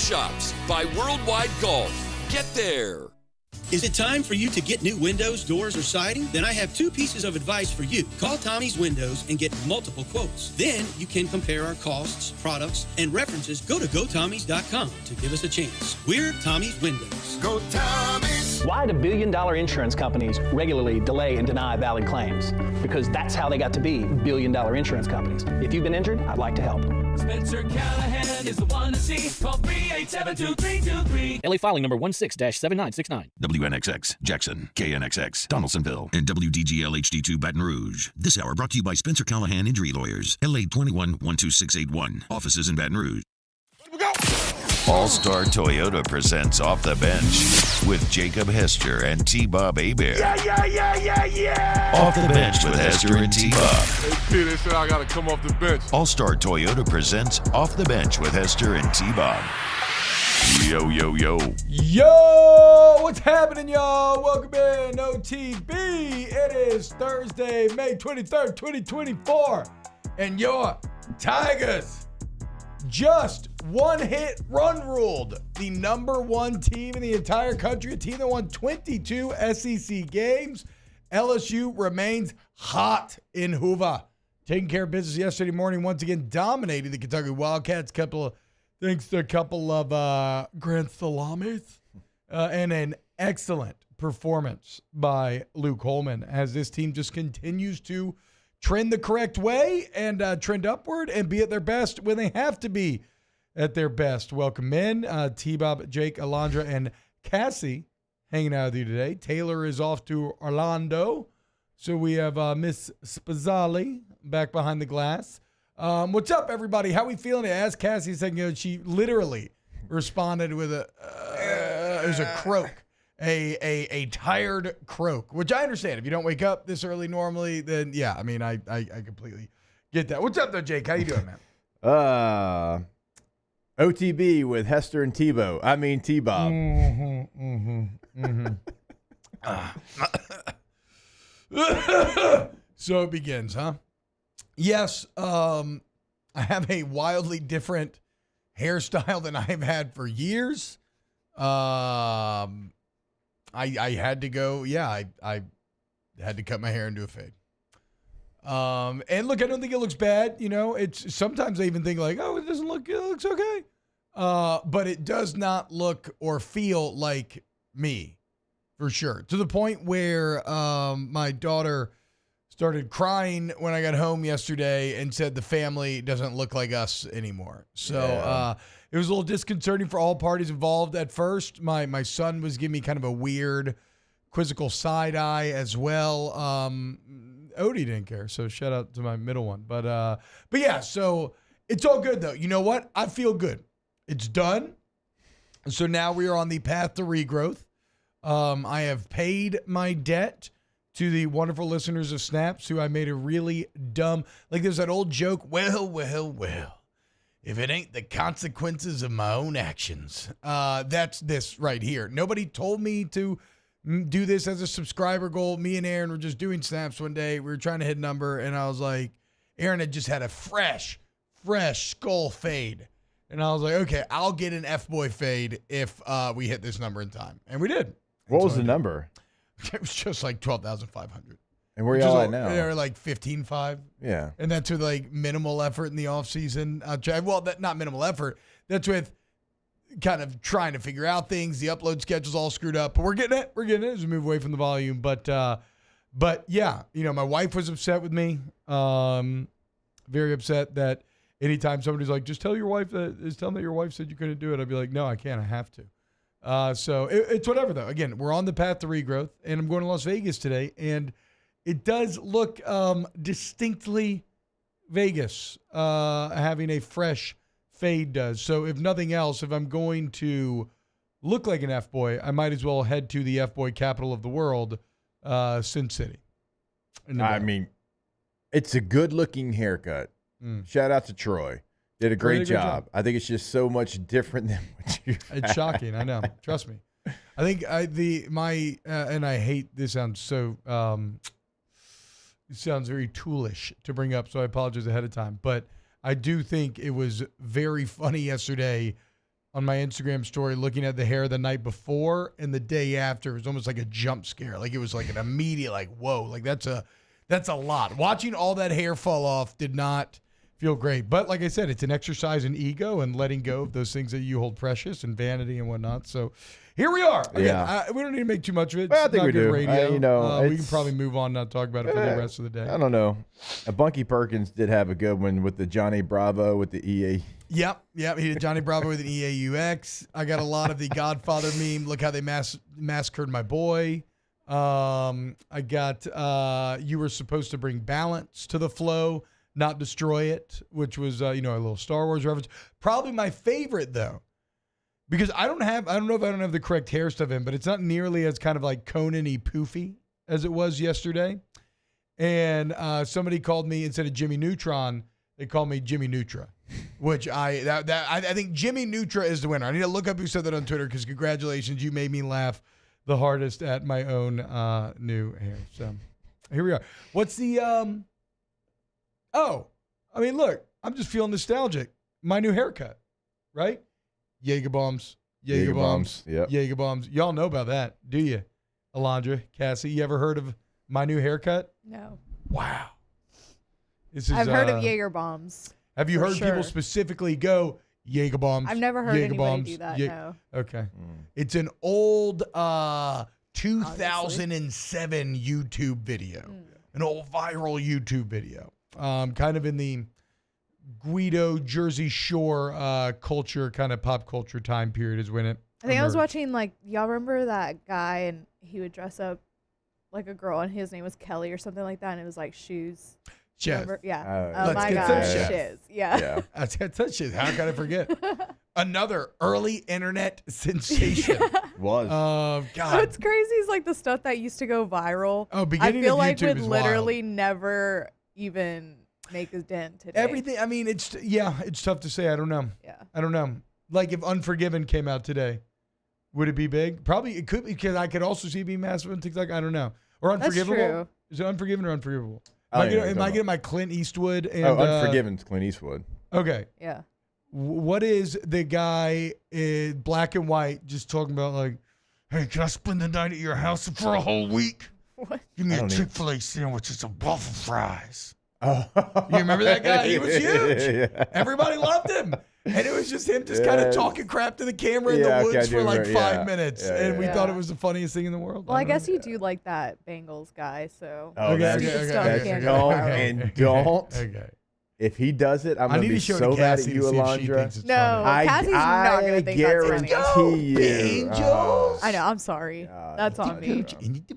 Shops by Worldwide Golf. Get there. Is it time for you to get new windows, doors, or siding? Then I have 2 pieces of advice for you. Call Tommy's Windows and get multiple quotes. Then you can compare our costs, products, and references. Go to GoTommys.com to give us a chance. We're Tommy's Windows. Go Tommy's! Why do billion-dollar insurance companies regularly delay and deny valid claims? Because that's how they got to be billion-dollar insurance companies. If you've been injured, I'd like to help. Spencer Callahan is the one to see. Call 387-2323. LA filing number 16-7969. WNXX, Jackson, KNXX, Donaldsonville, and WDGL HD2 Baton Rouge. This hour brought to you by Spencer Callahan Injury Lawyers, LA 21-12681. Offices in Baton Rouge. All-Star Toyota presents Off the Bench with Jacob Hester and T-Bob Hebert. Yeah! Off the Bench with Hester and T-Bob. Hey, Peter said I gotta come off the bench. All-Star Toyota presents Off the Bench with Hester and T-Bob. Yo. Yo, what's happening, y'all? Welcome in, OTB. It is Thursday, May 23rd, 2024. And your Tigers just one-hit run ruled the number 1 team in the entire country, a team that won 22 SEC games. LSU remains hot in Hoover. Taking care of business yesterday morning, once again dominating the Kentucky Wildcats. Thanks to a couple of grand salamis and an excellent performance by Luke Holman as this team just continues to trend the correct way and trend upward and be at their best when they have to be at their best. Welcome in, T-Bob, Jake, Alondra, and Cassie hanging out with you today. Taylor is off to Orlando, so we have Miss Spazzali back behind the glass. What's up, everybody? How we feeling? I asked Cassie a second ago. She literally responded with it was a croak, a tired croak, which I understand. If you don't wake up this early normally, then yeah, I mean, I completely get that. What's up, though, Jake? How you doing, man? OTB with Hester and T-Bob. So it begins, huh? Yes, I have a wildly different hairstyle than I've had for years. I had to go, I had to cut my hair and do a fade. And look, I don't think it looks bad. You know, it's sometimes I even think like, oh, it doesn't look, it looks okay. But it does not look or feel like me, for sure. To the point where my daughter started crying when I got home yesterday and said the family doesn't look like us anymore. So it was a little disconcerting for all parties involved at first. My son was giving me kind of a weird, quizzical side eye as well. Odie didn't care, so shout out to my middle one. But yeah, so it's all good though. You know what? I feel good. It's done. So now we are on the path to regrowth. I have paid my debt to the wonderful listeners of Snaps who I made a really dumb, like there's that old joke, well, if it ain't the consequences of my own actions. That's this right here. Nobody told me to do this as a subscriber goal. Me and Aaron were just doing Snaps one day. We were trying to hit a number, and I was like, Aaron had just had a fresh skull fade. And I was like, okay, I'll get an F-boy fade if we hit this number in time. And we did. What was the number? It was just like 12,500. And where y'all at now? They're like 15.5. Yeah. And that's with like minimal effort in the offseason. Well, that not minimal effort. That's with kind of trying to figure out things. The upload schedule's all screwed up, but we're getting it. As we move away from the volume. But yeah, you know, my wife was upset with me. Very upset that anytime somebody's like, tell them that your wife said you couldn't do it. I'd be like, no, I can't. I have to. So it's whatever, though. Again, we're on the path to regrowth, and I'm going to Las Vegas today, and it does look distinctly Vegas, having a fresh fade does. So if nothing else, if I'm going to look like an F-boy, I might as well head to the F-boy capital of the world, Sin City. I mean, it's a good-looking haircut. Shout out to Troy. Did a great job. I think it's just so much different than what you It's shocking. I know. Trust me. I think and I hate this sounds so it sounds very toolish to bring up, so I apologize ahead of time. But I do think it was very funny yesterday on my Instagram story looking at the hair the night before and the day after. It was almost like a jump scare. Like it was like an immediate, like, whoa, like that's a lot. Watching all that hair fall off did not feel great. But like I said, it's an exercise in ego and letting go of those things that you hold precious and vanity and whatnot. So here we are. Again, we don't need to make too much of it. Well, I It's think not we good do. radio. We can probably move on, not talk about it for the rest of the day. I don't know. Bunky Perkins did have a good one with the Johnny Bravo with the EA. Yep. He did Johnny Bravo with an EAUX. I got a lot of the Godfather meme. Look how they massacred my boy. I got you were supposed to bring balance to the flow, not destroy it, which was a little Star Wars reference. Probably my favorite though, because I don't know if I don't have the correct hair stuff in, but it's not nearly as kind of like Conan-y poofy as it was yesterday. And somebody called me, instead of Jimmy Neutron, they called me Jimmy Neutra, which I think Jimmy Neutra is the winner. I need to look up who said that on Twitter, because congratulations, you made me laugh the hardest at my own new hair. So here we are. What's the look, I'm just feeling nostalgic. My new haircut, right? Jaeger bombs. Yep. Jaeger bombs. Y'all know about that, do you? Alondra, Cassie, you ever heard of my new haircut? No. Wow. I've heard of Jaeger bombs. Have you heard people specifically go Jaeger bombs? I've never heard anybody do that, no. Okay. It's an old 2007 YouTube video. An old viral YouTube video. Kind of in the Guido, Jersey Shore culture, kind of pop culture time period is when it I think I was watching, y'all remember that guy, and he would dress up like a girl, and his name was Kelly or something like that, and it was like shoes. Shiz. Yeah. Let's my get God. some Shiz. Yeah. Let's get some shiz. How can I forget? Another early internet sensation. Was. God. What's crazy is like the stuff that used to go viral. Beginning I feel of like YouTube would is literally never even make a dent today. Everything. I mean, it's tough to say. I don't know. Yeah. I don't know. Like if Unforgiven came out today, would it be big? Probably it could, because I could also see it being massive on TikTok. I don't know. Or Unforgivable. That's true. Is it Unforgiven or Unforgivable? Am I getting my Clint Eastwood and Unforgiven's Clint Eastwood. Okay. Yeah. What is the guy in black and white just talking about, like, hey, can I spend the night at your house for a whole week? What? Give me a Chick-fil-A sandwich and some waffle fries. Oh. You remember that guy? He was huge. Yeah. Everybody loved him. And it was just him kind of talking crap to the camera in the woods for like 5 minutes. And we thought it was the funniest thing in the world. Well, I guess you do like that Bengals guy, so. Oh, don't. Okay. If he does it, I'm going to be so mad at you, Alondra. No, Cassie's not going to think that's funny. You. Oh. I know. I'm sorry. That's on me.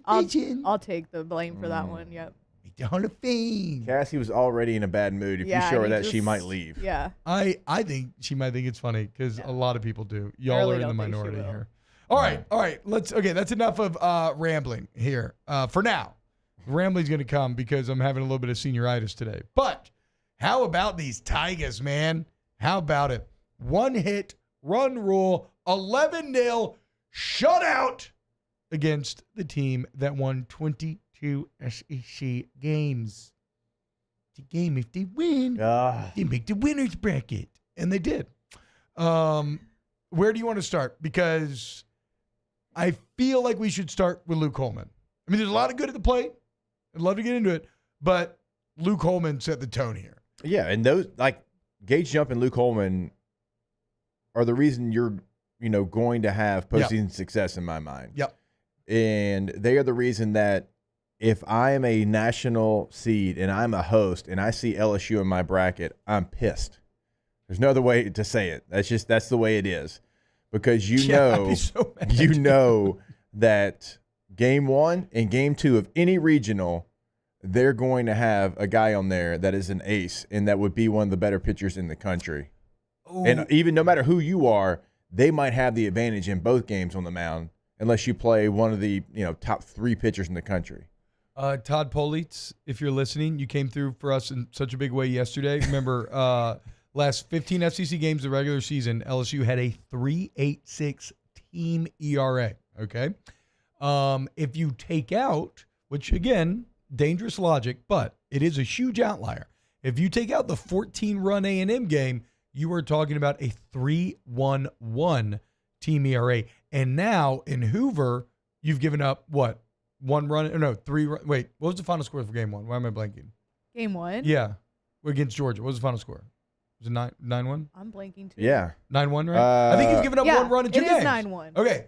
I'll take the blame for that one. Yep. The Hall of Fame. Cassie was already in a bad mood. If you show her that, she might leave. Yeah. I think she might think it's funny, because a lot of people do. Y'all are in the minority here. All right. That's enough of rambling here for now. Rambling's going to come because I'm having a little bit of senioritis today. But how about these Tigers, man? How about it? One hit, run rule, 11-0 shutout against the team that won 22 SEC games. It's a game. If they win, they make the winner's bracket. And they did. Where do you want to start? Because I feel like we should start with Luke Holman. I mean, there's a lot of good at the plate. I'd love to get into it. But Luke Holman set the tone here. Yeah, and those, like, Gage Jump and Luke Holman are the reason you're, going to have postseason success in my mind. Yep. And they are the reason that if I am a national seed and I'm a host and I see LSU in my bracket, I'm pissed. There's no other way to say it. That's the way it is. Because you know that game 1 and game 2 of any regional, they're going to have a guy on there that is an ace and that would be one of the better pitchers in the country. Ooh. And even no matter who you are, they might have the advantage in both games on the mound unless you play one of the top 3 pitchers in the country. Todd Politz, if you're listening, you came through for us in such a big way yesterday. Remember, last 15 SEC games of the regular season, LSU had a 3.86 team ERA, okay? If you take out, which, again, dangerous logic, but it is a huge outlier. If you take out the 14-run A&M game, you are talking about a 3.11 team ERA. And now in Hoover, you've given up what? 1 run? No, 3 run. Wait, what was the final score for game 1? Why am I blanking? Game 1? Yeah. Against Georgia. What was the final score? Was it 9-1? I'm blanking too. Yeah. 9-1, right? I think you've given up 1 run in 2 games. It is 9-1. Okay.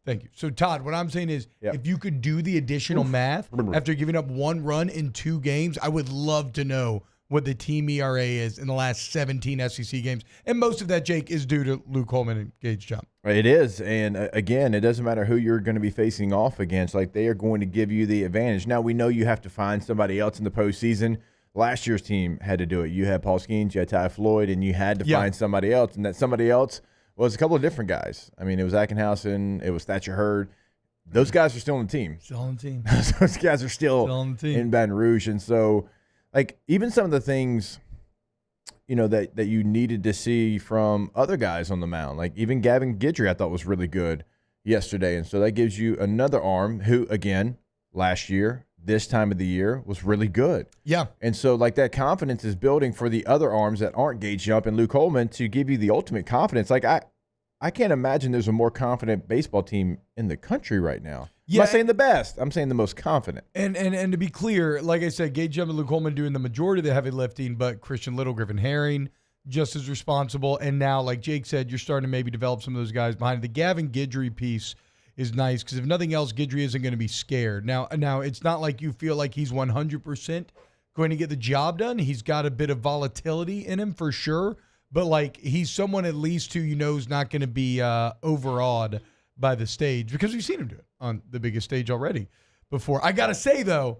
Thank you. So, Todd, what I'm saying is if you could do the additional math after giving up 1 run in 2 games, I would love to know what the team ERA is in the last 17 SEC games. And most of that, Jake, is due to Luke Holman and Gage Jump. It is. And again, it doesn't matter who you're going to be facing off against. Like, they are going to give you the advantage. Now, we know you have to find somebody else in the postseason. Last year's team had to do it. You had Paul Skeens, you had Ty Floyd, and you had to find somebody else. And that somebody else was a couple of different guys. I mean, it was Ackenhausen, it was Thatcher Hurd. Those guys are still on the team. Still on the team. Those guys are still on the team in Baton Rouge. And so, like, even some of the things, you know, that you needed to see from other guys on the mound, like even Gavin Guidry, I thought was really good yesterday. And so that gives you another arm who, again, last year, this time of the year, was really good. Yeah. And so, like, that confidence is building for the other arms that aren't Gage Jump and Luke Holman to give you the ultimate confidence. Like, I can't imagine there's a more confident baseball team in the country right now. Yeah. I'm not saying the best. I'm saying the most confident. And to be clear, like I said, Gage Jump and Luke Holman doing the majority of the heavy lifting, but Christian Little, Griffin Herring, just as responsible. And now, like Jake said, you're starting to maybe develop some of those guys behind it. The Gavin Guidry piece is nice because if nothing else, Guidry isn't going to be scared. Now, it's not like you feel like he's 100% going to get the job done. He's got a bit of volatility in him for sure, but like he's someone at least who you know is not going to be overawed by the stage because we've seen him do it on the biggest stage already before. I got to say, though,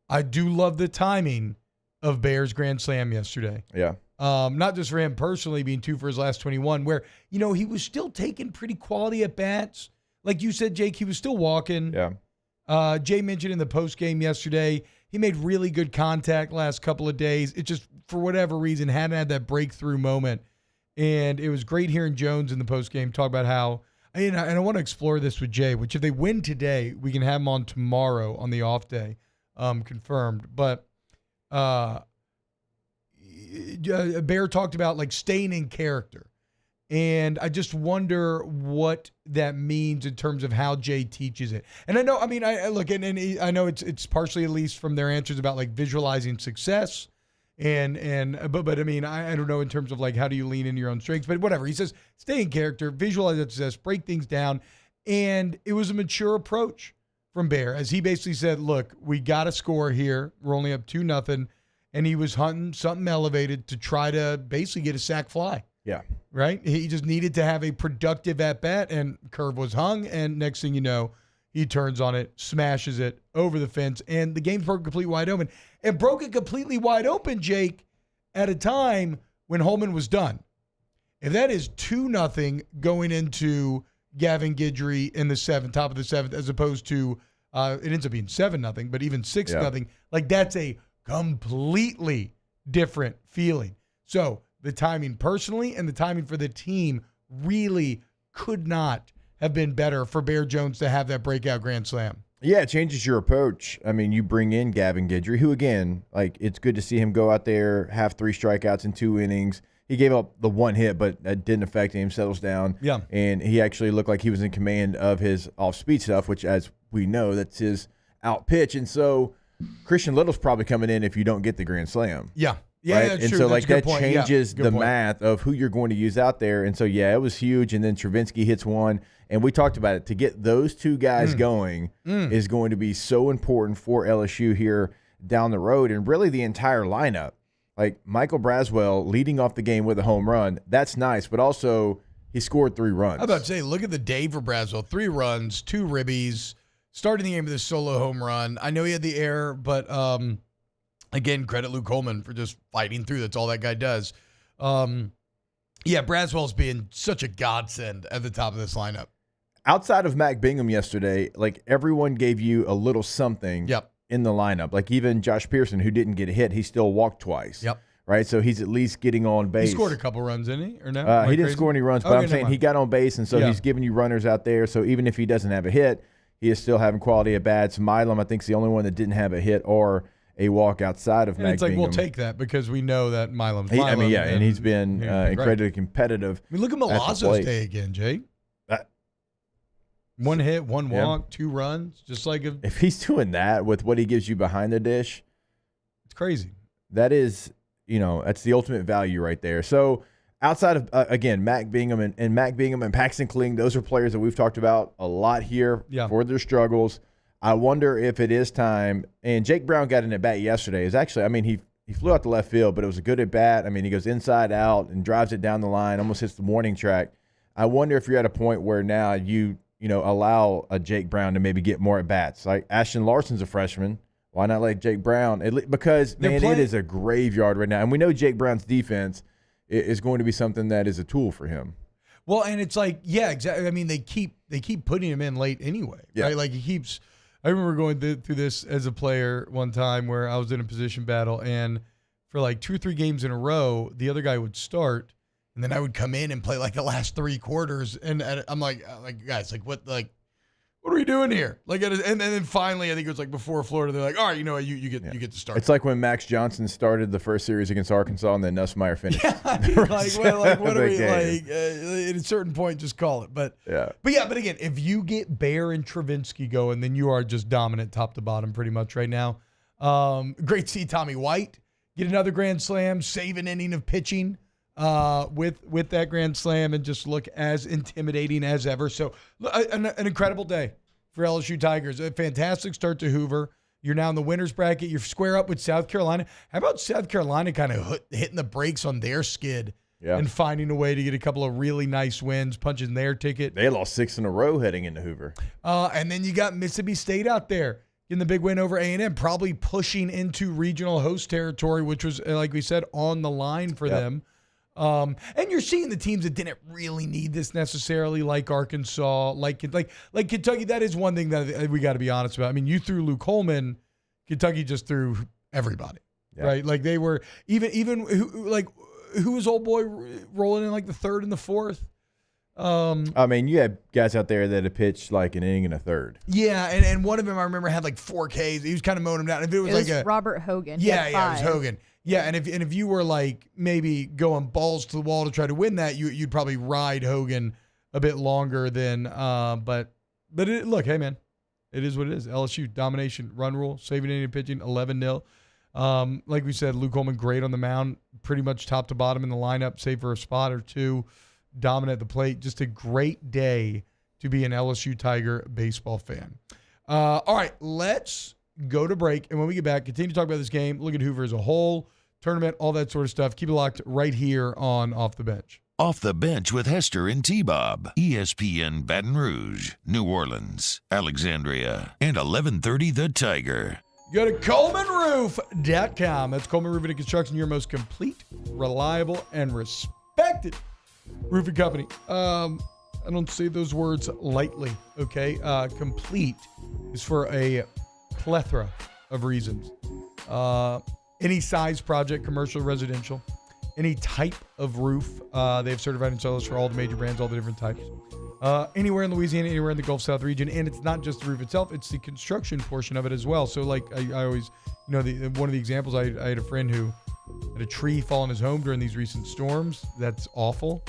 I do love the timing of Bear's Grand Slam yesterday. Yeah. Not just for him personally being 2 for his last 21, where, you know, he was still taking pretty quality at bats. Like you said, Jake, he was still walking. Yeah. Jay mentioned in the post game yesterday, he made really good contact last couple of days. It just, for whatever reason, hadn't had that breakthrough moment. And it was great hearing Jones in the post game talk about how, and I want to explore this with Jay, which if they win today, we can have him on tomorrow on the off day, confirmed. But Bear talked about like staying in character. And I just wonder what that means in terms of how Jay teaches it. And I know, I mean, I look, and I know it's partially at least from their answers about like visualizing success. But I mean, I don't know in terms of like how do you lean into your own strengths, but whatever. He says, stay in character, visualize that success, break things down. And it was a mature approach from Bear as he basically said, look, we got to score here. We're only up 2-0. And he was hunting something elevated to try to basically get a sac fly. Yeah. Right? He just needed to have a productive at-bat, and curve was hung, and next thing you know, he turns on it, smashes it over the fence, and the game broke completely wide open. And broke it completely wide open, Jake, at a time when Holman was done. If that is 2-0 going into Gavin Guidry in the top of the 7th, as opposed to, it ends up being 7-0, but even 6-0, like that's a completely different feeling. So, the timing personally and the timing for the team really could not have been better for Bear Jones to have that breakout grand slam. Yeah, it changes your approach. I mean, you bring in Gavin Guidry, who, again, like it's good to see him go out there, have 3 strikeouts in 2 innings. He gave up the 1 hit, but that didn't affect him, settles down. Yeah. And he actually looked like he was in command of his off-speed stuff, which, as we know, that's his out pitch. And so Christian Little's probably coming in if you don't get the grand slam. Yeah. Yeah, right? that's and true. so That's like a good that point. changes Good the point. math of who you're going to use out there. And so it was huge. And then Travinsky hits 1, and we talked about it. To get those 2 guys going is going to be so important for LSU here down the road, and really the entire lineup. Like Michael Braswell leading off the game with a home run, that's nice, but also he scored 3 runs. I was about to say, look at the day for Braswell: 3 runs, 2 ribbies, starting the game with a solo home run. I know he had the error, but again, credit Luke Holman for just fighting through. That's all that guy does. Yeah, Braswell's being such a godsend at the top of this lineup. Outside of Mac Bingham yesterday, like everyone gave you a little something in the lineup. Like even Josh Pearson, who didn't get a hit, he still walked twice. Yep. Right, so he's at least getting on base. He scored a couple runs, didn't he? Or no? He didn't score any runs, but I'm saying he got on base, and so he's giving you runners out there. So even if he doesn't have a hit, he is still having quality at bats. Milam, I think, is the only one that didn't have a hit or a walk outside of And Mac it's like, Bingham. we'll take that because we know that Milam's I mean, yeah, and he's been great. incredibly competitive. I mean, look at Milazzo's day again, Jake. One hit, one walk, 2 runs, just like if he's doing that with what he gives you behind the dish, it's crazy. That is, that's the ultimate value right there. So outside of, again, Mac Bingham and Mac Bingham and Paxton Kling, those are players that we've talked about a lot here for their struggles. I wonder if it is time, and Jake Brown got an at-bat yesterday. Is actually, I mean, he flew out the left field, but it was a good at-bat. I mean, he goes inside out and drives it down the line, almost hits the warning track. I wonder if you're at a point where now you allow a Jake Brown to maybe get more at-bats. Like Ashton Larson's a freshman. Why not let Jake Brown? Because, man, it is a graveyard right now. And we know Jake Brown's defense is going to be something that is a tool for him. Well, and it's like, yeah, exactly. I mean, they keep putting him in late anyway, right? Like he keeps – I remember going through this as a player one time where I was in a position battle, and for like 2 or 3 games in a row, the other guy would start, and then I would come in and play like the last 3 quarters, and I'm like guys, like what are we doing here? Like, and then finally, I think it was like before Florida, they're like, all right, you know what, you get to start. It's like when Max Johnson started the first series against Arkansas, and then Nussmeier finished. Yeah, what are we like? At a certain point, just call it. But again, if you get Bear and Travinsky going, then you are just dominant top to bottom pretty much right now. Great to see Tommy White get another grand slam, save an inning of pitching with that grand slam, and just look as intimidating as ever. So an incredible day for LSU Tigers. A fantastic start to Hoover. You're now in the winner's bracket. You're square up with South Carolina. How about South Carolina kind of hitting the brakes on their skid and finding a way to get a couple of really nice wins, punching their ticket? They lost 6 in a row heading into Hoover. And then you got Mississippi State out there getting the big win over A&M, probably pushing into regional host territory, which was, like we said, on the line for them. And you're seeing the teams that didn't really need this necessarily, like Arkansas, like Kentucky. That is one thing that we got to be honest about. I mean, you threw Luke Coleman, Kentucky just threw everybody, right? Like they were even who was old boy rolling in like the 3rd and the 4th. I mean, you had guys out there that had pitched like an inning and a third. Yeah, and one of them I remember had like 4 Ks. He was kind of mowing them down. If it was Robert Hogan. Yeah, it was Hogan. Yeah, and if you were like maybe going balls to the wall to try to win that, you'd probably ride Hogan a bit longer than. But look, hey man, it is what it is. LSU domination, run rule, saving inning pitching, 11-0. Like we said, Luke Coleman great on the mound, pretty much top to bottom in the lineup, save for a spot or 2, dominant at the plate. Just a great day to be an LSU Tiger baseball fan. All right, let's go to break, and when we get back, continue to talk about this game, look at Hoover as a whole, tournament, all that sort of stuff. Keep it locked right here on Off the Bench. Off the Bench with Hester and T-Bob. ESPN Baton Rouge, New Orleans, Alexandria, and 1130 The Tiger. Go to ColemanRoof.com. That's Coleman Roofing and Construction, your most complete, reliable, and respected roofing company. I don't say those words lightly, okay? Complete is for a plethora of reasons. Any size project, commercial, residential, any type of roof. They have certified installers for all the major brands, all the different types. Anywhere in Louisiana, anywhere in the Gulf South region. And it's not just the roof itself, it's the construction portion of it as well. So like I always, one of the examples, I had a friend who had a tree fall in his home during these recent storms. That's awful.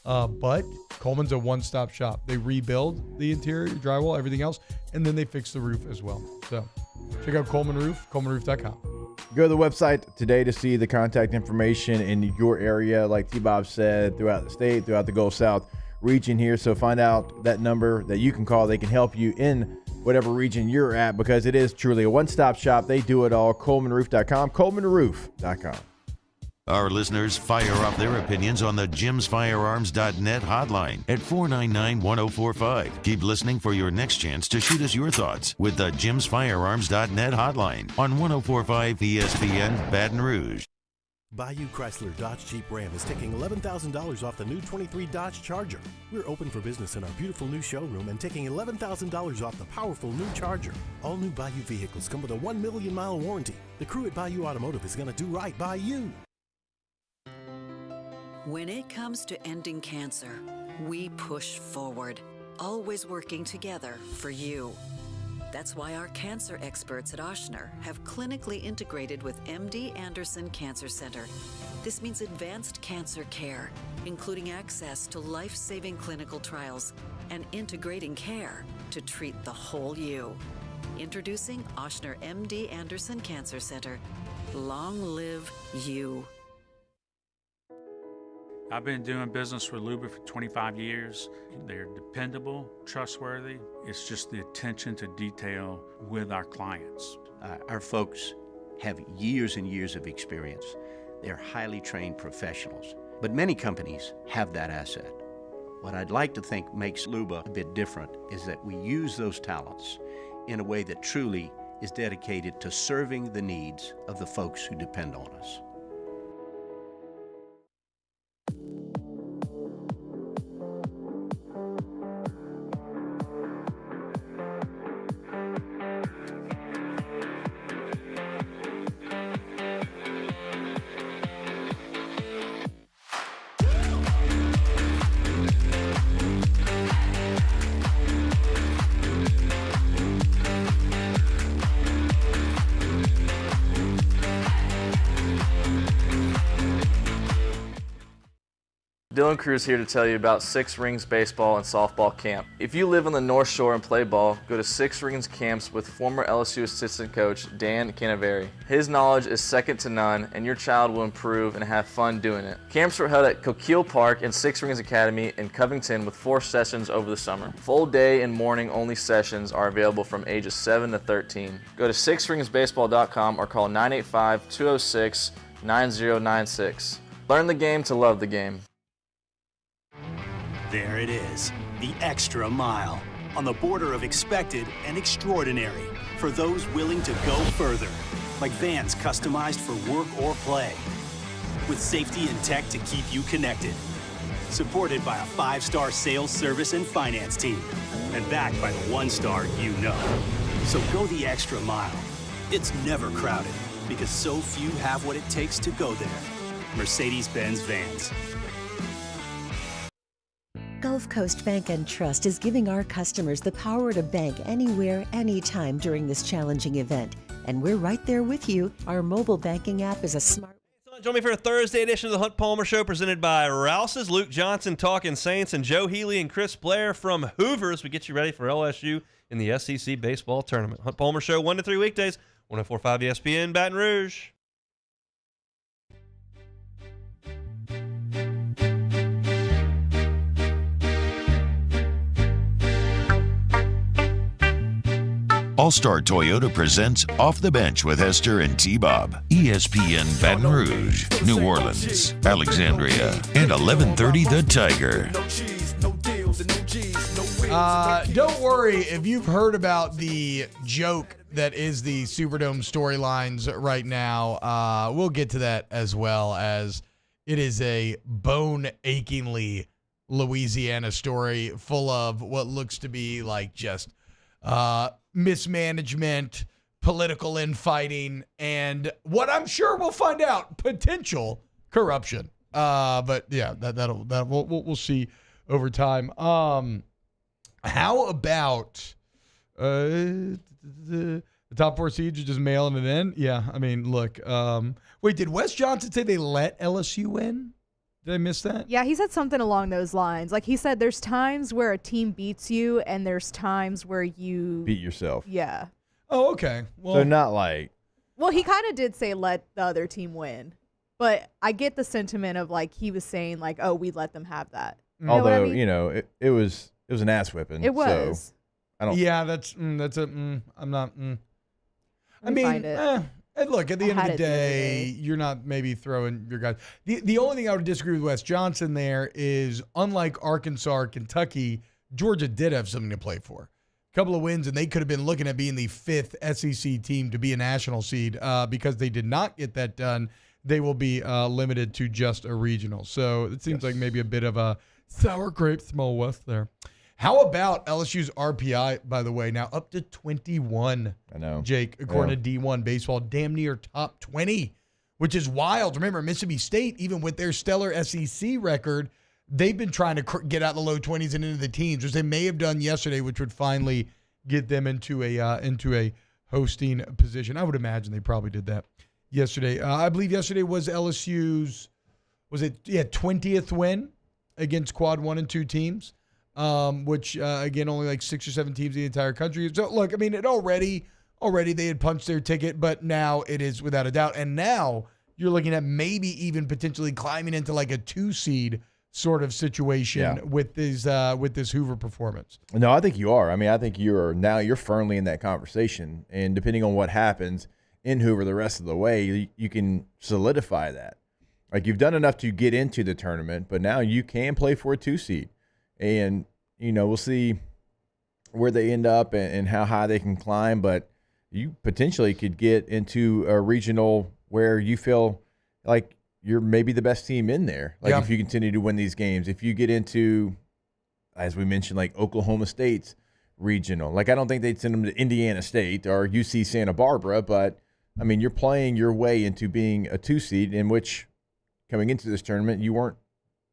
But Coleman's a one-stop shop. They rebuild the interior, drywall, everything else, and then they fix the roof as well. So check out Coleman Roof, ColemanRoof.com. Go to the website today to see the contact information in your area, like T-Bob said, throughout the state, throughout the Gulf South region here. So find out that number that you can call. They can help you in whatever region you're at, because it is truly a one-stop shop. They do it all. ColemanRoof.com, ColemanRoof.com. Our listeners fire off their opinions on the JimsFirearms.net hotline at 499-1045. Keep listening for your next chance to shoot us your thoughts with the JimsFirearms.net hotline on 1045 ESPN Baton Rouge. Bayou Chrysler Dodge Jeep Ram is taking $11,000 off the new 23 Dodge Charger. We're open for business in our beautiful new showroom and taking $11,000 off the powerful new Charger. All new Bayou vehicles come with a 1 million mile warranty. The crew at Bayou Automotive is going to do right by you. When it comes to ending cancer, we push forward, always working together for you. That's why our cancer experts at Ochsner have clinically integrated with MD Anderson Cancer Center. This means advanced cancer care, including access to life-saving clinical trials and integrating care to treat the whole you. Introducing Ochsner MD Anderson Cancer Center. Long live you. I've been doing business with Luba for 25 years. They're dependable, trustworthy. It's just the attention to detail with our clients. Our folks have years and years of experience. They're highly trained professionals, but many companies have that asset. What I'd like to think makes Luba a bit different is that we use those talents in a way that truly is dedicated to serving the needs of the folks who depend on us. Dylan Cruz here to tell you about Six Rings Baseball and Softball Camp. If you live on the North Shore and play ball, go to Six Rings Camps with former LSU assistant coach Dan Canaveri. His knowledge is second to none, and your child will improve and have fun doing it. Camps were held at Coquille Park and Six Rings Academy in Covington with 4 sessions over the summer. Full day and morning only sessions are available from ages 7 to 13. Go to sixringsbaseball.com or call 985-206-9096. Learn the game to love the game. There it is, the extra mile, on the border of expected and extraordinary for those willing to go further, like vans customized for work or play, with safety and tech to keep you connected, supported by a 5-star sales, service, and finance team, and backed by the 1-star you know. So go the extra mile. It's never crowded, because so few have what it takes to go there. Mercedes-Benz Vans. Gulf Coast Bank and Trust is giving our customers the power to bank anywhere, anytime during this challenging event. And we're right there with you. Our mobile banking app is a smart... Join me for a Thursday edition of the Hunt Palmer Show presented by Rouse's. Luke Johnson talking Saints and Joe Healy and Chris Blair from Hoover as we get you ready for LSU in the SEC baseball tournament. Hunt Palmer Show 1 to 3 weekdays, 104.5 ESPN, Baton Rouge. All-Star Toyota presents Off the Bench with Hester and T-Bob. ESPN Baton Rouge, New Orleans, Alexandria, and 1130 The Tiger. Don't worry if you've heard about the joke that is the Superdome storylines right now. We'll get to that as well, as it is a bone-achingly Louisiana story full of what looks to be like just mismanagement, political infighting, and what I'm sure we'll find out, potential corruption. But yeah, that we'll see over time. How about the top 4 seeds are just mailing it in? Yeah, I mean, look. Wait, did Wes Johnson say they let LSU win? Did I miss that? Yeah, he said something along those lines. Like, he said there's times where a team beats you and there's times where you beat yourself. Yeah. Oh, okay. Well, so not like... Well, he kind of did say let the other team win. But I get the sentiment of, like, he was saying, like, oh, we let them have that. You know what I mean? You know, it was an ass whipping. It was. So I don't... Yeah, I'm not... I mean, and look, at the end of the day, you're not maybe throwing your guys. The only thing I would disagree with Wes Johnson there is, unlike Arkansas or Kentucky, Georgia did have something to play for. A couple of wins, and they could have been looking at being the 5th SEC team to be a national seed. Because they did not get that done, they will be limited to just a regional. So it seems like maybe a bit of a sour grape small west there. How about LSU's RPI, by the way, now up to 21? I know. Jake, according to D1 Baseball, damn near top 20, which is wild. Remember, Mississippi State, even with their stellar SEC record, they've been trying to get out the low 20s and into the teens, which they may have done yesterday, which would finally get them into a hosting position. I would imagine they probably did that yesterday. I believe yesterday was LSU's 20th win against quad 1 and 2 teams, which again only like 6 or 7 teams in the entire country. So look, I mean, it already they had punched their ticket, but now it is without a doubt. And now you're looking at maybe even potentially climbing into like a 2 seed sort of situation with this Hoover performance. No, I think you are. I mean, I think you're firmly in that conversation, and depending on what happens in Hoover the rest of the way, you can solidify that. Like, you've done enough to get into the tournament, but now you can play for a 2 seed, and we'll see where they end up and how high they can climb. But you potentially could get into a regional where you feel like you're maybe the best team in there. Like, if you continue to win these games, if you get into, as we mentioned, like Oklahoma State's regional, like I don't think they'd send them to Indiana State or UC Santa Barbara, but I mean, you're playing your way into being a 2 seed, in which coming into this tournament, you weren't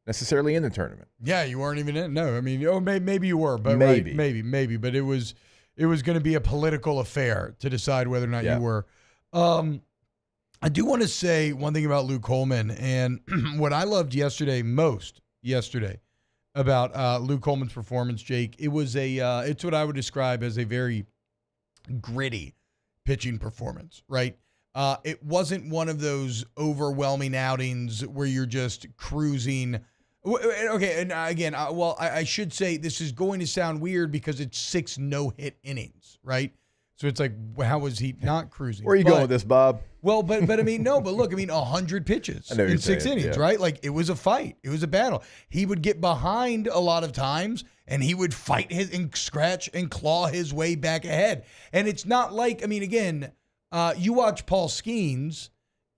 necessarily in the tournament. Yeah, you weren't even in. No, I mean, maybe you were, but maybe. Right, maybe. But it was going to be a political affair to decide whether or not you were. I do want to say one thing about Luke Coleman, and what I loved most yesterday about Luke Coleman's performance, Jake. It was it's what I would describe as a very gritty pitching performance, right? It wasn't one of those overwhelming outings where you're just cruising. Okay, and again, I should say this is going to sound weird because it's 6 no-hit innings, right? So it's like, how was he not cruising? Where are you going with this, Bob? Well, but I mean, no, but look, I mean, 100 pitches in 6 innings, right? Like, it was a fight. It was a battle. He would get behind a lot of times, and he would fight and scratch and claw his way back ahead. And it's not like, I mean, again, you watch Paul Skeens,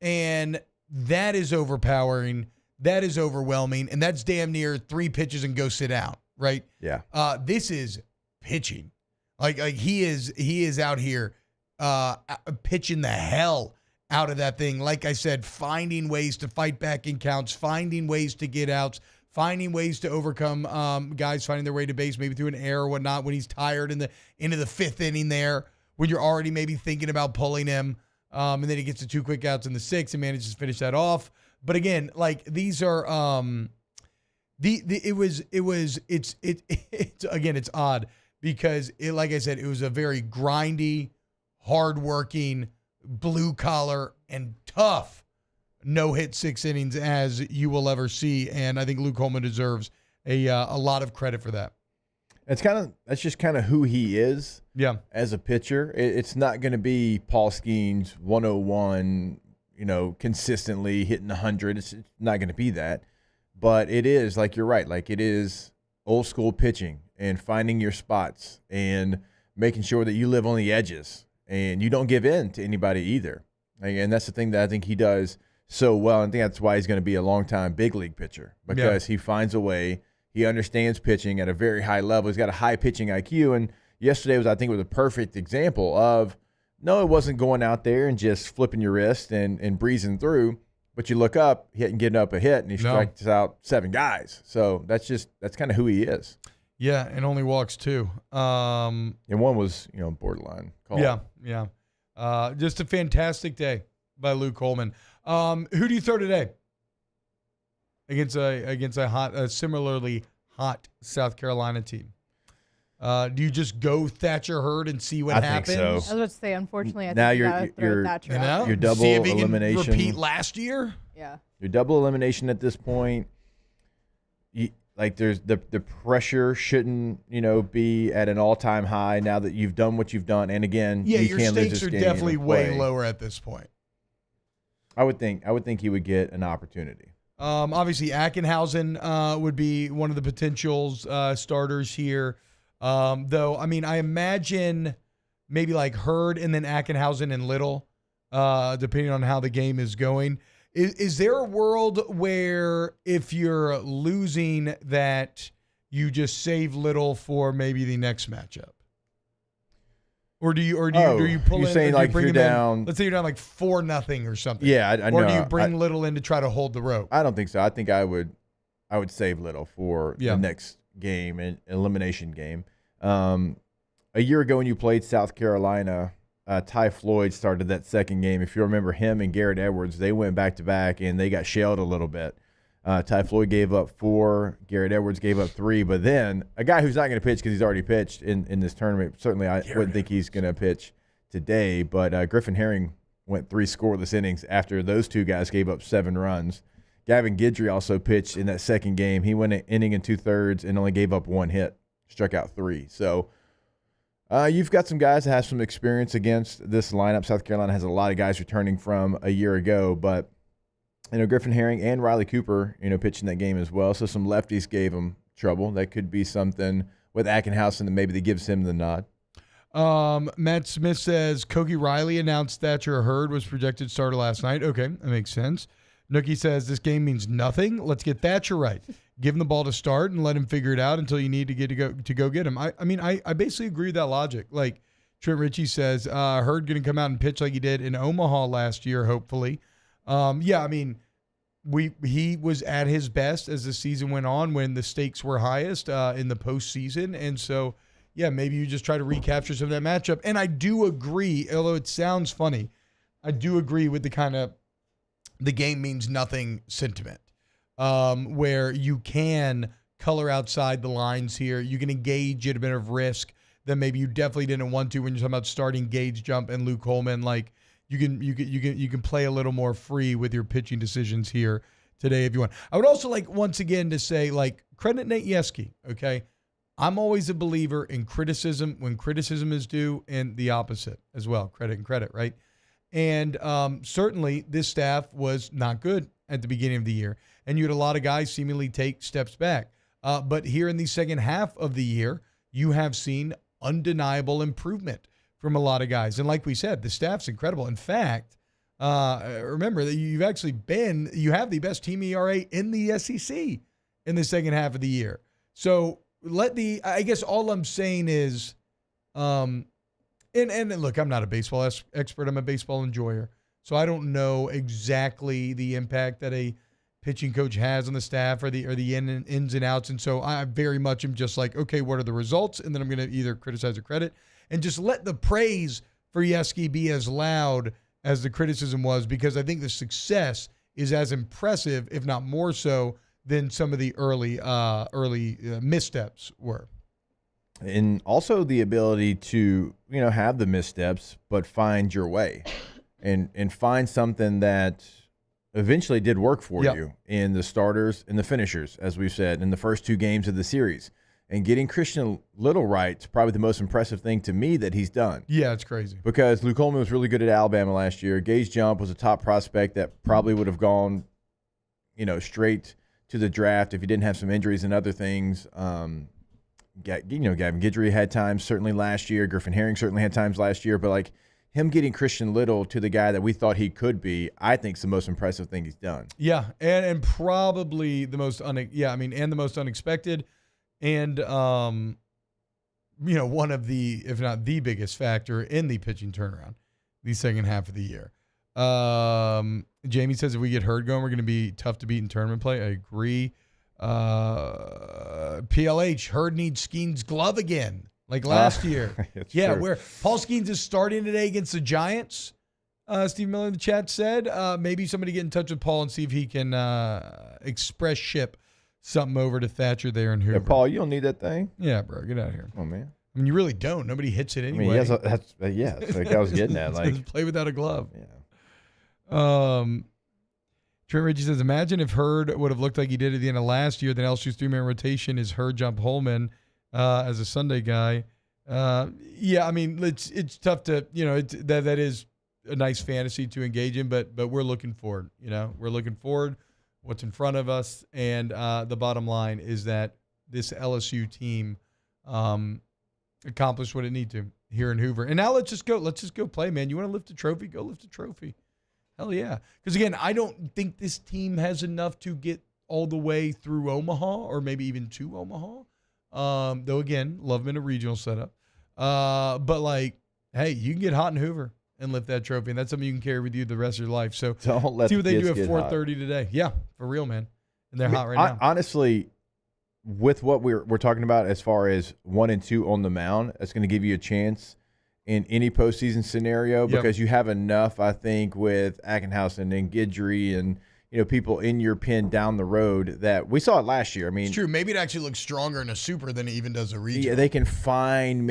and that is overpowering. That is overwhelming, and that's damn near 3 pitches and go sit down, right? Yeah. This is pitching. Like he is out here pitching the hell out of that thing. Like I said, finding ways to fight back in counts, finding ways to get outs, finding ways to overcome guys finding their way to base, maybe through an error or whatnot when he's tired into the 5th inning there, when you're already maybe thinking about pulling him, and then he gets the 2 quick outs in the 6th and manages to finish that off. But again, like, these are it's odd because like I said, it was a very grindy, hardworking, blue collar and tough no-hit 6 innings as you will ever see, and I think Luke Coleman deserves a lot of credit for that. That's just kind of who he is. Yeah. As a pitcher, it's not going to be Paul Skeens 101. Consistently hitting 100. It's not going to be that. But it is, like, you're right, like, it is old school pitching and finding your spots and making sure that you live on the edges and you don't give in to anybody either. And that's the thing that I think he does so well. I think that's why he's going to be a long-time big league pitcher, because he finds a way. He understands pitching at a very high level. He's got a high pitching IQ. And yesterday was a perfect example of, no, it wasn't going out there and just flipping your wrist and breezing through, but you look up, getting up a hit, and he strikes out 7 guys. So that's kind of who he is. Yeah, and only walks 2. And one was, borderline call. Yeah. Just a fantastic day by Luke Coleman. Who do you throw today against a similarly hot South Carolina team? Do you just go Thatcher Hurd and see what happens? Think so. I was about to say, unfortunately, I now think you gotta throw Thatcher out. Your double see if he elimination. can repeat last year? Yeah. Your double elimination at this point, there's the pressure shouldn't, be at an all-time high now that you've done what you've done. And again, yeah, you your can't lose stakes this are game definitely way play. lower at this point. I would think he would get an opportunity. Obviously, Ackenhausen would be one of the potentials starters here. Though, I mean, I imagine maybe like Hurd and then Ackenhausen and Little, depending on how the game is going. Is there a world where if you're losing that you just save Little for maybe the next matchup? Or do you pull you're in? Saying, like, if you're down, let's say you're down like 4-0 or something. Yeah, I know. Or do you bring Little in to try to hold the rope? I don't think so. I think I would save Little for the next game, an elimination game. a year ago when you played South Carolina, Ty Floyd started that second game. If you remember him and Garrett Edwards, they went back-to-back, and they got shelled a little bit. Ty Floyd gave up 4. Garrett Edwards gave up 3. But then a guy who's not going to pitch because he's already pitched in this tournament, certainly I wouldn't think he's going to pitch today. But Griffin Herring went 3 scoreless innings after those 2 guys gave up 7 runs. Gavin Guidry also pitched in that second game. He went an inning and 2/3 and only gave up 1 hit, struck out 3. So you've got some guys that have some experience against this lineup. South Carolina has a lot of guys returning from a year ago, but Griffin Herring and Riley Cooper, pitching that game as well. So some lefties gave him trouble. That could be something with Ackenhausen that maybe that gives him the nod. Matt Smith says Kogi Riley announced Thatcher Hurd was projected starter last night. Okay, that makes sense. Nookie says this game means nothing. Let's get Thatcher right. Give him the ball to start and let him figure it out until you need to go get him. I basically agree with that logic. Like Trent Ritchie says, Hurd going to come out and pitch like he did in Omaha last year, hopefully. He was at his best as the season went on when the stakes were highest in the postseason. And so, yeah, maybe you just try to recapture some of that matchup. And I do agree, although it sounds funny, I do agree with the kind of the game means nothing sentiment, where you can color outside the lines here. You can engage at a bit of risk that maybe you definitely didn't want to when you're talking about starting Gage Jump and Luke Holman. Like, you can play a little more free with your pitching decisions here today if you want. I would also like once again to say, like, credit Nate Yeskie, okay? I'm always a believer in criticism when criticism is due, and the opposite as well. Credit and credit, right? And certainly this staff was not good at the beginning of the year, and you had a lot of guys seemingly take steps back. But here in the second half of the year, you have seen undeniable improvement from a lot of guys. And like we said, the staff's incredible. In fact, remember that you have the best team ERA in the SEC in the second half of the year. So I guess all I'm saying is, and look, I'm not a baseball expert. I'm a baseball enjoyer. So I don't know exactly the impact that a pitching coach has on the staff or the ins and outs. And so I very much am just like, okay, what are the results? And then I'm going to either criticize or credit, and just let the praise for Yeskie be as loud as the criticism was, because I think the success is as impressive, if not more so, than some of the early missteps were. And also the ability to, have the missteps, but find your way and find something that eventually did work for you in the starters and the finishers, as we've said, in the first 2 games of the series. And getting Christian Little right is probably the most impressive thing to me that he's done. Yeah, it's crazy. Because Luke Holman was really good at Alabama last year. Gage Jump was a top prospect that probably would have gone, straight to the draft if he didn't have some injuries and other things. Gavin Guidry had times certainly last year. Griffin Herring certainly had times last year. But, like, him getting Christian Little to the guy that we thought he could be, I think is the most impressive thing he's done. Yeah, and probably the most the most unexpected. And, one of the, if not the biggest factor in the pitching turnaround, the second half of the year. Jamie says if we get Hurd going, we're going to be tough to beat in tournament play. I agree. PLH, Hurd needs Skeens' glove again, like last year. Yeah, where Paul Skeens is starting today against the Giants. Steve Miller in the chat said maybe somebody get in touch with Paul and see if he can express ship something over to Thatcher there in Hoover. Yeah, Paul, you don't need that thing. Yeah, bro, get out of here. Oh, man. I mean, you really don't. Nobody hits it anyway. That's like I was getting at. Like, play without a glove. Yeah. Trent Ritchie says, imagine if Hurd would have looked like he did at the end of last year. Then LSU's 3-man rotation is Hurd, Jump, Holman as a Sunday guy. It's tough to, that is a nice fantasy to engage in, but we're looking forward. We're looking forward. What's in front of us, and the bottom line is that this LSU team accomplished what it needed to here in Hoover. And now let's just go play, man. You want to lift a trophy? Go lift a trophy. Hell yeah. Because, again, I don't think this team has enough to get all the way through Omaha or maybe even to Omaha. Though, again, love them in a regional setup. But, like, hey, you can get hot in Hoover and lift that trophy, and that's something you can carry with you the rest of your life. So don't let see what they do at 4:30 hot today. Yeah, for real, man. And they're hot right now. Honestly, with what we're talking about as far as 1 and 2 on the mound, that's going to give you a chance in any postseason scenario because you have enough, I think, with Ackenhausen and Guidry and people in your pen down the road that we saw it last year. I mean, it's true. Maybe it actually looks stronger in a super than it even does a regional. Yeah, they can find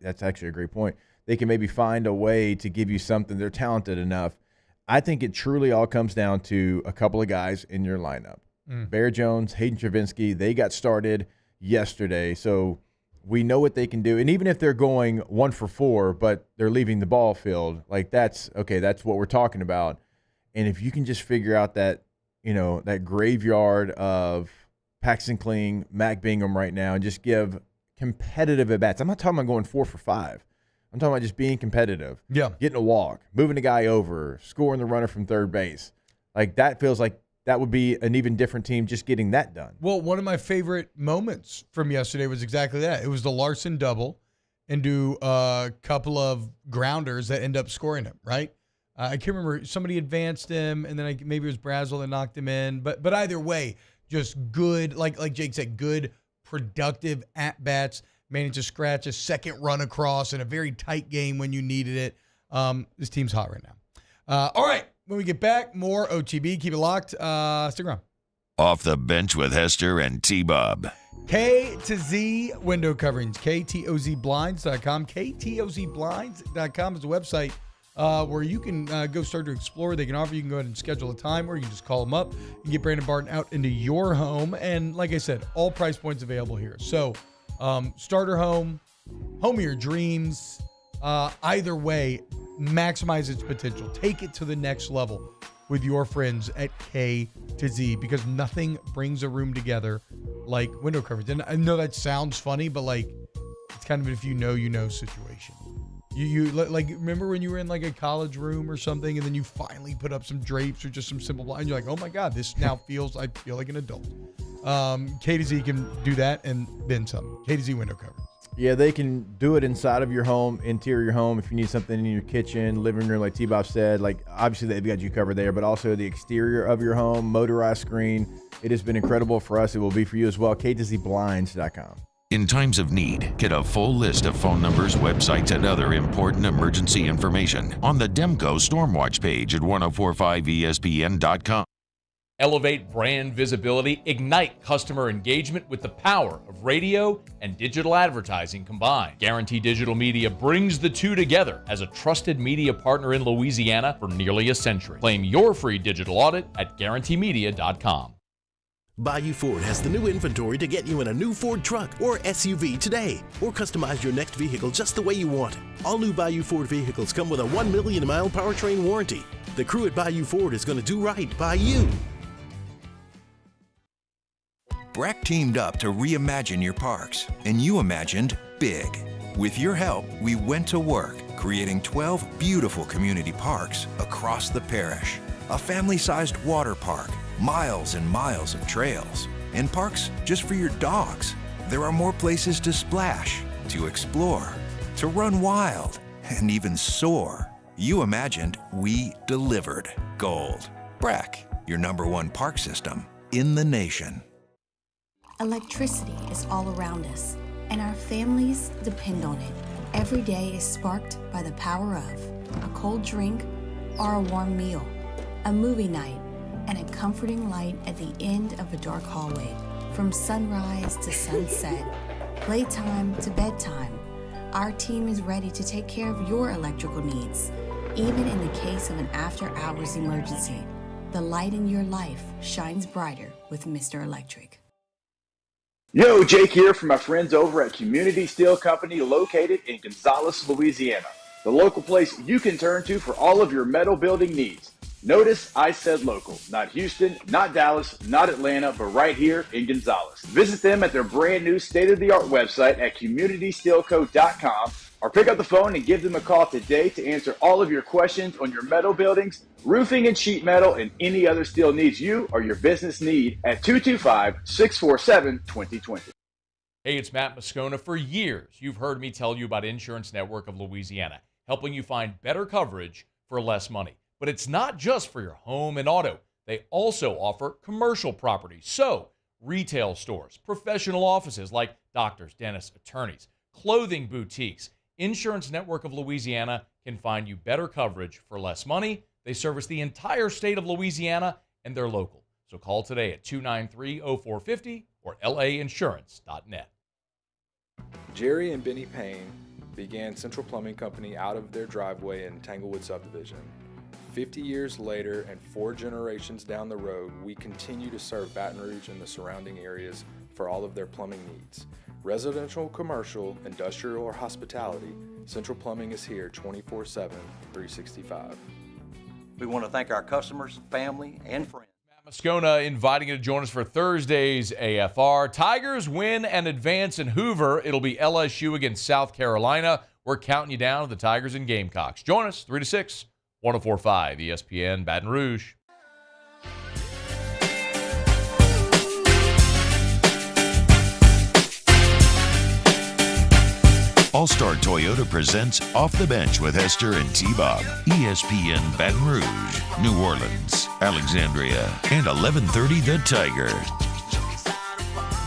that's actually a great point. They can maybe find a way to give you something. They're talented enough. I think it truly all comes down to a couple of guys in your lineup. Bear Jones, Hayden Travinsky, they got started yesterday, so we know what they can do. And even if they're going 1 for 4, but they're leaving the ball field, that's what we're talking about. And if you can just figure out that, that graveyard of Paxton Kling, Mac Bingham right now, and just give competitive at-bats. I'm not talking about going 4 for 5. I'm talking about just being competitive. Yeah. Getting a walk, moving a guy over, scoring the runner from third base. That feels like that would be an even different team just getting that done. Well, one of my favorite moments from yesterday was exactly that. It was the Larson double and do a couple of grounders that end up scoring him, right? I can't remember. Somebody advanced him, and then maybe it was Brazel that knocked him in. But either way, just good, like Jake said, good, productive at-bats, managed to scratch a second run across in a very tight game when you needed it. This team's hot right now. All right, when we get back, more OTB. Keep it locked. Stick around. Off the Bench with Hester and T-Bob. K to Z window coverings, KTOZblinds.com. KTOZblinds.com is the website where you can go start to explore. They can offer, you can go ahead and schedule a time, or you can just call them up and get Brandon Barton out into your home. And like I said, all price points available here. So starter home of your dreams, either way, maximize its potential. Take it to the next level with your friends at K to Z, because nothing brings a room together like window coverage. And I know that sounds funny, but it's kind of an if you know situation. You remember when you were in a college room or something, and then you finally put up some drapes or just some simple blinds. You're like, oh my God, this now I feel like an adult. K to Z can do that and then some. K to Z window cover. Yeah, they can do it inside of your home, interior home. If you need something in your kitchen, living room, like T-Bob said, obviously they've got you covered there, but also the exterior of your home, motorized screen. It has been incredible for us. It will be for you as well. KTZblinds.com. In times of need, get a full list of phone numbers, websites, and other important emergency information on the Demco Stormwatch page at 1045ESPN.com. Elevate brand visibility, ignite customer engagement with the power of radio and digital advertising combined. Guarantee Digital Media brings the two together as a trusted media partner in Louisiana for nearly a century. Claim your free digital audit at guaranteemedia.com. Bayou Ford has the new inventory to get you in a new Ford truck or SUV today, or customize your next vehicle just the way you want it. All new Bayou Ford vehicles come with a 1 million mile powertrain warranty. The crew at Bayou Ford is going to do right by you. Breck teamed up to reimagine your parks, and you imagined big. With your help, we went to work, creating 12 beautiful community parks across the parish. A family-sized water park, miles and miles of trails, and parks just for your dogs. There are more places to splash, to explore, to run wild, and even soar. You imagined, we delivered. Gold. Breck, your #1 park system in the nation. Electricity is all around us, and our families depend on it. Every day is sparked by the power of a cold drink or a warm meal, a movie night, and a comforting light at the end of a dark hallway. From sunrise to sunset, playtime to bedtime, our team is ready to take care of your electrical needs, even in the case of an after-hours emergency. The light in your life shines brighter with Mr. Electric. Yo, Jake here from my friends over at Community Steel Company located in Gonzales, Louisiana. The local place you can turn to for all of your metal building needs. Notice I said local, not Houston, not Dallas, not Atlanta, but right here in Gonzales. Visit them at their brand new state-of-the-art website at communitysteelco.com or pick up the phone and give them a call today to answer all of your questions on your metal buildings, roofing and sheet metal, and any other steel needs you or your business need at 225-647-2020. Hey, it's Matt Moscona. For years, you've heard me tell you about Insurance Network of Louisiana, helping you find better coverage for less money. But it's not just for your home and auto. They also offer commercial property. So retail stores, professional offices like doctors, dentists, attorneys, clothing boutiques. Insurance Network of Louisiana can find you better coverage for less money. They service the entire state of Louisiana, and they're local. So call today at 293-0450 or lainsurance.net. Jerry and Benny Payne began Central Plumbing Company out of their driveway in Tanglewood subdivision. 50 years later and 4 generations down the road, we continue to serve Baton Rouge and the surrounding areas for all of their plumbing needs. Residential, commercial, industrial, or hospitality, Central Plumbing is here 24/7, 365. We want to thank our customers, family, and friends. Moscona inviting you to join us for Thursday's AFR. Tigers win and advance in Hoover. It'll be LSU against South Carolina. We're counting you down with the Tigers and Gamecocks. Join us 3 to 6, 104.5 ESPN Baton Rouge. All-Star Toyota presents Off the Bench with Hester and T-Bob. ESPN Baton Rouge, New Orleans, Alexandria, and 1130 The Tiger.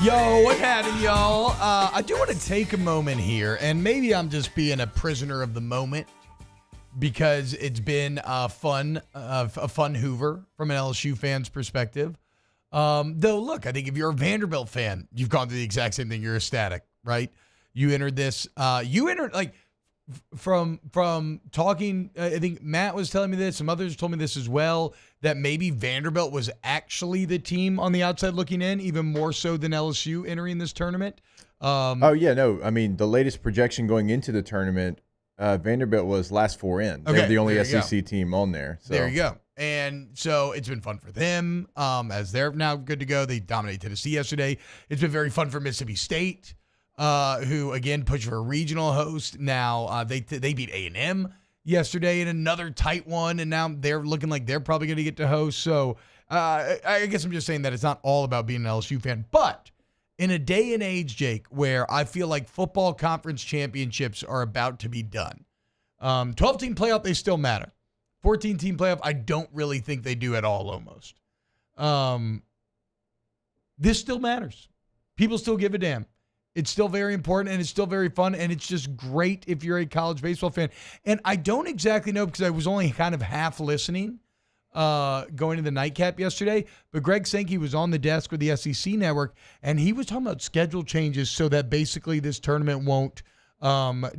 Yo, what happened, y'all? I do want to take a moment here, and maybe I'm just being a prisoner of the moment because it's been a fun Hoover from an LSU fan's perspective. Though, look, I think if you're a Vanderbilt fan, you've gone through the exact same thing. You're ecstatic, right? You entered this. From talking. I think Matt was telling me this. Some others told me this as well. That maybe Vanderbilt was actually the team on the outside looking in, even more so than LSU entering this tournament. I mean, the latest projection going into the tournament, Vanderbilt was last 4 in. They're the only SEC team on there. So. There you go. And so it's been fun for them as they're now good to go. They dominated Tennessee yesterday. It's been very fun for Mississippi State. Who again pushed for a regional host. Now they beat A&M yesterday in another tight one, and now they're looking like they're probably going to get to host. So I guess I'm just saying that it's not all about being an LSU fan, but in a day and age, Jake, where I feel like football conference championships are about to be done, 12-team playoff they still matter. 14-team playoff I don't really think they do at all. Almost. This still matters. People still give a damn. It's still very important, and it's still very fun, and it's just great if you're a college baseball fan. And I don't exactly know because I was only kind of half listening going to the nightcap yesterday, but Greg Sankey was on the desk with the SEC Network, and he was talking about schedule changes so that basically this tournament won't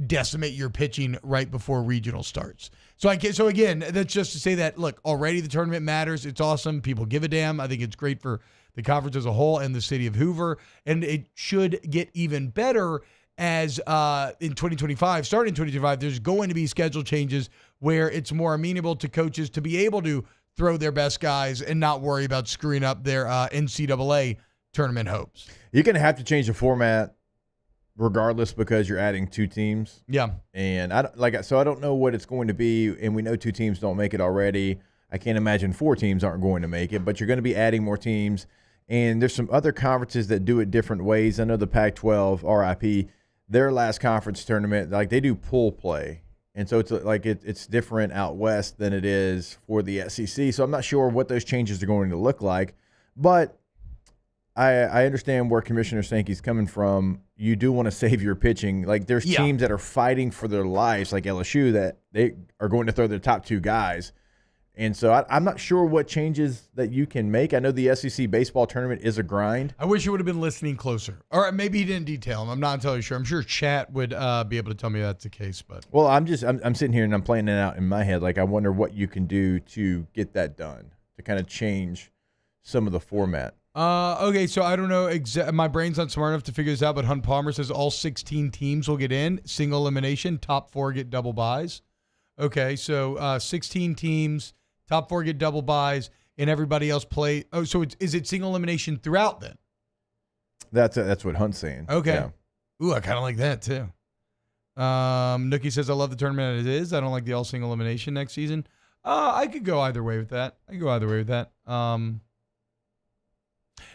decimate your pitching right before regional starts. So again, that's just to say that, look, already the tournament matters. It's awesome. People give a damn. I think it's great for the conference as a whole and the city of Hoover. And it should get even better as in 2025, starting in 2025, there's going to be schedule changes where it's more amenable to coaches to be able to throw their best guys and not worry about screwing up their NCAA tournament hopes. You're going to have to change the format regardless because you're adding 2 teams. Yeah. And I don't know what it's going to be, and we know 2 teams don't make it already. I can't imagine 4 teams aren't going to make it, but you're going to be adding more teams. And there's some other conferences that do it different ways. I know the Pac-12, RIP, their last conference tournament, like they do pool play. And so it's different out west than it is for the SEC. So I'm not sure what those changes are going to look like. But I understand where Commissioner Sankey's coming from. You do want to save your pitching. Like there's teams that are fighting for their lives, like LSU, that they are going to throw their top 2 guys. And so I'm not sure what changes that you can make. I know the SEC baseball tournament is a grind. I wish you would have been listening closer. Or maybe he didn't detail them. I'm not entirely sure. I'm sure chat would be able to tell me that's the case. But well, I'm sitting here and I'm playing it out in my head. Like I wonder what you can do to get that done, to kind of change some of the format. Okay, so I don't know. My brain's not smart enough to figure this out, but Hunt Palmer says all 16 teams will get in. Single elimination. Top 4 get double buys. Okay, so 16 teams. Top 4 get double buys, and everybody else play. Oh, so is it single elimination throughout then? That's what Hunt's saying. Okay. Yeah. Ooh, I kind of like that too. Nookie says, I love the tournament as it is. I don't like the all single elimination next season. I could go either way with that.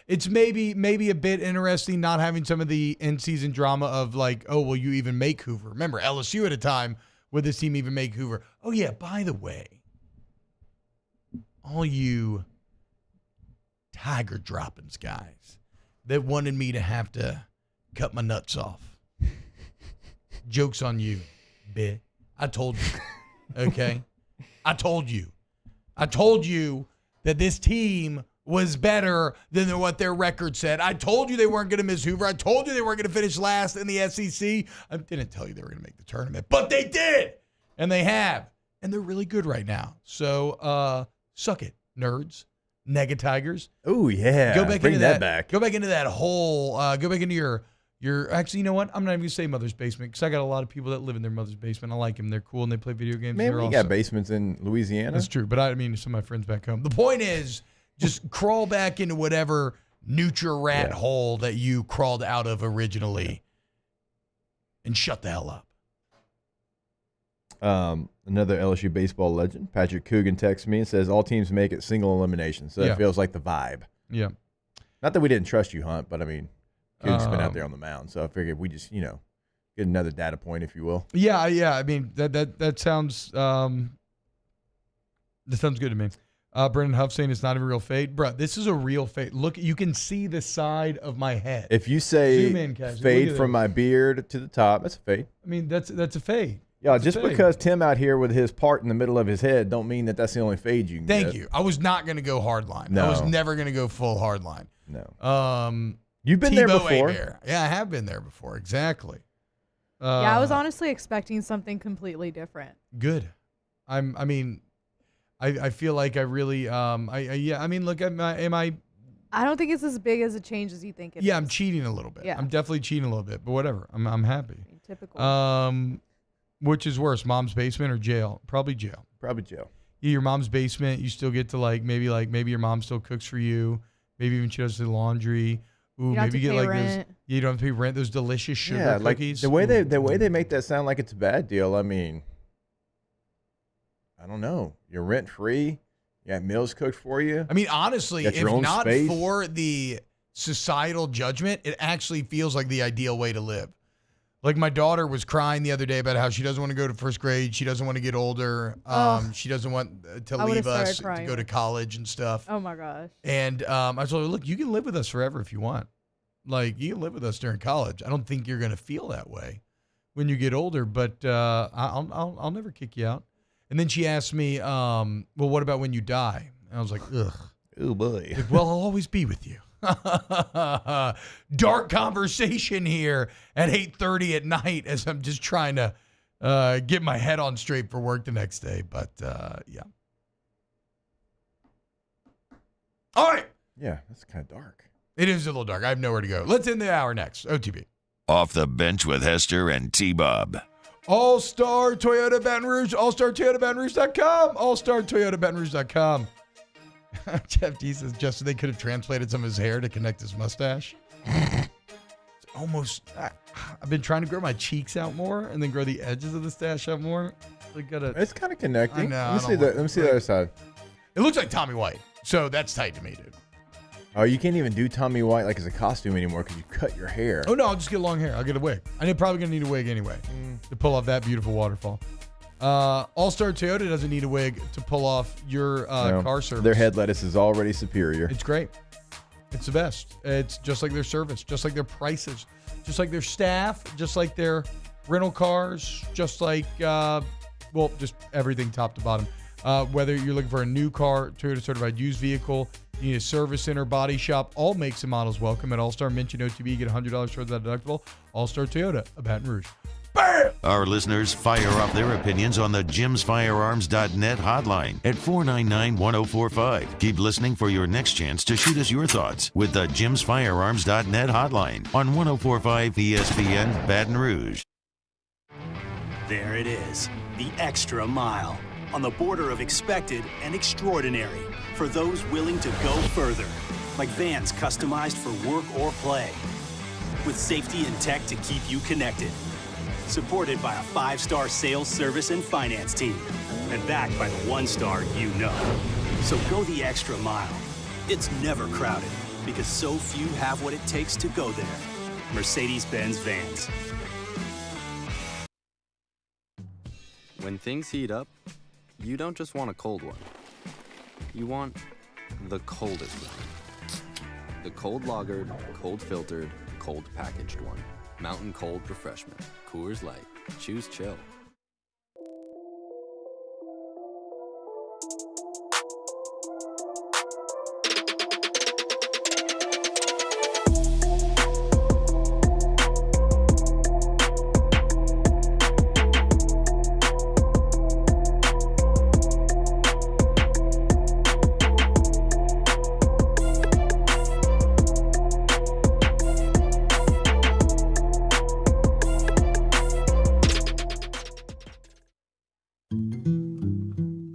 It's maybe a bit interesting not having some of the in-season drama of like, oh, will you even make Hoover? Remember, LSU at a time, would this team even make Hoover? Oh, yeah, by the way, all you Tiger droppings guys, that wanted me to have to cut my nuts off. Joke's on you, bitch. I told you. Okay? I told you. I told you that this team was better than what their record said. I told you they weren't going to miss Hoover. I told you they weren't going to finish last in the SEC. I didn't tell you they were going to make the tournament, but they did, and they have, and they're really good right now. So suck it, nerds, Nega Tigers. Oh yeah, go back bring into that back. Go back into that whole. Go back into your. Actually, you know what? I'm not even going to say mother's basement because I got a lot of people that live in their mother's basement. I like them. They're cool and they play video games. Man, we got basements in Louisiana. That's true, but I mean, some of my friends back home. The point is, just crawl back into whatever Nutri-Rat hole that you crawled out of originally and shut the hell up. Another LSU baseball legend, Patrick Coogan, texts me and says all teams make it single elimination. So it feels like the vibe. Yeah. Not that we didn't trust you, Hunt, but I mean, Coogan's been out there on the mound. So I figured we just, get another data point, if you will. Yeah. I mean, that sounds good to me. Brendan Huff saying it's not a real fade. Bro, this is a real fade. Look, you can see the side of my head. If you say Zoom in, Cash. fade from my beard to the top, that's a fade. I mean, that's a fade. Yeah, That's just a fade. because Tim out here with his part in the middle of his head don't mean that that's the only fade you can get. Thank you. I was not going to go hard line. No. I was never going to go full hard line. No. You've been there Tebow before. Hebert. Yeah, I have been there before. Exactly. Yeah, I was honestly expecting something completely different. Good. I feel like I really look, am I I don't think it's as big as a change as you think it is. Yeah, I'm cheating a little bit. Yeah. I'm definitely cheating a little bit, but whatever. I'm happy. Typical. Which is worse, mom's basement or jail? Probably jail. Probably jail. Yeah, your mom's basement, you still get to maybe your mom still cooks for you. Maybe even she does the laundry. Ooh, You don't maybe have to get pay those. rent. You don't have to pay rent. Those delicious sugar cookies. The way they make that sound like it's a bad deal. I mean, I don't know. You're rent free. You have meals cooked for you. I mean, honestly, Got if your own not space. for the societal judgment, it actually feels like the ideal way to live. Like my daughter was crying the other day about how she doesn't want to go to first grade. She doesn't want to get older. She doesn't want to I would've leave us started to crying. go to college and stuff. Oh my gosh. And I told her, look, you can live with us forever if you want. Like, you can live with us during college. I don't think you're going to feel that way when you get older, but I'll never kick you out. And then she asked me, well, what about when you die? And I was like, ugh. Oh, boy. Like, well, I'll always be with you. Dark conversation here at 8:30 at night as I'm just trying to get my head on straight for work the next day. But, yeah. All right. Yeah, that's kind of dark. It is a little dark. I have nowhere to go. Let's end the hour next. OTB. Off the bench with Hester and T-Bob. All-Star Toyota Baton Rouge. AllStarToyotaBatonRouge.com. AllStarToyotaBatonRouge.com. Jeff D says, Justin, they could have transplanted some of his hair to connect his mustache. It's almost, I've been trying to grow my cheeks out more and then grow the edges of the stash out more. It's kind of connecting. I know, Let me see the other side. It looks like Tommy White, so that's tight to me, dude. Oh, you can't even do Tommy White like as a costume anymore because you cut your hair. Oh, no, I'll just get long hair. I'll get a wig. I'm probably going to need a wig anyway to pull off that beautiful waterfall. All-Star Toyota doesn't need a wig to pull off your car service. Their head lettuce is already superior. It's great. It's the best. It's just like their service, just like their prices, just like their staff, just like their rental cars, just like, just everything top to bottom. Whether you're looking for a new car, Toyota certified used vehicle, you need a service center, body shop, all makes and models welcome at All-Star. Mention OTB, get $100 towards that deductible. All-Star Toyota of Baton Rouge. Bam! Our listeners fire off their opinions on the jimsfirearms.net hotline at 499-1045. Keep listening for your next chance to shoot us your thoughts with the jimsfirearms.net hotline on 1045 ESPN Baton Rouge. There it is, the extra mile. On the border of expected and extraordinary for those willing to go further. Like vans customized for work or play. With safety and tech to keep you connected. Supported by a 5-star sales, service, and finance team. And backed by the 1-star you know. So go the extra mile. It's never crowded because so few have what it takes to go there. Mercedes-Benz Vans. When things heat up, you don't just want a cold one. You want the coldest one. The cold lagered, cold filtered, cold packaged one. Mountain Cold Refreshment. Coors Light. Choose chill.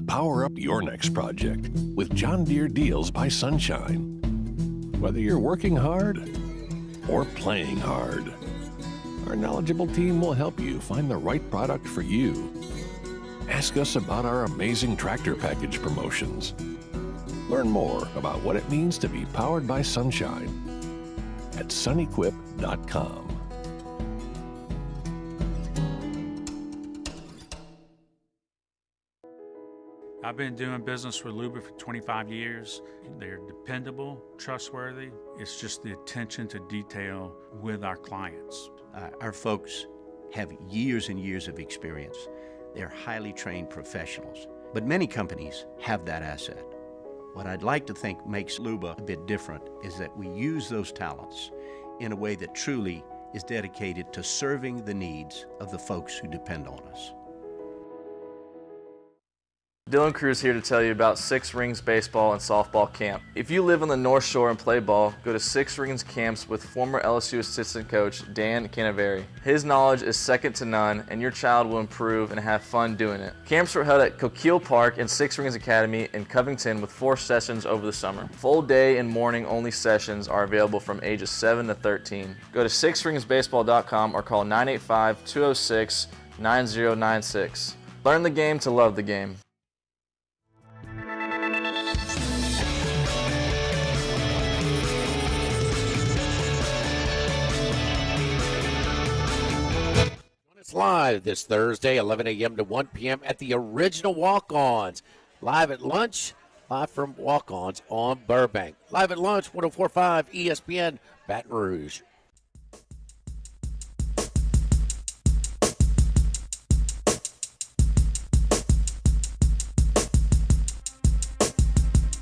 Power up your next project with John Deere Deals by Sunshine. Whether you're working hard or playing hard, our knowledgeable team will help you find the right product for you. Ask us about our amazing tractor package promotions. Learn more about what it means to be powered by sunshine at sunequip.com. I've been doing business with Luba for 25 years. They're dependable, trustworthy. It's just the attention to detail with our clients. Our folks have years and years of experience. They're highly trained professionals. But many companies have that asset. What I'd like to think makes Luba a bit different is that we use those talents in a way that truly is dedicated to serving the needs of the folks who depend on us. Dylan Cruz here to tell you about Six Rings Baseball and Softball Camp. If you live on the North Shore and play ball, go to Six Rings Camps with former LSU assistant coach Dan Canaveri. His knowledge is second to none, and your child will improve and have fun doing it. Camps were held at Coquille Park and Six Rings Academy in Covington with 4 sessions over the summer. Full day and morning only sessions are available from ages 7 to 13. Go to sixringsbaseball.com or call 985-206-9096. Learn the game to love the game. It's live this Thursday, 11 a.m. to 1 p.m. at the original Walk-Ons. Live at lunch, live from Walk-Ons on Burbank. Live at lunch, 104.5 ESPN, Baton Rouge.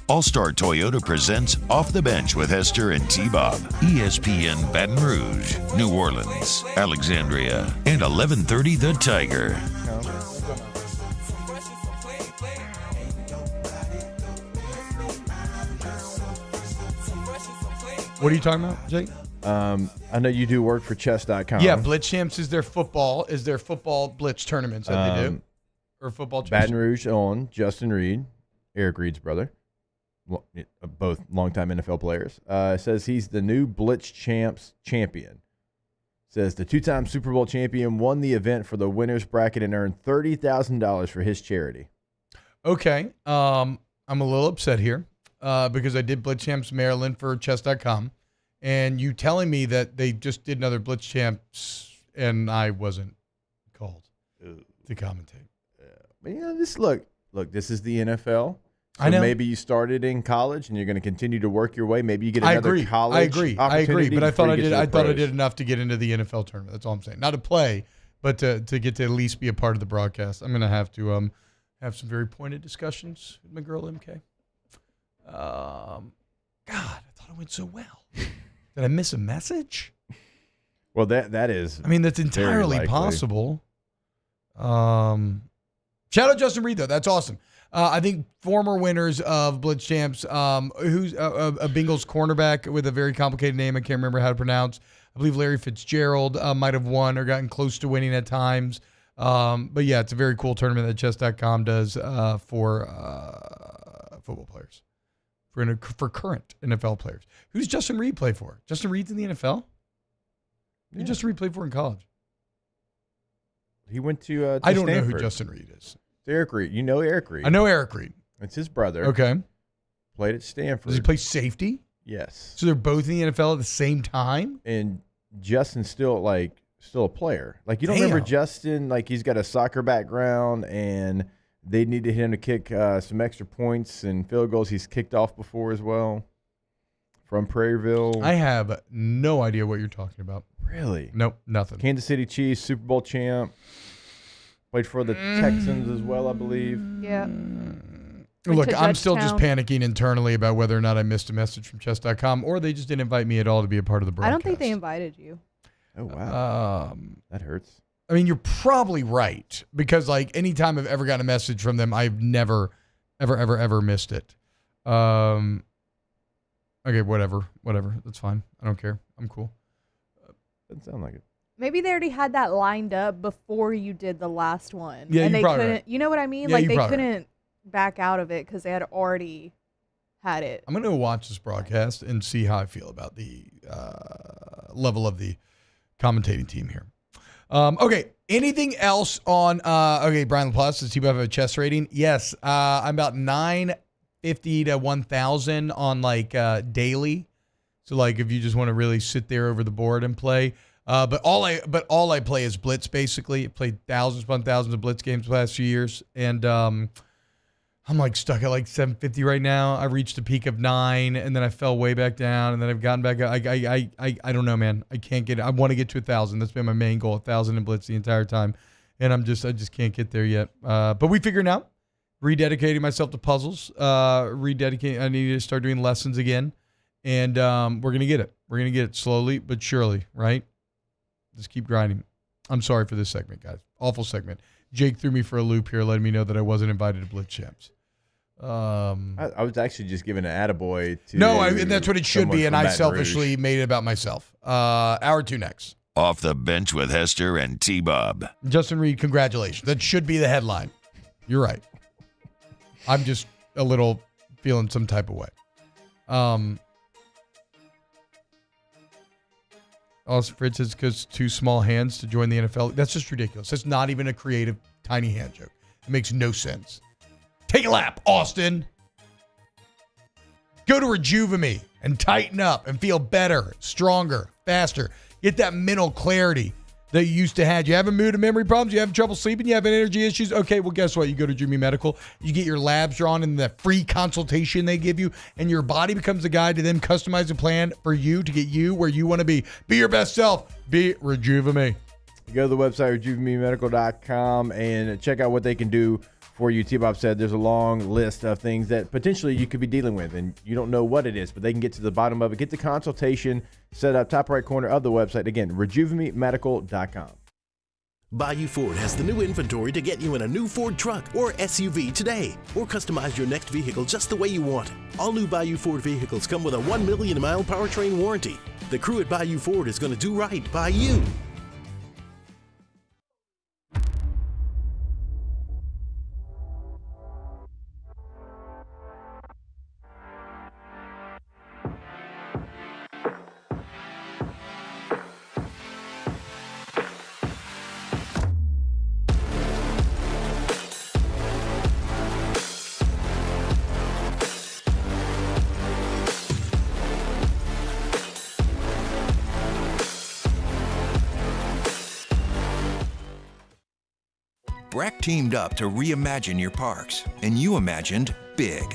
All-Star Toyota presents Off the Bench with Hester and T-Bob. ESPN Baton Rouge, New Orleans, Alexandria, and 1130 The Tiger. What are you talking about, Jake? I know you do work for chess.com. Yeah, Blitz Champs is their football Blitz tournaments that they do. Or football Baton Rouge on Justin Reed, Eric Reed's brother. Both longtime NFL players. Says he's the new Blitz Champs champion. Says the 2-time Super Bowl champion won the event for the winner's bracket and earned $30,000 for his charity. Okay. I'm a little upset here because I did Blitz Champs Maryland for chess.com. And you telling me that they just did another Blitz Champs and I wasn't called to commentate. But look, this is the NFL. So I know. Maybe you started in college and you're going to continue to work your way. Maybe you get another college. I agree. But I thought I before did enough to get into the NFL tournament. That's all I'm saying. Not to play, but to get to at least be a part of the broadcast. I'm going to have to have some very pointed discussions with my girl MK. God, I thought it went so well. Did I miss a message? Well, that is. I mean, that's entirely possible. Shout out Justin Reed though. That's awesome. I think former winners of Blitz Champs, who's a Bengals cornerback with a very complicated name I can't remember how to pronounce. I believe Larry Fitzgerald might have won or gotten close to winning at times. But yeah, it's a very cool tournament that chess.com does for football players, for current NFL players. Who does Justin Reed play for? Justin Reed's in the NFL? Who did Justin Reed play for in college? He went to I don't Stanford. know who Justin Reed is. Eric Reed. You know Eric Reed. I know Eric Reed. It's his brother. Okay. Played at Stanford. Does he play safety? Yes. So they're both in the NFL at the same time? And Justin's still a player. Like, you don't remember Justin, like, he's got a soccer background and they needed him to kick some extra points and field goals he's kicked off before as well. from Prairieville. I have no idea what you're talking about. Really? Nope, nothing. Kansas City Chiefs, Super Bowl champ. Played for the Texans as well, I believe. Yeah. Look, I'm still just panicking internally about whether or not I missed a message from chess.com or they just didn't invite me at all to be a part of the broadcast. I don't think they invited you. Oh, wow. That hurts. I mean, you're probably right because, like, anytime I've ever gotten a message from them, I've never, ever missed it. Okay, whatever. That's fine. I don't care. I'm cool. Doesn't sound like it. Maybe they already had that lined up before you did the last one. Yeah, and you're they probably couldn't. right. You know what I mean? Yeah, Like you're they probably couldn't back out of it because they had already had it. I'm going to watch this broadcast and see how I feel about the level of the commentating team here. Okay, anything else on Brian LaPlace, does he have a chess rating? Yes, I'm about 950 to 1,000 on like daily. So like if you just want to really sit there over the board and play. But all I play is Blitz basically. I played thousands upon thousands of Blitz games the last few years, and I'm like stuck at like 750 right now. I reached a peak of 9, and then I fell way back down, and then I've gotten back up. I don't know, man. I can't get it. I want to get to 1,000. That's been my main goal, 1,000 in Blitz the entire time, and I just can't get there yet. But we figuring out. Rededicating myself to puzzles. I need to start doing lessons again, and we're gonna get it. We're gonna get it slowly but surely, right? Just keep grinding. I'm sorry for this segment, guys. Awful segment. Jake threw me for a loop here, letting me know that I wasn't invited to Blitz Champs. I was actually just giving an attaboy to. No, and that's what it should be, and I Baton selfishly Rouge. made it about myself. Hour 2 next. Off the bench with Hester and T-Bob. Justin Reed, congratulations. That should be the headline. You're right. I'm just a little feeling some type of way. Also, Fritz says because 2 small hands to join the NFL. That's just ridiculous. That's not even a creative tiny hand joke. It makes no sense. Take a lap, Austin. Go to Rejuvame and tighten up and feel better, stronger, faster. Get that mental clarity that you used to have. You having mood and memory problems? You having trouble sleeping? You having energy issues? Okay, well, guess what? You go to Juvie Medical. You get your labs drawn in the free consultation they give you, and your body becomes the guide to then customize a plan for you to get you where you want to be. Be your best self. Be Rejuvame. You go to the website, rejuvamemedical.com, and check out what they can do for you. T-Bob said there's a long list of things that potentially you could be dealing with, and you don't know what it is, but they can get to the bottom of it. Get the consultation set up, top right corner of the website. Again, rejuvamemedical.com. Bayou Ford has the new inventory to get you in a new Ford truck or SUV today, or customize your next vehicle just the way you want it. All new Bayou Ford vehicles come with a 1 million mile powertrain warranty. The crew at Bayou Ford is going to do right by you. Breck teamed up to reimagine your parks, and you imagined big.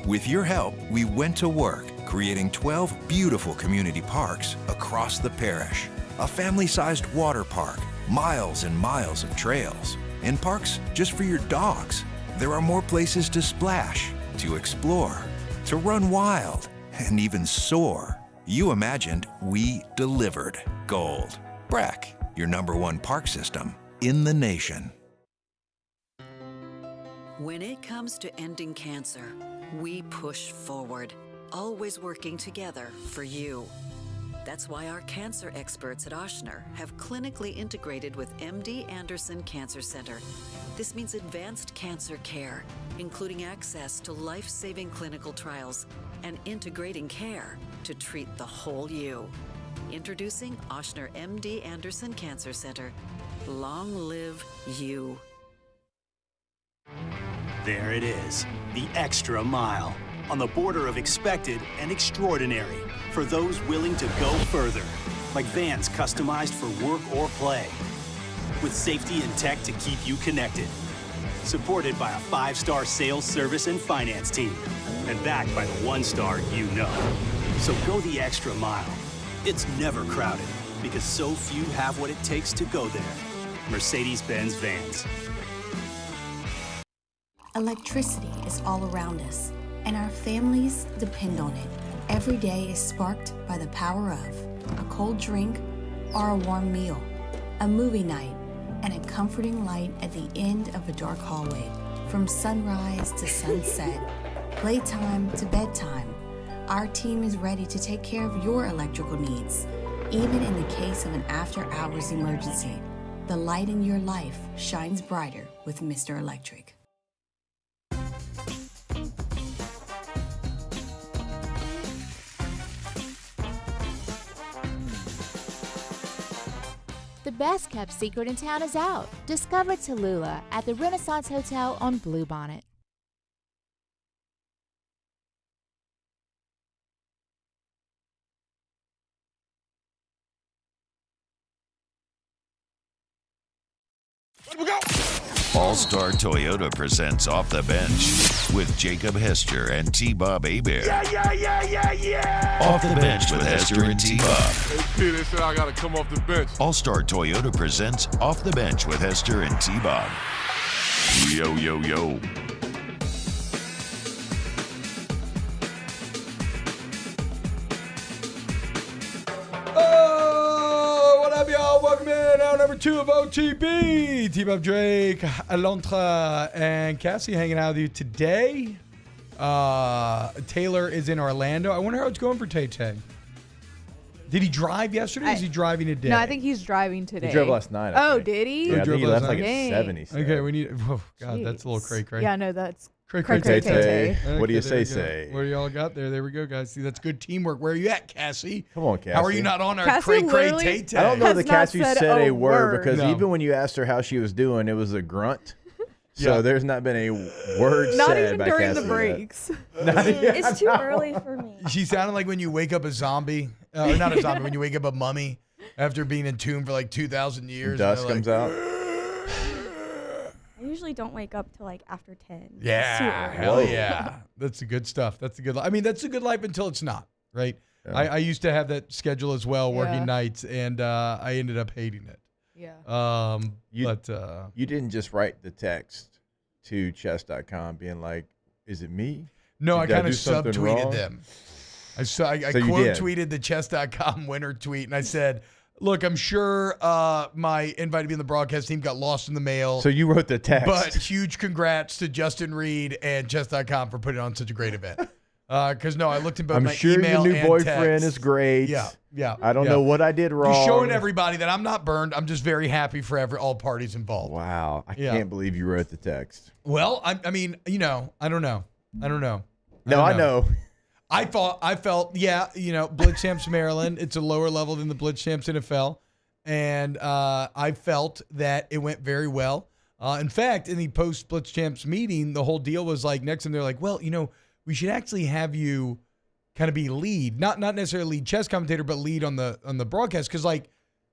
With your help, we went to work, creating 12 beautiful community parks across the parish. A family-sized water park, miles and miles of trails, and parks just for your dogs. There are more places to splash, to explore, to run wild, and even soar. You imagined, we delivered. Gold. Breck, your #1 park system in the nation. When it comes to ending cancer, we push forward, always working together for you. That's why our cancer experts at Ochsner have clinically integrated with MD Anderson Cancer Center. This means advanced cancer care, including access to life-saving clinical trials and integrating care to treat the whole you. Introducing Ochsner MD Anderson Cancer Center. Long live you. There it is, the extra mile, on the border of expected and extraordinary for those willing to go further, like vans customized for work or play, with safety and tech to keep you connected, supported by a 5-star sales, service, and finance team, and backed by the 1-star you know. So go the extra mile. It's never crowded because so few have what it takes to go there. Mercedes-Benz Vans. Electricity is all around us, and our families depend on it. Every day is sparked by the power of a cold drink or a warm meal, a movie night, and a comforting light at the end of a dark hallway. From sunrise to sunset, playtime to bedtime, our team is ready to take care of your electrical needs. Even in the case of an after-hours emergency, the light in your life shines brighter with Mr. Electric. The best kept secret in town is out. Discover Tallulah at the Renaissance Hotel on Bluebonnet. All-Star Toyota presents Off the Bench with Jacob Hester and T-Bob Hebert. Yeah. Off the Bench with Hester and T-Bob. Hey, P, they said I got to come off the bench. All-Star Toyota presents Off the Bench with Hester and T-Bob. Yo, yo, yo. Oh, what up, y'all? Welcome in. Hour number 2 of OTB. T-Bob Drake, Alontra, and Cassie hanging out with you today. Taylor is in Orlando. I wonder how it's going for Tay-Tay. Did he drive yesterday or is he driving today? No, I think he's driving today. He drove last night. Oh, did he? Yeah, I think he left like at 70. Okay, we need. Oh, God, that's a little cray-cray. Yeah, no, that's cray-cray. Tay-Tay. Okay, What do you there we say? go. What do y'all got there? There we go, guys. See, that's good teamwork. Where are you at, Cassie? Come on, Cassie. How are you not on our Cassie cray-cray literally Tay-Tay? I don't know has that not Cassie said said a a word word. because No. even when you asked her how she was doing, it was a grunt. So Yeah. there's not been a word Not said even by during Cassie the yet. breaks. It's too early for me. She sounded like when you wake up a zombie, or not a zombie, when you wake up a mummy after being entombed for like 2,000 years. Dust and comes they're out. I usually don't wake up till like after 10. Yeah, hell yeah. That's the good stuff. That's the good life. I mean, that's a good life until it's not, right? Yeah. I used to have that schedule as well, working Yeah. nights, and I ended up hating it. Yeah. You didn't just write the text to chess.com being like, is it me? No, I Did I kind of do something subtweeted wrong? them. I So you quote did. tweeted the chess.com winner tweet, and I said, look, I'm sure my invite to be in the broadcast team got lost in the mail. So you wrote the text. But huge congrats to Justin Reed and chess.com for putting on such a great event. Because, no, I looked in both I'm my sure email your new and boyfriend text. is great. Yeah. I don't know what I did wrong. You're showing everybody that I'm not burned. I'm just very happy for all parties involved. Wow. I Yeah. can't believe you wrote the text. Well, I mean, I don't know. No, I know. I felt, Blitz Champs Maryland. It's a lower level than the Blitz Champs NFL. And I felt that it went very well. In fact, in the post Blitz Champs meeting, the whole deal was like, next time they're like, well, we should actually have you kind of be lead, not necessarily lead chess commentator, but lead on the broadcast. Cause like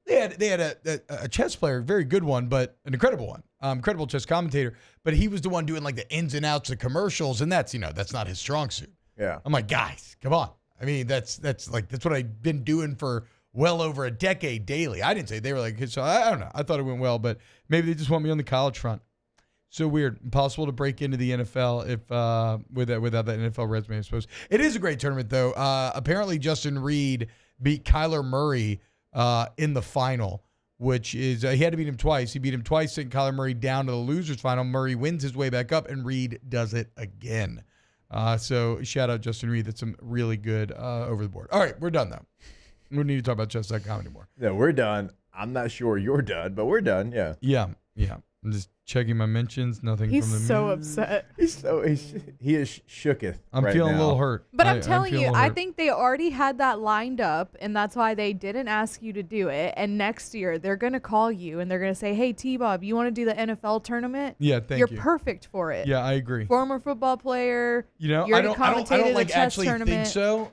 they had a chess player, very good one, but an incredible one, incredible chess commentator, but he was the one doing like the ins and outs of commercials. And that's not his strong suit. Yeah. I'm like, guys, come on. I mean, that's what I've been doing for well over a decade daily. I didn't say they were like, so I don't know. I thought it went well, but maybe they just want me on the college front. So weird. Impossible to break into the NFL without that NFL resume, I suppose. It is a great tournament, though. Apparently, Justin Reed beat Kyler Murray in the final, which is he had to beat him twice. He beat him twice, sent Kyler Murray down to the losers final. Murray wins his way back up, and Reed does it again. So shout out Justin Reed. That's some really good over the board. All right, we're done, though. We don't need to talk about chess.com anymore. No, we're done. I'm not sure you're done, but we're done. Yeah. Yeah. I'm just checking my mentions. Nothing He's from the so news. upset. He is shooketh. I'm right feeling now. a little hurt. But I'm I'm telling feeling a you, little I hurt. think they already had that lined up, and that's why they didn't ask you to do it. And next year, they're going to call you, and they're going to say, hey, T-Bob, you want to do the NFL tournament? Yeah, thank You're you. perfect for it. Yeah, I agree. Former football player. You already I don't commentated like the chess actually tournament. think so.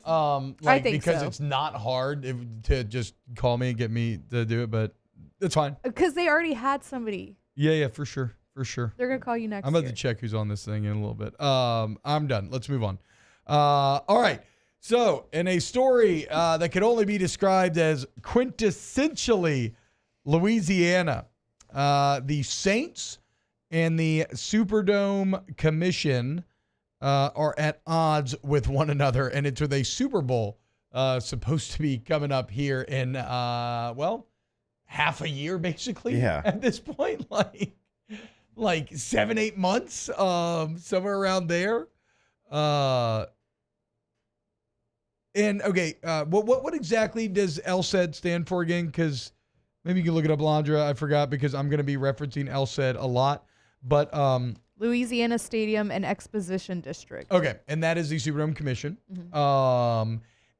I think because so. it's not hard to just call me and get me to do it, but it's fine. Because they already had somebody. Yeah, for sure. They're going to call you next I'm about year. to check who's on this thing in a little bit. I'm done. Let's move on. All right. So, in a story that could only be described as quintessentially Louisiana, the Saints and the Superdome Commission are at odds with one another, and it's with a Super Bowl supposed to be coming up here in, half a year, basically. Yeah. At this point, like 7-8 months, somewhere around there. What exactly does LSED stand for again? Because maybe you can look it up, Landra. I forgot because I'm going to be referencing LSED a lot. But Louisiana Stadium and Exposition District. Okay, and that is the Superdome Commission.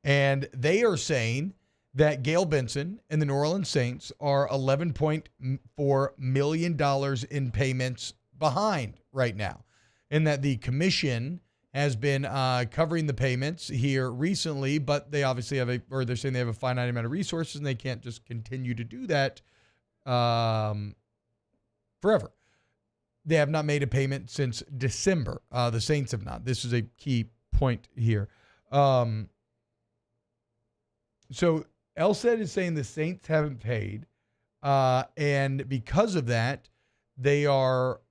And they are saying that Gail Benson and the New Orleans Saints are $11.4 million in payments behind right now, and that the commission has been covering the payments here recently, but they obviously have they're saying they have a finite amount of resources and they can't just continue to do that forever. They have not made a payment since December. The Saints have not. This is a key point here. So LSED is saying the Saints haven't paid, and because of that, they are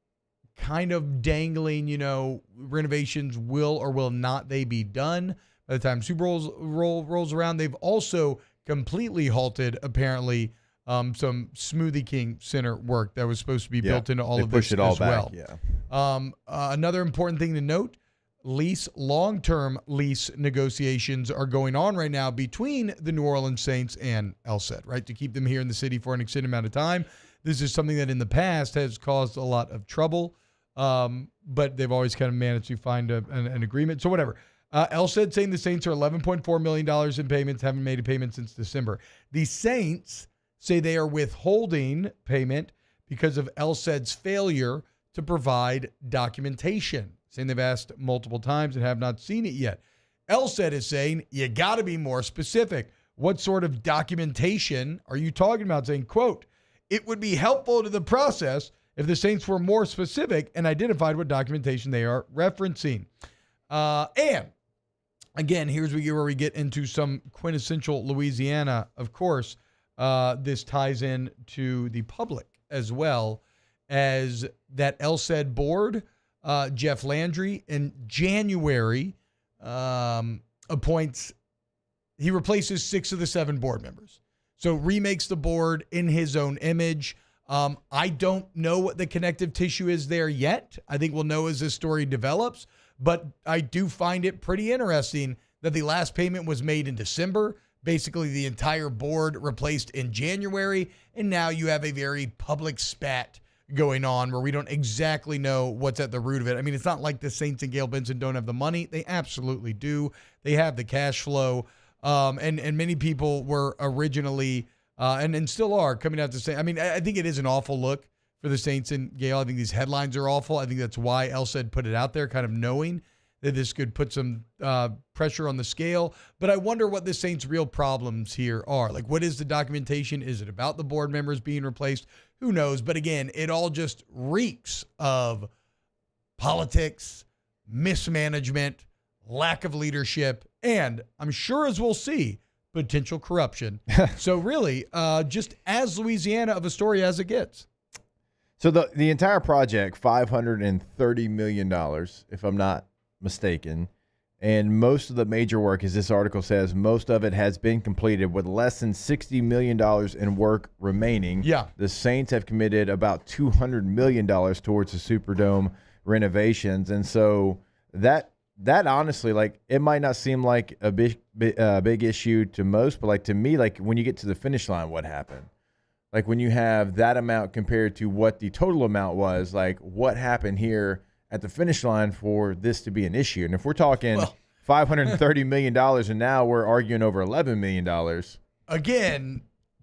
kind of dangling, renovations will or will not they be done by the time Super Bowl rolls around. They've also completely halted, apparently, some Smoothie King Center work that was supposed to be built into all of this as well. Another important thing to note, long-term lease negotiations are going on right now between the New Orleans Saints and LSED, right, to keep them here in the city for an extended amount of time. This is something that in the past has caused a lot of trouble, but they've always kind of managed to find an agreement. So whatever. LSED saying the Saints are $11.4 million in payments, haven't made a payment since December. The Saints say they are withholding payment because of LSED's failure to provide documentation, saying they've asked multiple times and have not seen it yet. LSED is saying, you got to be more specific. What sort of documentation are you talking about? Saying, quote, it would be helpful to the process if the Saints were more specific and identified what documentation they are referencing. And again, here's where we get into some quintessential Louisiana. Of course, this ties in to the public as well, as that LSED board, Jeff Landry, in January he replaces 6 of the 7 board members. So remakes the board in his own image. I don't know what the connective tissue is there yet. I think we'll know as this story develops, but I do find it pretty interesting that the last payment was made in December. Basically, the entire board replaced in January, and now you have a very public spat going on where we don't exactly know what's at the root of it. I mean, it's not like the Saints and Gail Benson don't have the money. They absolutely do. They have the cash flow, and many people were originally and still are coming out to say, I mean, I think it is an awful look for the Saints and Gail. I think these headlines are awful. I think that's why LSED put it out there, kind of knowing that this could put some pressure on the scale. But I wonder what the Saints' real problems here are. Like, what is the documentation? Is it about the board members being replaced? Who knows? But again, it all just reeks of politics, mismanagement, lack of leadership, and I'm sure, as we'll see, potential corruption. So really, just as Louisiana of a story as it gets. So the entire project, $530 million, if I'm not mistaken, and most of the major work, as this article says, most of it has been completed with less than $60 million in work remaining. Yeah. The Saints have committed about $200 million towards the Superdome renovations, and so that honestly, like, it might not seem like a big issue to most, but like to me, like when you get to the finish line, what happened? Like when you have that amount compared to what the total amount was, like what happened here at the finish line for this to be an issue? And if we're talking $530 million and now we're arguing over $11 million. Again,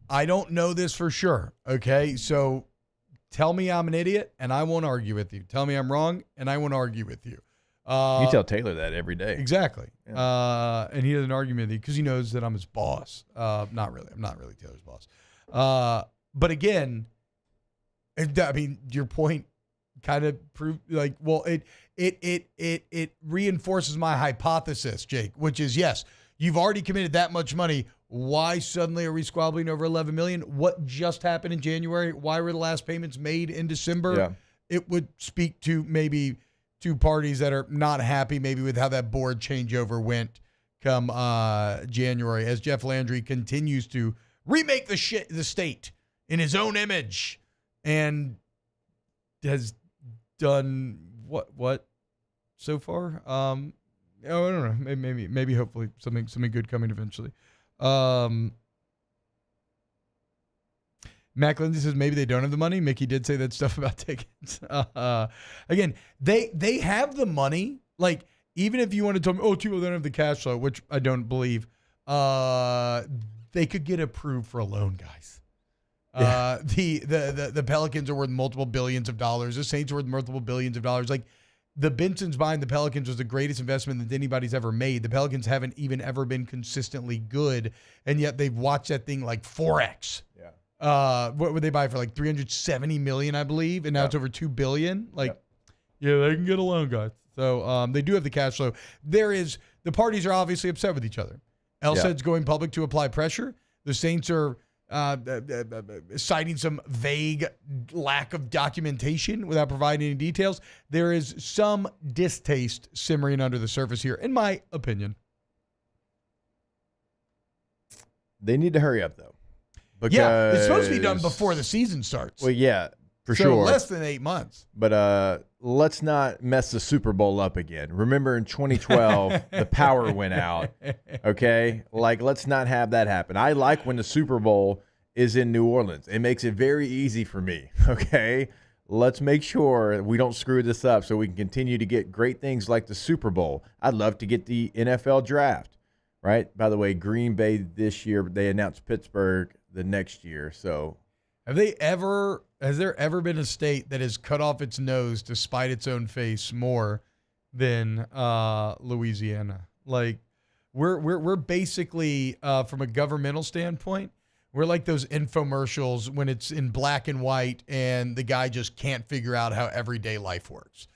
I don't know this for sure. Okay. So tell me I'm an idiot and I won't argue with you. Tell me I'm wrong and I won't argue with you. You tell Taylor that every day. Exactly. Yeah. And he doesn't argue with me because he knows that I'm his boss. Not really. I'm not really Taylor's boss. But again, I mean, your point kind of prove it reinforces my hypothesis, Jake, which is yes, you've already committed that much money. Why suddenly are we squabbling over $11 million? What just happened in January? Why were the last payments made in December? Yeah. It would speak to maybe two parties that are not happy maybe with how that board changeover went come January, as Jeff Landry continues to remake the state in his own image and has done what so far? I don't know. Maybe hopefully something good coming eventually. Mac Lindsay says maybe they don't have the money. Mickey did say that stuff about tickets. Again, they have the money. Like, even if you want to tell me, T-Mobile don't have the cash flow, which I don't believe, they could get approved for a loan, guys. Yeah. The Pelicans are worth multiple billions of dollars. The Saints are worth multiple billions of dollars. Like, the Bensons buying the Pelicans was the greatest investment that anybody's ever made. The Pelicans haven't even ever been consistently good, and yet they've watched that thing like 4x. Yeah. What would they buy for, like $370 million, I believe, and now it's over $2 billion. Like, yeah, they can get a loan, guys. So they do have the cash flow. The parties are obviously upset with each other. LSED's going public to apply pressure. The Saints are citing some vague lack of documentation without providing any details. There is some distaste simmering under the surface here, in my opinion. They need to hurry up, though. Yeah, it's supposed to be done before the season starts. Well, yeah, for so sure. Less than 8 months. But let's not mess the Super Bowl up again. Remember in 2012, the power went out. Okay? Like, let's not have that happen. I like when the Super Bowl is in New Orleans. It makes it very easy for me. Okay? Let's make sure we don't screw this up so we can continue to get great things like the Super Bowl. I'd love to get the NFL draft, right? By the way, Green Bay this year, they announced Pittsburgh the next year. So has there ever been a state that has cut off its nose to spite its own face more than Louisiana? Like, we're basically from a governmental standpoint, we're like those infomercials when it's in black and white and the guy just can't figure out how everyday life works.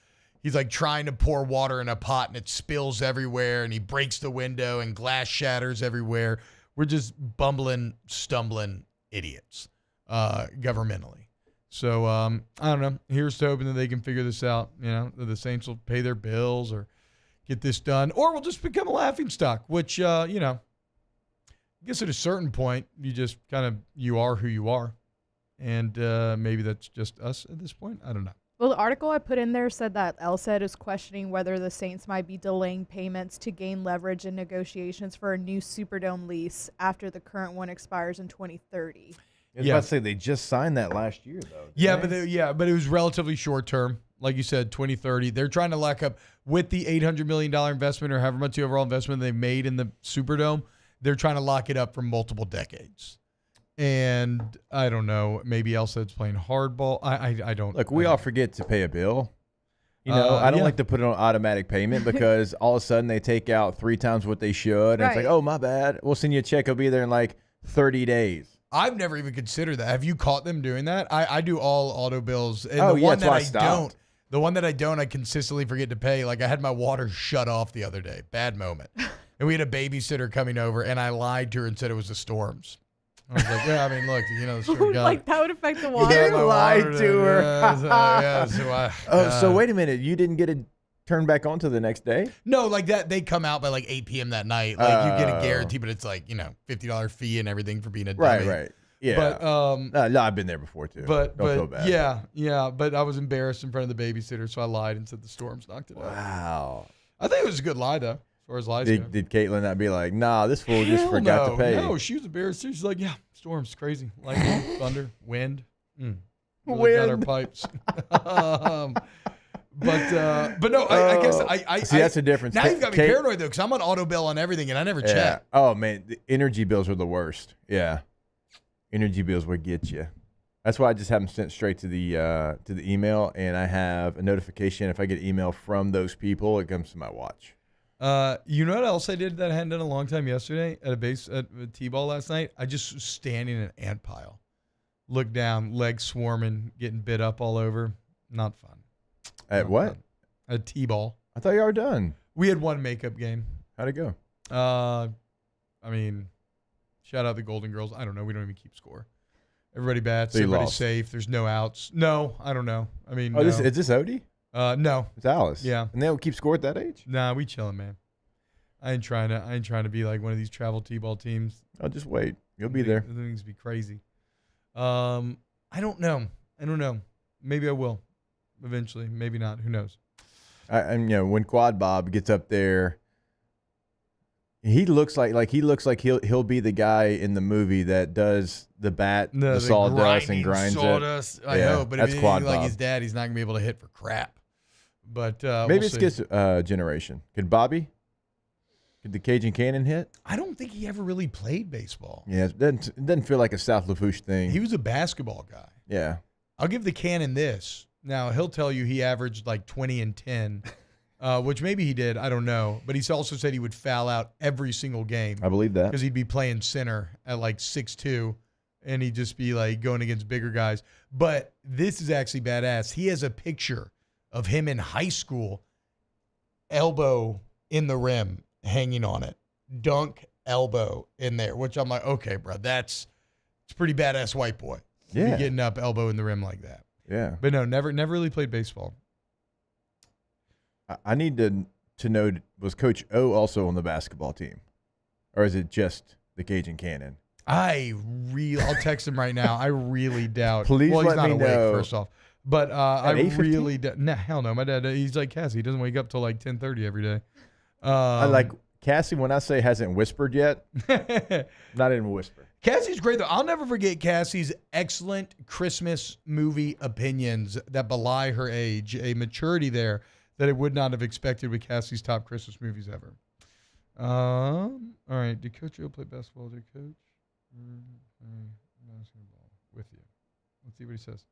He's like trying to pour water in a pot and it spills everywhere and he breaks the window and glass shatters everywhere. We're just bumbling, stumbling idiots governmentally. So, I don't know. Here's to hoping that they can figure this out. You know, that the Saints will pay their bills or get this done. Or we'll just become a laughingstock, which, I guess at a certain point, you are who you are. And maybe that's just us at this point. I don't know. Well, the article I put in there said that LSED is questioning whether the Saints might be delaying payments to gain leverage in negotiations for a new Superdome lease after the current one expires in 2030. I was about to say they just signed that last year, though. But it was relatively short term. Like you said, 2030. They're trying to lock up with the $800 million investment or however much the overall investment they made in the Superdome. They're trying to lock it up for multiple decades. And I don't know, maybe LSED's playing hardball. I don't. Look, we all forget to pay a bill. You know, I don't like to put it on automatic payment because all of a sudden they take out 3 times what they should. And it's like, oh, my bad. We'll send you a check. It'll be there in like 30 days. I've never even considered that. Have you caught them doing that? I do all auto bills. And the one that I don't, I consistently forget to pay. Like I had my water shut off the other day. Bad moment. And we had a babysitter coming over and I lied to her and said it was the storms. I was like, yeah, I mean, look, the store got like that would affect the water. You lied to her. So wait a minute. You didn't get it turned back on to the next day? No, like that. They come out by like 8 p.m. that night. Like you get a guarantee, but it's like, $50 fee and everything for being a dummy. Right. Yeah. But no, I've been there before too. Don't feel bad. Yeah. But I was embarrassed in front of the babysitter, so I lied and said the storms knocked it out. Wow. I think it was a good lie though. As far as lies go. Did Caitlin not be like, nah, this fool just forgot to pay? No, she was embarrassed too. She's like, yeah, storms, crazy. Lightning, thunder, wind. Really Wind. got our pipes. But no, I guess I see that's the difference. Now you've got me paranoid though, because I'm on auto bill on everything and I never check. Oh man, the energy bills are the worst. Yeah, energy bills will get you. That's why I just have them sent straight to the email, and I have a notification if I get email from those people, it comes to my watch. You know what else I did that I hadn't done a long time yesterday at a T-ball last night? I just was standing in an ant pile. Looked down, legs swarming, getting bit up all over. Not fun. At what? At T-ball. I thought you were done. We had one makeup game. How'd it go? I mean, shout out the Golden Girls. I don't know. We don't even keep score. Everybody bats. So you Everybody's lost. safe. There's no outs. No, I don't know. I mean, Oh, no. is this Odie? No. It's Alice. Yeah. And they don't keep score at that age? Nah, we chilling, man. I ain't trying to be like one of these travel T-ball teams. Oh, just wait. You'll be there. The things be crazy. I don't know. Maybe I will eventually. Maybe not. Who knows? And when Quad Bob gets up there, he looks like he'll be the guy in the movie that does the sawdust and grinds sawdust. it. I hope, but that's if Quad like Bob. his dad, he's not gonna be able to hit for crap. But Maybe we'll it's see. Skid's generation. Could the Cajun Cannon hit? I don't think he ever really played baseball. Yeah, it doesn't feel like a South Lafourche thing. He was a basketball guy. Yeah. I'll give the Cannon this. Now, he'll tell you he averaged like 20 and 10, which maybe he did. I don't know. But he also said he would foul out every single game. I believe that. Because he'd be playing center at like 6'2", and he'd just be like going against bigger guys. But this is actually badass. He has a picture of him in high school, elbow in the rim, hanging on it. Dunk elbow in there, which I'm like, okay, bro, it's pretty badass white boy. Yeah. Be getting up elbow in the rim like that. Yeah. But no, never really played baseball. I need to know, was Coach O also on the basketball team? Or is it just the Cajun Cannon? I'll text him right now. I really doubt. Please well, he's let not me awake, know. first off. But I 8:15? really doubt. Nah, hell no. My dad, he's like Cassie. He doesn't wake up till like 10:30 every day. I like Cassie, when I say hasn't whispered yet, not even whisper. Cassie's great, though. I'll never forget Cassie's excellent Christmas movie opinions that belie her age, a maturity there that I would not have expected with Cassie's top Christmas movies ever. All right. Did Coach O play basketball? Did Coach basketball with you? Let's see what he says.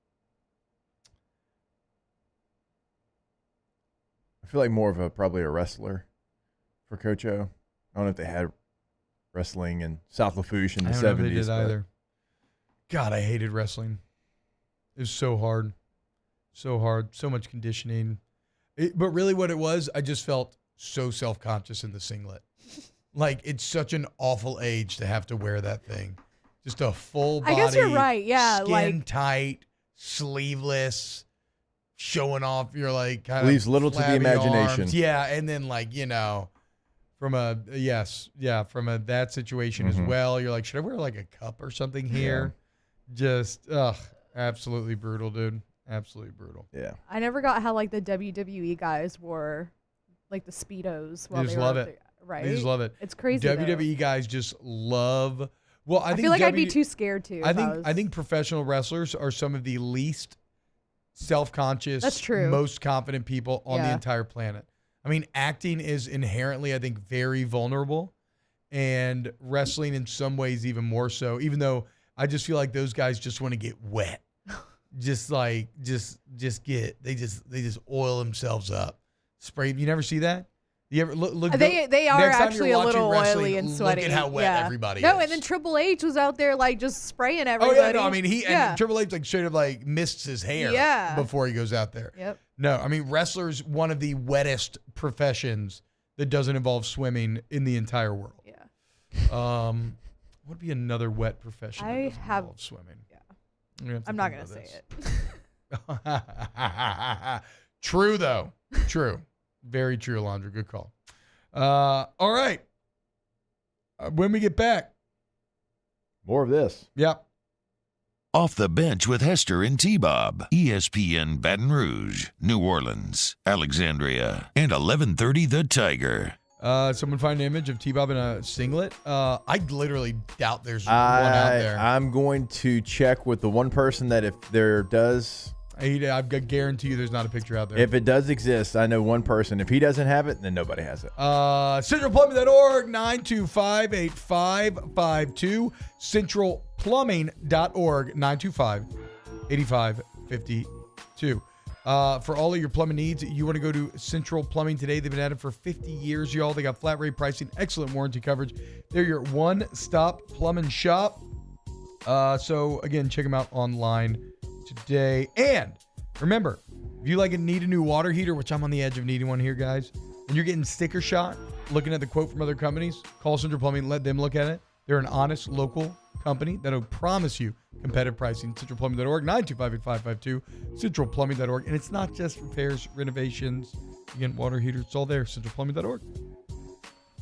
I feel like more of probably a wrestler for Coach O. I don't know if they had wrestling in South Lafourche in the 70s. I don't know if they did but either. God, I hated wrestling. It was so hard. So hard. So much conditioning. But really what it was, I just felt so self-conscious in the singlet. Like, it's such an awful age to have to wear that thing. Just a full body. I guess you're right. Yeah. Skin tight, sleeveless, showing off your like kind Leaves of little to the flabby imagination. arms. Yeah. And then like, from that situation as well, you're like, should I wear like a cup or something here? Just absolutely brutal, dude. Absolutely brutal. Yeah. I never got how like the WWE guys wore like the Speedos while They they just were love up it. there, right? They just love it. It's crazy. WWE guys just love. Well, I think feel like I'd be too scared to. I think professional wrestlers are some of the least self-conscious, That's true. most confident people on the Yeah. entire planet. I mean, acting is inherently, I think, very vulnerable, and wrestling in some ways even more so. Even though I just feel like those guys just want to get wet, just oil themselves up, spray. You never see that? You ever look? They are next time you're actually a watching little wrestling, oily and sweaty. Look at how wet yeah. everybody No, is. and then Triple H was out there like just spraying Oh everybody. yeah, no, I mean yeah. and Triple H like straight up like mists his hair Yeah. before he goes out there. Yep. No, I mean wrestlers one of the wettest professions that doesn't involve swimming in the entire world. Yeah. What would be another wet profession that doesn't involve swimming? Yeah. I'm not gonna say it. True though. True. Very true, Alondra. Good call. All right. When we get back, more of this. Yep. Off the Bench with Hester and T-Bob. ESPN Baton Rouge, New Orleans, Alexandria, and 1130 The Tiger. Someone find an image of T-Bob in a singlet. I literally doubt there's one out there. I'm going to check with the one person that if there does... I guarantee you there's not a picture out there. If it does exist, I know one person. If he doesn't have it, then nobody has it. CentralPlumbing.org, 925-8552. CentralPlumbing.org, 925-8552. For all of your plumbing needs, you want to go to Central Plumbing today. They've been at it for 50 years, y'all. They got flat rate pricing, excellent warranty coverage. They're your one-stop plumbing shop. So, again, check them out online today. And remember, If you need a new water heater, which I'm on the edge of needing one here, guys, and you're getting sticker shot looking at the quote from other companies, call Central Plumbing and let them look at it. They're an honest local company that'll promise you competitive pricing. CentralPlumbing.org, 925-8552, CentralPlumbing.org. And it's not just repairs, renovations, again, water heaters. It's all there, CentralPlumbing.org.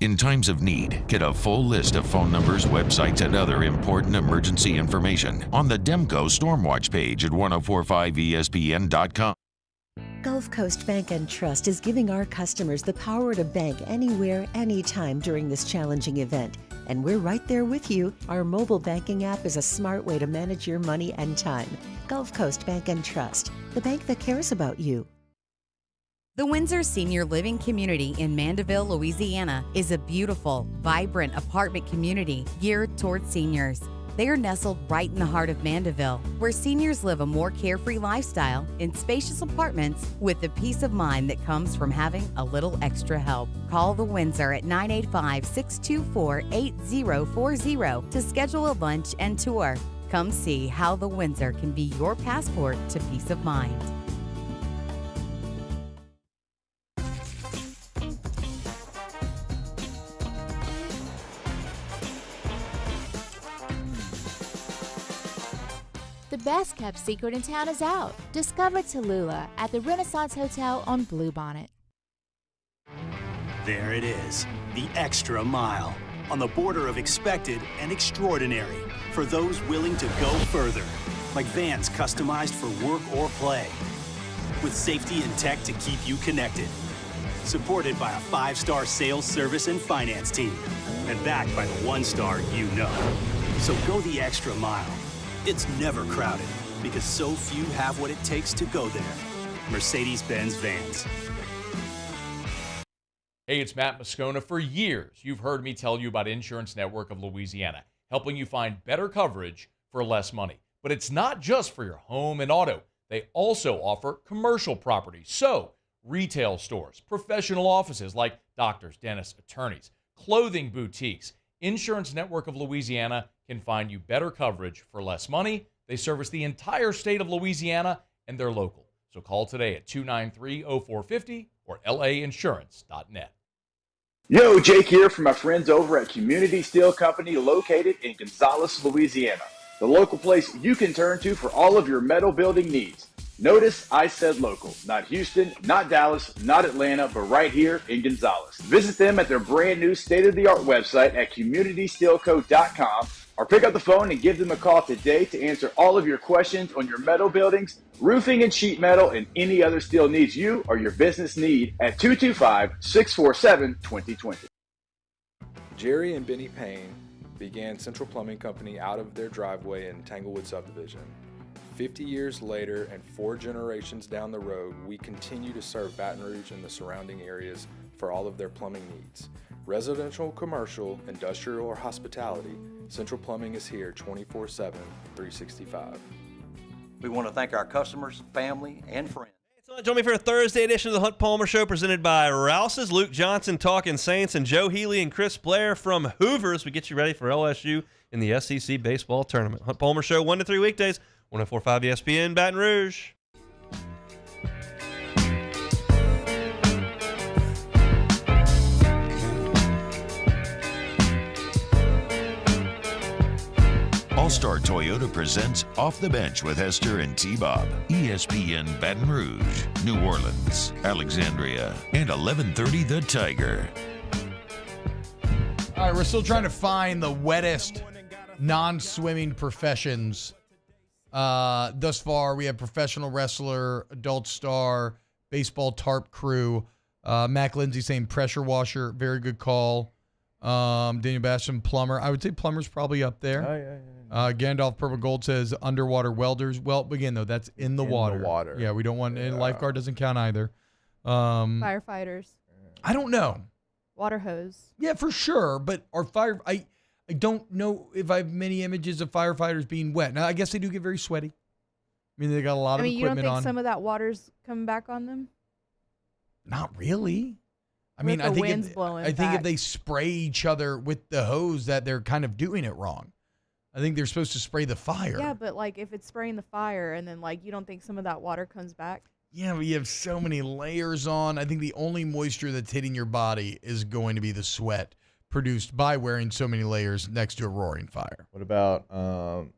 In times of need, get a full list of phone numbers, websites, and other important emergency information on the Demco Stormwatch page at 1045ESPN.com. Gulf Coast Bank and Trust is giving our customers the power to bank anywhere, anytime during this challenging event. And we're right there with you. Our mobile banking app is a smart way to manage your money and time. Gulf Coast Bank and Trust, the bank that cares about you. The Windsor Senior Living Community in Mandeville, Louisiana is a beautiful, vibrant apartment community geared toward seniors. They are nestled right in the heart of Mandeville, where seniors live a more carefree lifestyle in spacious apartments with the peace of mind that comes from having a little extra help. Call the Windsor at 985-624-8040 to schedule a lunch and tour. Come see how the Windsor can be your passport to peace of mind. The best kept secret in town is out. Discover Tallulah at the Renaissance Hotel on Bluebonnet. There it is, the extra mile, on the border of expected and extraordinary for those willing to go further, like vans customized for work or play, with safety and tech to keep you connected. Supported by a 5-star sales, service, and finance team, and backed by the 1-star you know. So go the extra mile. It's never crowded because so few have what it takes to go there. Mercedes-Benz Vans. Hey, it's Matt Moscona. For years, you've heard me tell you about Insurance Network of Louisiana, helping you find better coverage for less money. But it's not just for your home and auto. They also offer commercial property. So, retail stores, professional offices like doctors, dentists, attorneys, clothing boutiques. Insurance Network of Louisiana can find you better coverage for less money. They service the entire state of Louisiana, and they're local. So call today at 293-0450 or lainsurance.net. Yo, Jake here from my friends over at Community Steel Company located in Gonzales, Louisiana. The local place you can turn to for all of your metal building needs. Notice I said local, not Houston, not Dallas, not Atlanta, but right here in Gonzales. Visit them at their brand new state-of-the-art website at communitysteelco.com or pick up the phone and give them a call today to answer all of your questions on your metal buildings, roofing and sheet metal, and any other steel needs you or your business need at 225-647-2020. Jerry and Benny Payne began Central Plumbing Company out of their driveway in Tanglewood Subdivision. 50 years later and 4 generations down the road, we continue to serve Baton Rouge and the surrounding areas for all of their plumbing needs. Residential, commercial, industrial, or hospitality, Central Plumbing is here 24/7, 365. We want to thank our customers, family, and friends. Join me for a Thursday edition of the Hunt Palmer Show presented by Rouse's. Luke Johnson talking Saints and Joe Healy and Chris Blair from Hoover as we get you ready for LSU in the SEC baseball tournament. Hunt Palmer Show 1 to 3 weekdays, 104.5 ESPN, Baton Rouge. All-Star Toyota presents Off the Bench with Hester and T-Bob. ESPN Baton Rouge, New Orleans, Alexandria, and 1130 The Tiger. All right, we're still trying to find the wettest non-swimming professions. Thus far, we have professional wrestler, adult star, baseball tarp crew. Mac Lindsay saying pressure washer, very good call. Daniel Bastian, plumber. I would say plumber's probably up there. Oh, yeah. Gandalf Purple Gold says underwater welders. Well, again, though, that's in the water. Yeah, we don't want, and lifeguard doesn't count either. Firefighters. I don't know. Water hose. Yeah, for sure. But I don't know if I have many images of firefighters being wet. Now, I guess they do get very sweaty. I mean, they got a lot of equipment on. You don't think some of that water's coming back on them? Not really. I What mean, if I the think wind's blowing if back? they spray each other with the hose, that they're kind of doing it wrong. I think they're supposed to spray the fire. Yeah, but like if it's spraying the fire and then like you don't think some of that water comes back? Yeah, but you have so many layers on. I think the only moisture that's hitting your body is going to be the sweat produced by wearing so many layers next to a roaring fire. What about Oklahoma?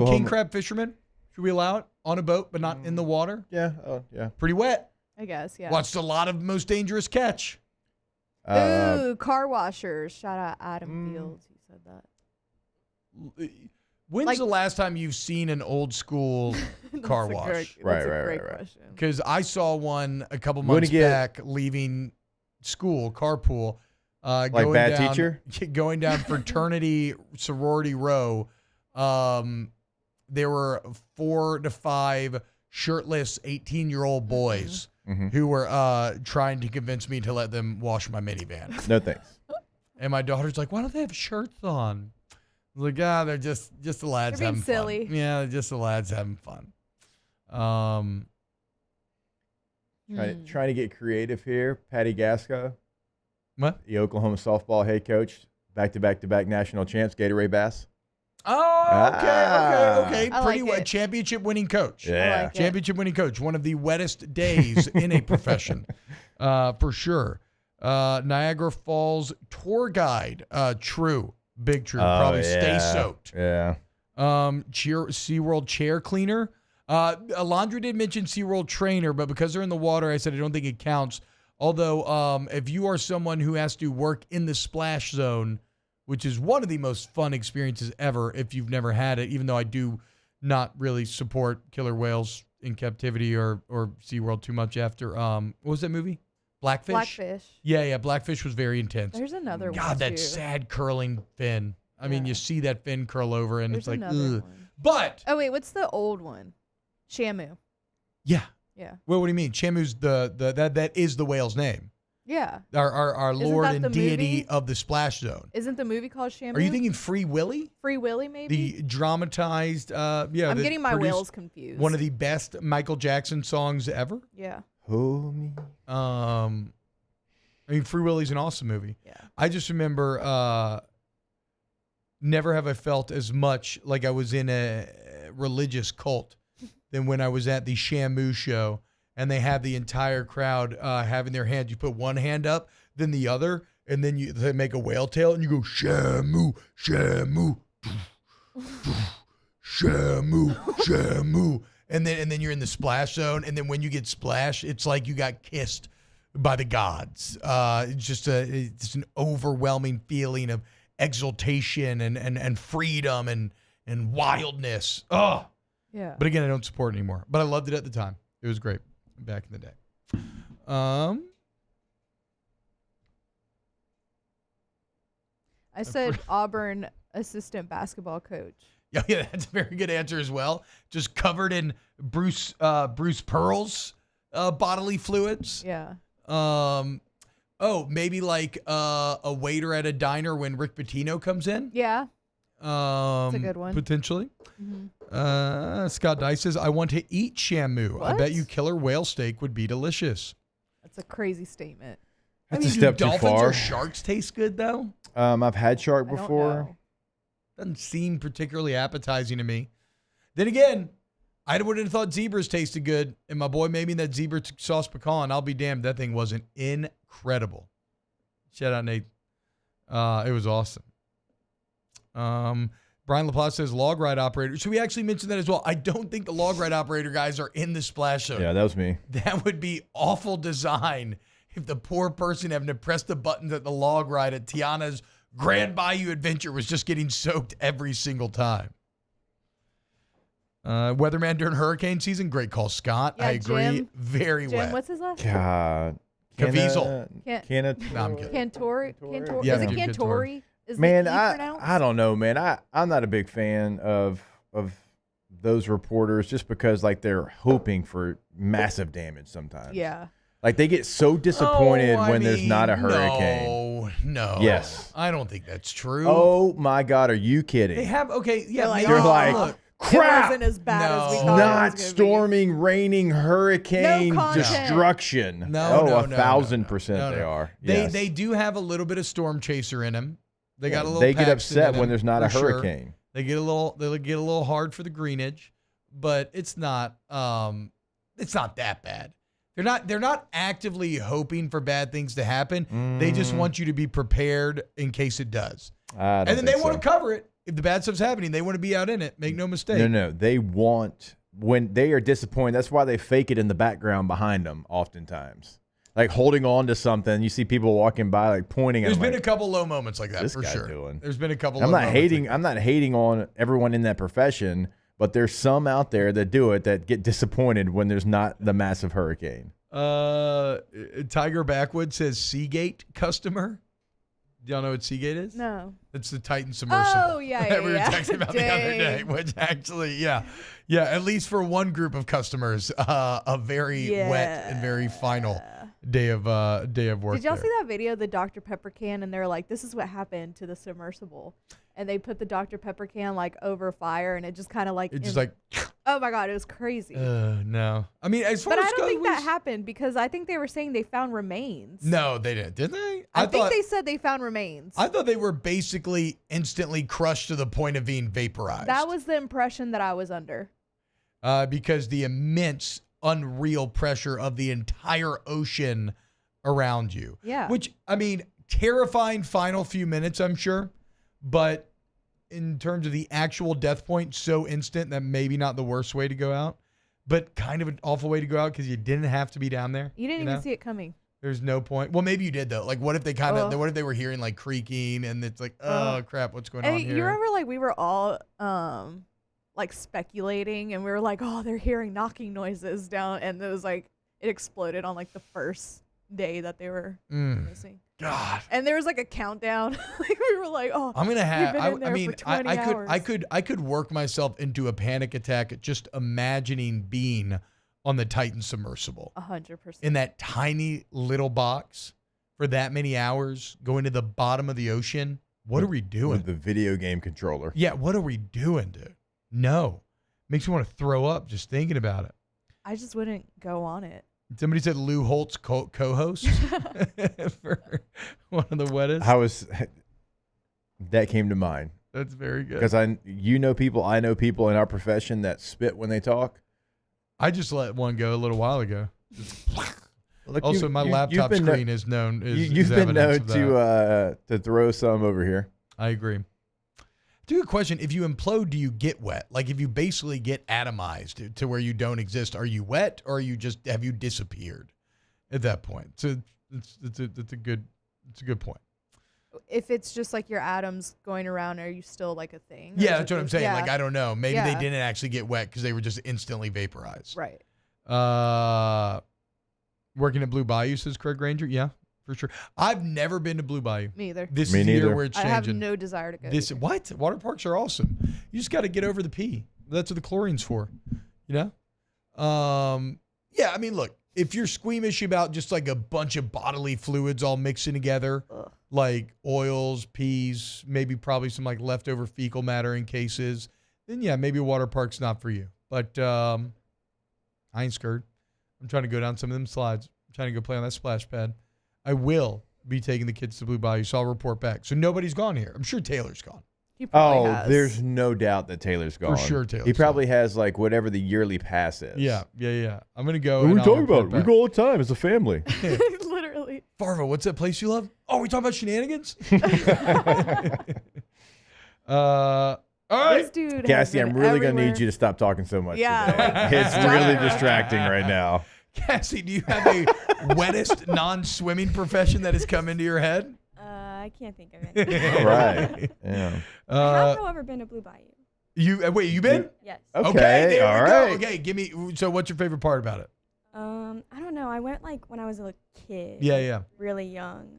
King crab fishermen? Should we allow it on a boat, but not in the water? Yeah, yeah. Pretty wet. I guess, yeah. Watched a lot of Most Dangerous Catch. Ooh, car washers. Shout out Adam Fields. He said that. When's the last time you've seen an old school car wash? That's a great question. Because I saw one a couple months back leaving school, carpool. Like going bad down, teacher? Going down fraternity sorority row. There were 4 to 5 shirtless 18-year-old boys who were trying to convince me to let them wash my minivan. No thanks. And my daughter's like, why don't they have shirts on? I was like, they're just the lads They're being having silly. fun. Yeah, just the lads having fun. Trying to get creative here. Patty Gasco. What? The Oklahoma softball head coach. Back-to-back national champs, Gatorade Bass. Oh, okay. I Pretty like wet. it. Championship winning coach. Yeah. I like it. Championship winning coach. One of the wettest days in a profession, for sure. Niagara Falls tour guide. True. Big true. Probably stay soaked. Yeah. SeaWorld chair cleaner. Alondra did mention SeaWorld trainer, but because they're in the water, I said I don't think it counts. Although, if you are someone who has to work in the splash zone, which is one of the most fun experiences ever if you've never had it, even though I do not really support killer whales in captivity or SeaWorld too much after, what was that movie? Blackfish? Blackfish. Yeah, Blackfish was very intense. There's another one, God, that too. sad curling fin. I mean, you see that fin curl over and There's it's like, another ugh. one. But, Oh, wait, what's the old one? Shamu. yeah. Yeah. Well, what do you mean? Shamu's that is the whale's name. Yeah. Our Isn't Lord that and the deity movie? of the splash zone. Isn't the movie called Shamu? Are you thinking Free Willy? Free Willy, maybe? The dramatized, I'm getting my whales confused. One of the best Michael Jackson songs ever. Yeah. Homie. I mean, Free Willy's an awesome movie. Yeah. I just remember never have I felt as much like I was in a religious cult than when I was at the Shamu show and they have the entire crowd having their hands. You put one hand up, then the other, and then they make a whale tail and you go, Shamu, Shamu, Shamu, Shamu. And then you're in the splash zone. And then when you get splashed, it's like you got kissed by the gods. It's just an overwhelming feeling of exultation and freedom and wildness. Oh, yeah. But again, I don't support it anymore. But I loved it at the time. It was great back in the day. I said Auburn assistant basketball coach. Yeah, that's a very good answer as well. Just covered in Bruce Pearl's bodily fluids. Yeah. Maybe like a waiter at a diner when Rick Pitino comes in. Yeah. That's a good one. Potentially. Scott Dice says, I want to eat Shamu. I What? bet you killer whale steak would be delicious. That's a crazy statement. That's I mean, a step do too dolphins far. or sharks taste good, though? I've had shark I don't before. know. Doesn't seem particularly appetizing to me. Then again, I wouldn't have thought zebras tasted good, and my boy made me that zebra sauce pecan. I'll be damned, that thing wasn't incredible. Shout out, Nate. It was awesome. Brian LaPlace says log ride operator. So we actually mentioned that as well. I don't think the log ride operator guys are in the splash zone. Yeah, that was me. That would be awful design if the poor person having to press the buttons at the log ride at Tiana's Grand Bayou Adventure was just getting soaked every single time. Weatherman during hurricane season, great call, Scott. Yeah, I agree. Jim. Very Jim, wet. what's his last name? God. Caviezel. No, I'm kidding. Cantori? Yeah, Is it Jim Cantori? Is Man, the E pronounced? I don't know, man. I'm not a big fan of those reporters just because like they're hoping for massive damage sometimes. Yeah. Like they get so disappointed I when there's mean, not a hurricane. No. Yes. I don't think that's true. Oh my God, are you kidding? They have, okay, yeah. like, They're oh, like, look, crap. It wasn't as bad as we thought it was Not gonna be. storming, raining, hurricane, No content. destruction. No, oh, no, 1,000% no. they are. They do have a little bit of storm chaser in them. They got a little. They get Paxton upset in when them, there's not a for sure. hurricane. They get a little hard for the greenage, but it's not it's not that bad. They're not actively hoping for bad things to happen. They just want you to be prepared in case it does. And then they want to cover it. If the bad stuff's happening, they want to be out in it. Make no mistake. No. They want, when they are disappointed, that's why they fake it in the background behind them oftentimes. Like holding on to something. You see people walking by like pointing at them. There's been a couple low moments like that for sure. There's been a couple I'm not hating on everyone in that profession, but there's some out there that do it that get disappointed when there's not the massive hurricane. Tiger Backwood says Seagate customer. Do y'all know what Seagate is? No. It's the Titan submersible. Oh, yeah, that we were yeah. texting about the other day, which actually, yeah, at least for one group of customers, a very wet and very final day of work. Did y'all there. see that video of the Dr. Pepper can? And they're like, this is what happened to the submersible. And they put the Dr. Pepper can like over fire, and it just kind of like oh my God, it was crazy. No, I mean, as far but as I don't think that happened because I think they were saying they found remains. No, they didn't. Did they? I think they said they found remains. I thought they were basically instantly crushed to the point of being vaporized. That was the impression that I was under. Because the immense, unreal pressure of the entire ocean around you. Yeah. Which, I mean, terrifying final few minutes, I'm sure. But in terms of the actual death point, so instant that maybe not the worst way to go out, but kind of an awful way to go out because you didn't have to be down there. You didn't even see it coming. There's no point. Well, maybe you did though. Like, what if they what if they were hearing like creaking and it's like, oh crap, what's going on here? You remember like we were all like speculating and we were like, oh, they're hearing knocking noises down, and it was like it exploded on like the first day that they were missing. God. And there was like a countdown. Like we were like, oh, I'm gonna have. we've been in there for 20 hours. I could work myself into a panic attack just imagining being on the Titan submersible. 100%. In that tiny little box for that many hours, going to the bottom of the ocean. What are we doing? With the video game controller. Yeah, what are we doing, dude? No. Makes me want to throw up just thinking about it. I just wouldn't go on it. Somebody said Lou Holtz co-host for one of the wettest. That came to mind. That's very good. Because I know people in our profession that spit when they talk. I just let one go a little while ago. Look, also, my laptop screen is known. You've been known to throw some over here. I agree. To a question, if you implode, do you get wet? Like if you basically get atomized to where you don't exist, are you wet or have you disappeared at that point? So it's a good point. If it's just like your atoms going around, are you still like a thing? Yeah, that's what I'm saying. Yeah. Like I don't know. Maybe they didn't actually get wet because they were just instantly vaporized. Right. Working at Blue Bayou, says Craig Ranger. Yeah, for sure. I've never been to Blue Bayou. Me either. This is the year where it's changing. I have no desire to go. What? Water parks are awesome. You just got to get over the pee. That's what the chlorine's for. You know? Yeah, I mean, look, if you're squeamish about just like a bunch of bodily fluids all mixing together, like oils, peas, maybe probably some like leftover fecal matter in cases, then yeah, maybe a water park's not for you. But I ain't scared. I'm trying to go down some of them slides. I'm trying to go play on that splash pad. I will be taking the kids to Blue Bayou, so I'll report back. So nobody's gone here. I'm sure Taylor's gone. He probably has. There's no doubt that Taylor's gone. For sure Taylor's He probably has like whatever the yearly pass is. Yeah. I'm going to go. What are we and talking I'll report about? We back. go all the time as a family. Literally. Farva, what's that place you love? Oh, we talking about shenanigans? All right. This dude Cassie, has I'm been really going to everywhere. need you to stop talking so much Yeah, today. like, It's stop. really distracting right now. Cassie, do you have a wettest non-swimming profession that has come into your head? I can't think of it. All right. Yeah. I have, however, been to Blue Bayou. Wait, you been? Yes. Okay, there all we right. go. Okay, give me. So, what's your favorite part about it? I don't know. I went like when I was a kid. Yeah, like, yeah. Really young.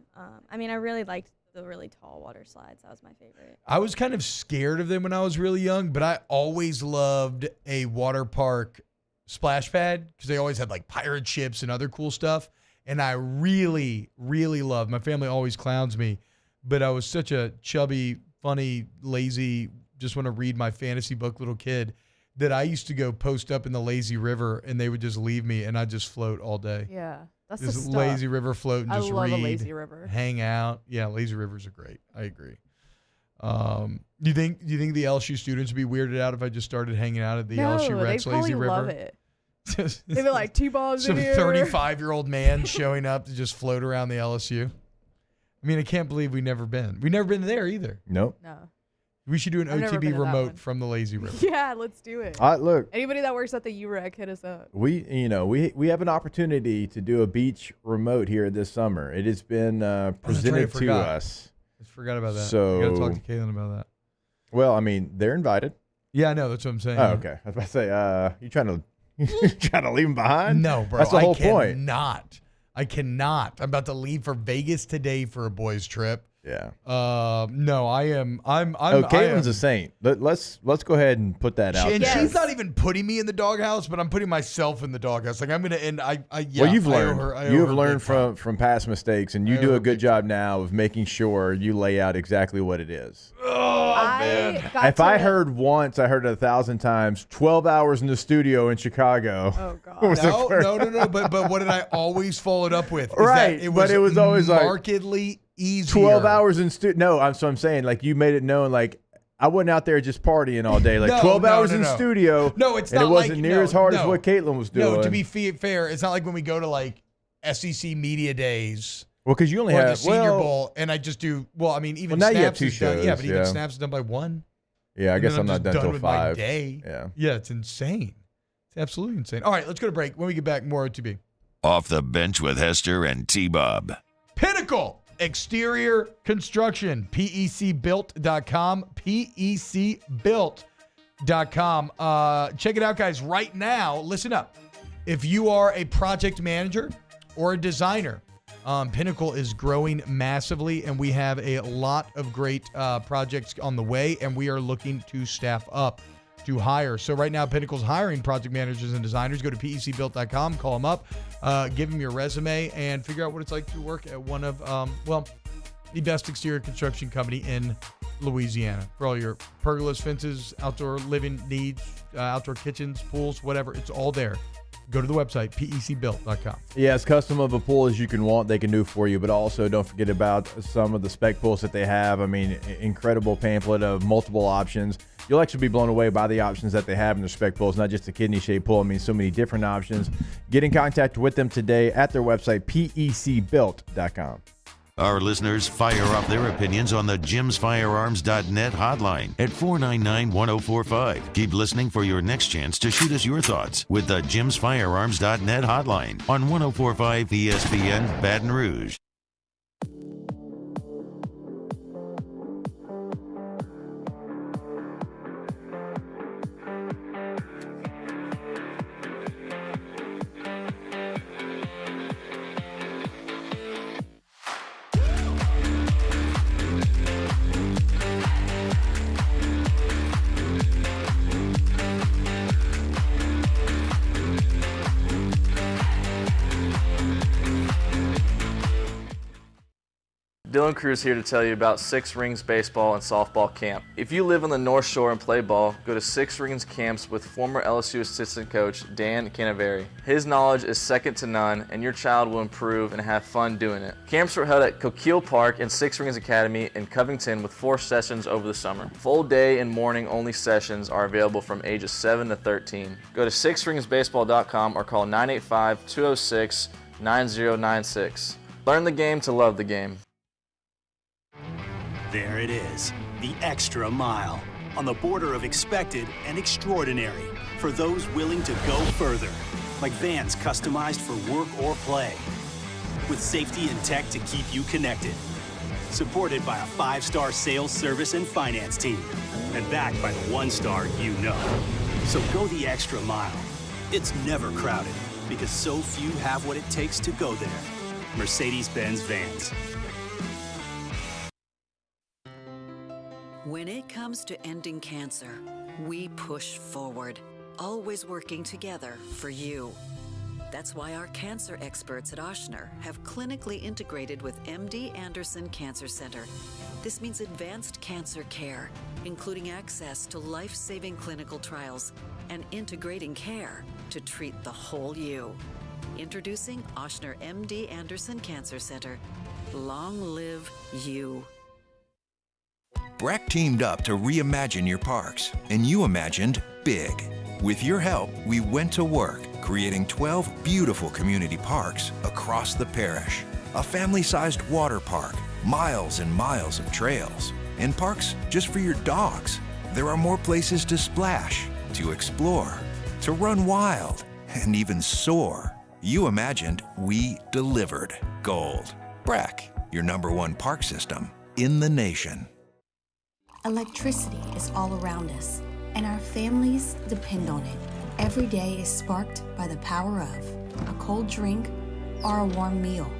I mean, I really liked the really tall water slides. That was my favorite. I was kind of scared of them when I was really young, but I always loved a water park splash pad because they always had like pirate ships and other cool stuff. And I really, really loved. My family always clowns me, but I was such a chubby, funny, lazy, just want to read my fantasy book little kid that I used to go post up in the lazy river and they would just leave me and I'd just float all day. Yeah. That's This the stuff. lazy river float and I just love read, a lazy river. hang out. Yeah, lazy rivers are great. I agree. Do you think the LSU students would be weirded out if I just started hanging out at the LSU Rex they probably lazy river? love it. They'd be like T-bombs in Some here. 35-year-old man showing up to just float around the LSU. I mean, I can't believe we've never been. We've never been there either. Nope. No. We should do an I've never been OTB to that remote one. from the lazy river. Yeah, let's do it. Look, Anybody that works at the UREC, hit us up. we have an opportunity to do a beach remote here this summer. It has been presented to us. I forgot about that. So you got to talk to Kaylin about that. Well, I mean, they're invited. Yeah, I know. That's what I'm saying. Oh, okay. I was about to say, you trying to leave them behind? No, bro. That's the whole point. I cannot. I'm about to leave for Vegas today for a boys' trip. Yeah. No, I am. Caitlin's a saint. Let's go ahead and put that out. And there. she's not even putting me in the doghouse, but I'm putting myself in the doghouse. Like I'm gonna end. Well, you've learned. You've learned from past mistakes, and you do a good job now of making sure you lay out exactly what it is. Oh man! If I heard once, I heard it 1,000 times. 12 hours in the studio in Chicago. Oh God! No. But what did I always follow it up with? Is right, that but it was always markedly easier. 12 hours in studio. No, I'm saying like you made it known like I wasn't out there just partying all day. Like 12 hours in studio. No, it's and not. it wasn't like, near as hard as no. what Caitlin was doing. No, to be fair, it's not like when we go to like SEC media days. Well, because you only or have the Senior Bowl, and I just do. Well, I mean, even now you have Snaps 2 is done. shows. Yeah, but even Snaps is done by 1. Yeah, I guess I'm not just done till with 5. My day. Yeah. Yeah, it's insane. It's absolutely insane. All right, let's go to break. When we get back, more OTB. Off the bench with Hester and T-Bob. Pinnacle Exterior Construction, PECbuilt.com, PECbuilt.com. Check it out, guys, right now. Listen up. If you are a project manager or a designer, Pinnacle is growing massively, and we have a lot of great projects on the way, and we are looking to staff up to hire. So right now, Pinnacle's hiring project managers and designers. Go to PECbuilt.com, call them up, give them your resume, and figure out what it's like to work at one of, the best exterior construction company in Louisiana. For all your pergolas, fences, outdoor living needs, outdoor kitchens, pools, whatever, it's all there. Go to the website, PECbuilt.com. Yeah, as custom of a pool as you can want, they can do for you. But also don't forget about some of the spec pools that they have. I mean, incredible pamphlet of multiple options. You'll actually be blown away by the options that they have in their spec pools, not just a kidney-shaped pool. I mean, so many different options. Get in contact with them today at their website, PECbuilt.com. Our listeners fire off their opinions on the jimsfirearms.net hotline at 499-1045. Keep listening for your next chance to shoot us your thoughts with the jimsfirearms.net hotline on 1045 ESPN Baton Rouge. Dylan Cruz here to tell you about Six Rings Baseball and Softball Camp. If you live on the North Shore and play ball, go to Six Rings Camps with former LSU assistant coach Dan Canaveri. His knowledge is second to none, and your child will improve and have fun doing it. Camps are held at Coquille Park and Six Rings Academy in Covington with 4 sessions over the summer. Full day and morning only sessions are available from ages 7 to 13. Go to sixringsbaseball.com or call 985-206-9096. Learn the game to love the game. There it is, the extra mile, on the border of expected and extraordinary for those willing to go further, like vans customized for work or play, with safety and tech to keep you connected, supported by a 5-star sales, service, and finance team, and backed by the 1-star you know. So go the extra mile. It's never crowded because so few have what it takes to go there. Mercedes-Benz Vans. When it comes to ending cancer, we push forward, always working together for you. That's why our cancer experts at Ochsner have clinically integrated with MD Anderson Cancer Center. This means advanced cancer care, including access to life-saving clinical trials and integrating care to treat the whole you. Introducing Ochsner MD Anderson Cancer Center. Long live you. Breck teamed up to reimagine your parks, and you imagined big. With your help, we went to work, creating 12 beautiful community parks across the parish. A family-sized water park, miles and miles of trails, and parks just for your dogs. There are more places to splash, to explore, to run wild, and even soar. You imagined, we delivered. Gold. BRAC, your #1 park system in the nation. Electricity is all around us, and our families depend on it. Every day is sparked by the power of a cold drink or a warm meal,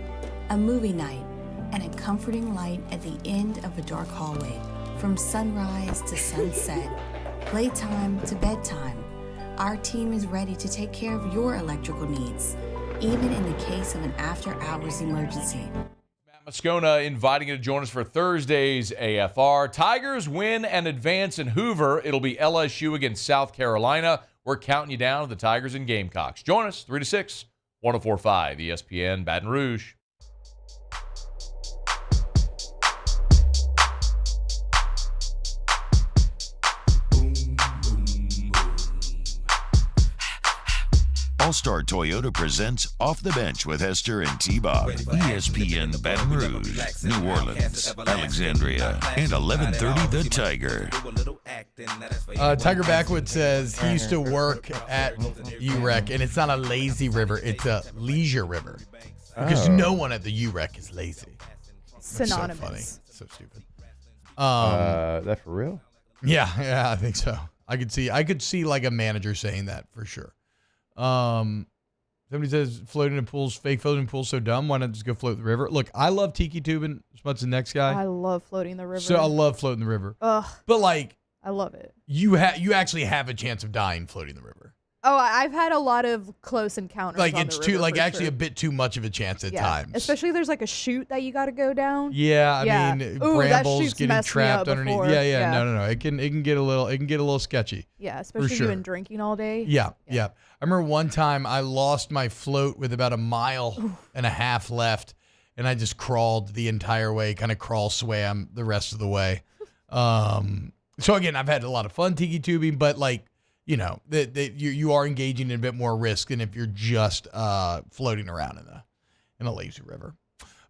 a movie night, and a comforting light at the end of a dark hallway. From sunrise to sunset, playtime to bedtime, our team is ready to take care of your electrical needs, even in the case of an after-hours emergency. Moscona inviting you to join us for Thursday's AFR. Tigers win and advance in Hoover. It'll be LSU against South Carolina. We're counting you down to the Tigers and Gamecocks. Join us 3 to 6, 104.5 ESPN Baton Rouge. All-Star Toyota presents Off the Bench with Hester and T-Bob. ESPN Baton Rouge, New Orleans, Alexandria, and 1130 The Tiger. Tiger Backwood says he used to work at UREC, and it's not a lazy river, it's a leisure river. Because no one at the UREC is lazy. Synonymous. So funny. So stupid. That for real? Yeah, I think so. I could see like a manager saying that for sure. Somebody says floating in pools, fake floating pools, so dumb. Why not just go float the river? Look, I love tiki tubing as much as the next guy. I love floating the river. So I love floating the river. Ugh. But like, I love it. You actually have a chance of dying floating the river. Oh, I've had a lot of close encounters. Like on it's the too river, like for actually sure. a bit too much of a chance at times. Especially if there's like a chute that you got to go down. Yeah, I mean Ooh, that brambles chute's getting messed me trapped up underneath. before. Yeah. No. It can get a little sketchy. Yeah, for especially sure. doing drinking all day. Yeah. I remember one time I lost my float with about a mile and a half left, and I just crawled the entire way, kind of swam the rest of the way. So again, I've had a lot of fun tiki tubing, but like, you know, you are engaging in a bit more risk than if you're just floating around in a lazy river.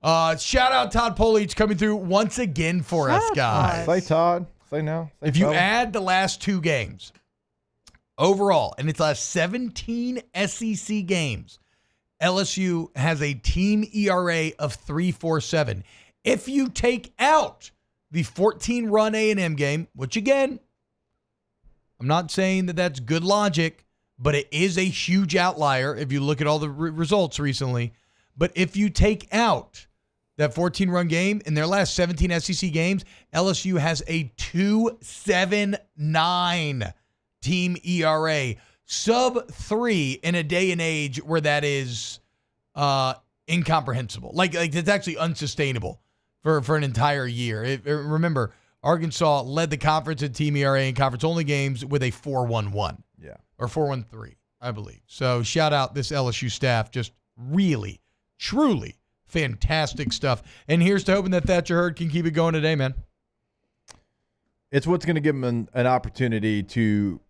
Shout out Todd Polich coming through once again for us, guys. Say Todd. Say now. Say If you fella. add the last 2 games overall, and its last 17 SEC games, LSU has a team ERA of 3.47. If you take out the 14-run A&M game, which again, I'm not saying that that's good logic, but it is a huge outlier if you look at all the results recently. But if you take out that 14-run game in their last 17 SEC games, LSU has a 2.79 team ERA, sub 3 in a day and age where that is incomprehensible. Like it's actually unsustainable for an entire year. Remember, Arkansas led the conference in team ERA in conference-only games with a 4.11. Yeah. Or 4.13, I believe. So shout out this LSU staff. Just really, truly fantastic stuff. And here's to hoping that Thatcher Hurd can keep it going today, man. It's what's going to give them an opportunity to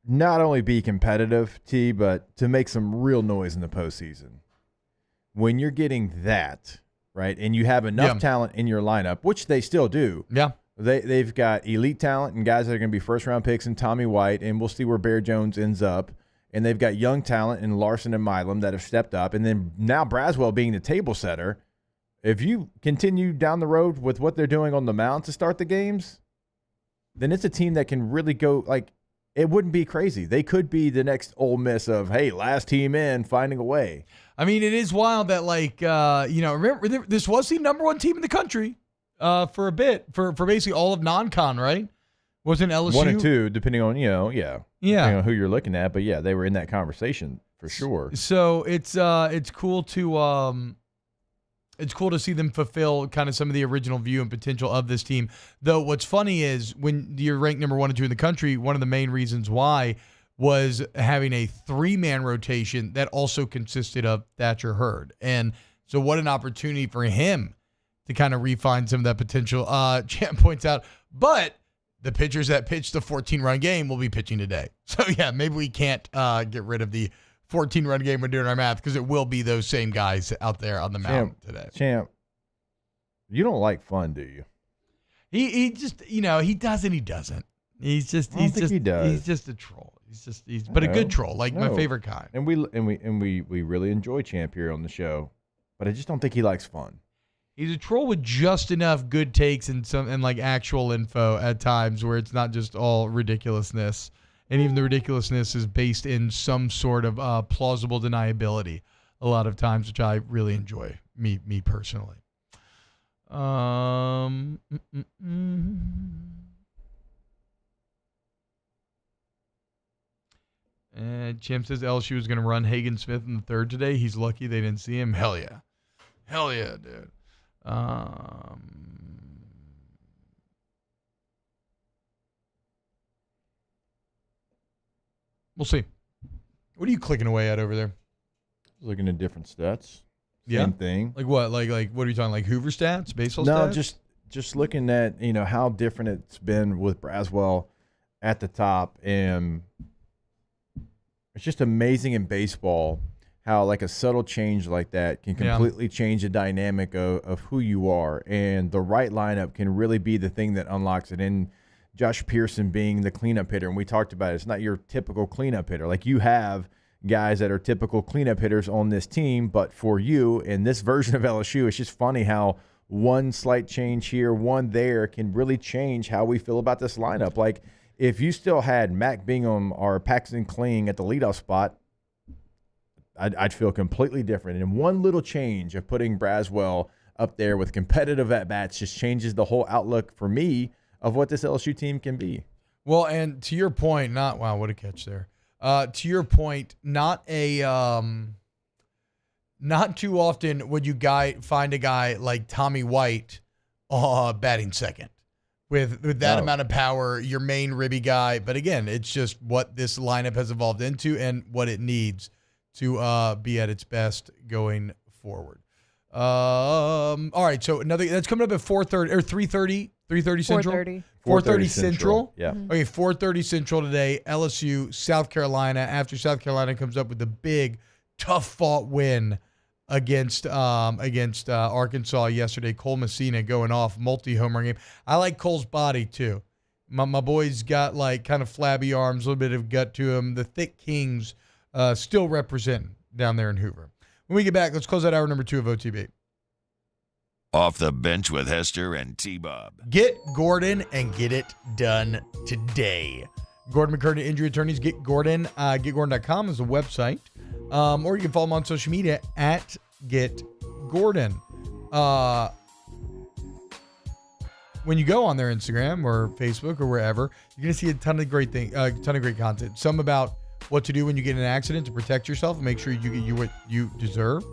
not only be competitive, T, but to make some real noise in the postseason. When you're getting that, right, and you have enough talent in your lineup, which they still do. Yeah. They've got elite talent and guys that are going to be first-round picks in Tommy White, and we'll see where Bear Jones ends up. And they've got young talent in Larson and Milam that have stepped up. And then now Braswell being the table setter, if you continue down the road with what they're doing on the mound to start the games, then it's a team that can really go, like, it wouldn't be crazy. They could be the next Ole Miss of, hey, last team in, finding a way. I mean, it is wild that, like, remember, this was the #1 team in the country. For a bit, for basically all of non-con, right? Wasn't LSU 1 and 2, depending on depending on who you're looking at, but yeah, they were in that conversation for sure. So it's cool to see them fulfill kind of some of the original view and potential of this team. Though what's funny is when you're ranked number 1 and 2 in the country, one of the main reasons why was having a 3-man rotation that also consisted of Thatcher Hurd, and so what an opportunity for him to kind of refine some of that potential. Champ points out, but the pitchers that pitched the 14-run game will be pitching today. So, yeah, maybe we can't get rid of the 14-run game when doing our math, because it will be those same guys out there on the mound today. Champ, you don't like fun, do you? He just, he does and he doesn't. He does. He's just a troll. But a good troll, like my favorite kind. And we really enjoy Champ here on the show, but I just don't think he likes fun. He's a troll with just enough good takes and like actual info at times where it's not just all ridiculousness. And even the ridiculousness is based in some sort of plausible deniability a lot of times, which I really enjoy, me personally. And Chim says LSU is going to run Hagen Smith in the third today. He's lucky they didn't see him. Hell yeah. Hell yeah, dude. We'll see. What are you clicking away at over there? Looking at different stats. Same thing. Like what? Like what are you talking? Like Hoover stats, baseball stats? No, just looking at how different it's been with Braswell at the top, and it's just amazing in baseball how like a subtle change like that can completely change the dynamic of who you are, and the right lineup can really be the thing that unlocks it. And Josh Pearson being the cleanup hitter, and we talked about it, it's not your typical cleanup hitter. Like you have guys that are typical cleanup hitters on this team, but for you in this version of LSU, it's just funny how one slight change here, one there can really change how we feel about this lineup. Like if you still had Mac Bingham or Paxton Kling at the leadoff spot, I'd feel completely different. And one little change of putting Braswell up there with competitive at-bats just changes the whole outlook for me of what this LSU team can be. Well, and to your point, wow, what a catch there. To your point, not too often would you find a guy like Tommy White batting second with that amount of power, your main ribby guy. But again, it's just what this lineup has evolved into and what it needs to be at its best going forward. All right, so that's coming up at 4:30 or 3:30 Central. 4:30 Central. Yeah. Okay, 4:30 Central today. LSU, South Carolina. After South Carolina comes up with the big, tough-fought win against Arkansas yesterday. Cole Messina going off, multi-homer game. I like Cole's body too. My boy's got like kind of flabby arms, a little bit of gut to him. The thick Kings still representing down there in Hoover. When we get back, let's close out hour number 2 of OTB. Off the bench with Hester and T-Bob. Get Gordon and get it done today. Gordon McCurdy Injury Attorneys. Get Gordon. GetGordon.com is the website. Or you can follow him on social media at Get Gordon. When you go on their Instagram or Facebook or wherever, you're gonna see a ton of great content. Some about what to do when you get in an accident to protect yourself and make sure you get what you deserve.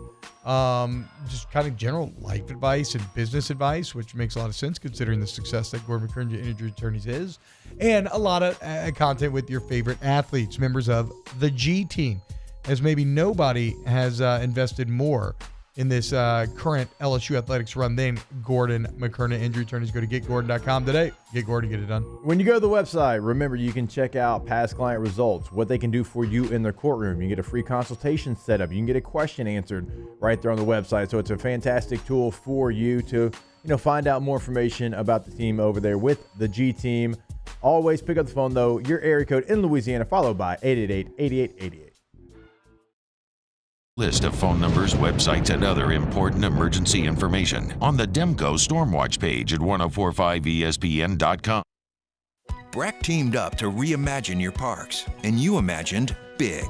Just kind of general life advice and business advice, which makes a lot of sense considering the success that Gordon McCurdy Injury Attorneys is, and a lot of content with your favorite athletes, members of the G team, as maybe nobody has invested more in this current LSU athletics run than Gordon McCurdy Injury Attorneys. Go to GetGordon.com today. Get Gordon, get it done. When you go to the website, remember you can check out past client results, what they can do for you in their courtroom. You get a free consultation set up. You can get a question answered right there on the website. So it's a fantastic tool for you to find out more information about the team over there with the G team. Always pick up the phone, though, your area code in Louisiana, followed by 888-8888. List of phone numbers, websites, and other important emergency information on the Demco Stormwatch page at 1045ESPN.com. Breck teamed up to reimagine your parks, and you imagined big.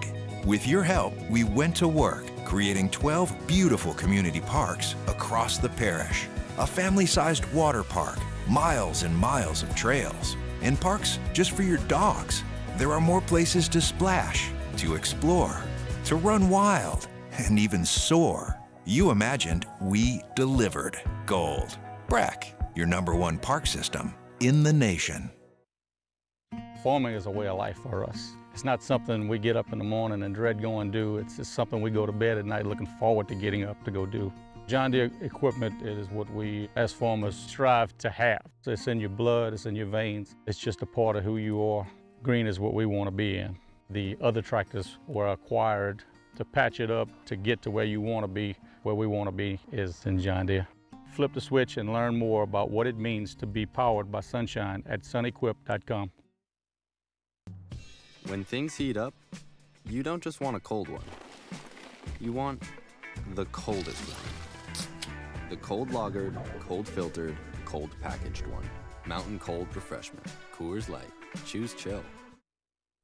With your help, we went to work, creating 12 beautiful community parks across the parish. A family-sized water park, miles and miles of trails, and parks just for your dogs. There are more places to splash, to explore, to run wild, and even soar. You imagined, we delivered. Gold. Breck, your #1 park system in the nation. Farming is a way of life for us. It's not something we get up in the morning and dread going do. It's just something we go to bed at night looking forward to getting up to go do. John Deere equipment is what we as farmers strive to have. It's in your blood, it's in your veins. It's just a part of who you are. Green is what we want to be in. The other tractors were acquired to patch it up to get to where you want to be, where we want to be is in John Deere. Flip the switch and learn more about what it means to be powered by sunshine at sunequip.com. When things heat up, you don't just want a cold one. You want the coldest one. The cold lagered, cold filtered, cold packaged one. Mountain Cold Refreshment. Coors Light. Choose chill.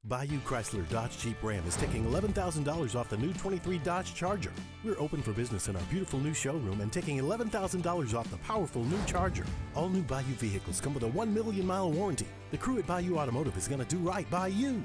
Bayou Chrysler Dodge Jeep Ram is taking $11,000 off the new 23 Dodge Charger. We're open for business in our beautiful new showroom and taking $11,000 off the powerful new Charger. All new Bayou vehicles come with a 1 million mile warranty. The crew at Bayou Automotive is going to do right by you.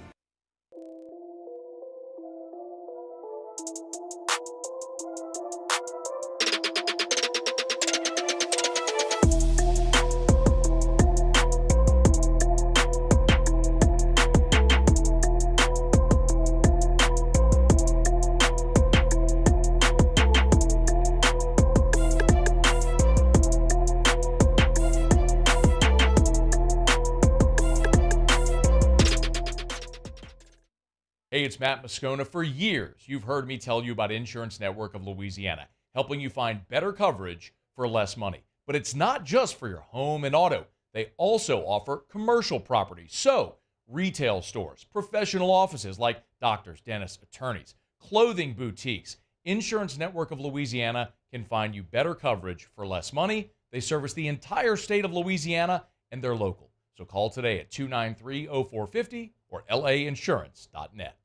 Hey, it's Matt Moscona. For years, you've heard me tell you about Insurance Network of Louisiana, helping you find better coverage for less money. But it's not just for your home and auto. They also offer commercial property. So, retail stores, professional offices like doctors, dentists, attorneys, clothing boutiques. Insurance Network of Louisiana can find you better coverage for less money. They service the entire state of Louisiana, and they're local. So call today at 293-0450 or lainsurance.net.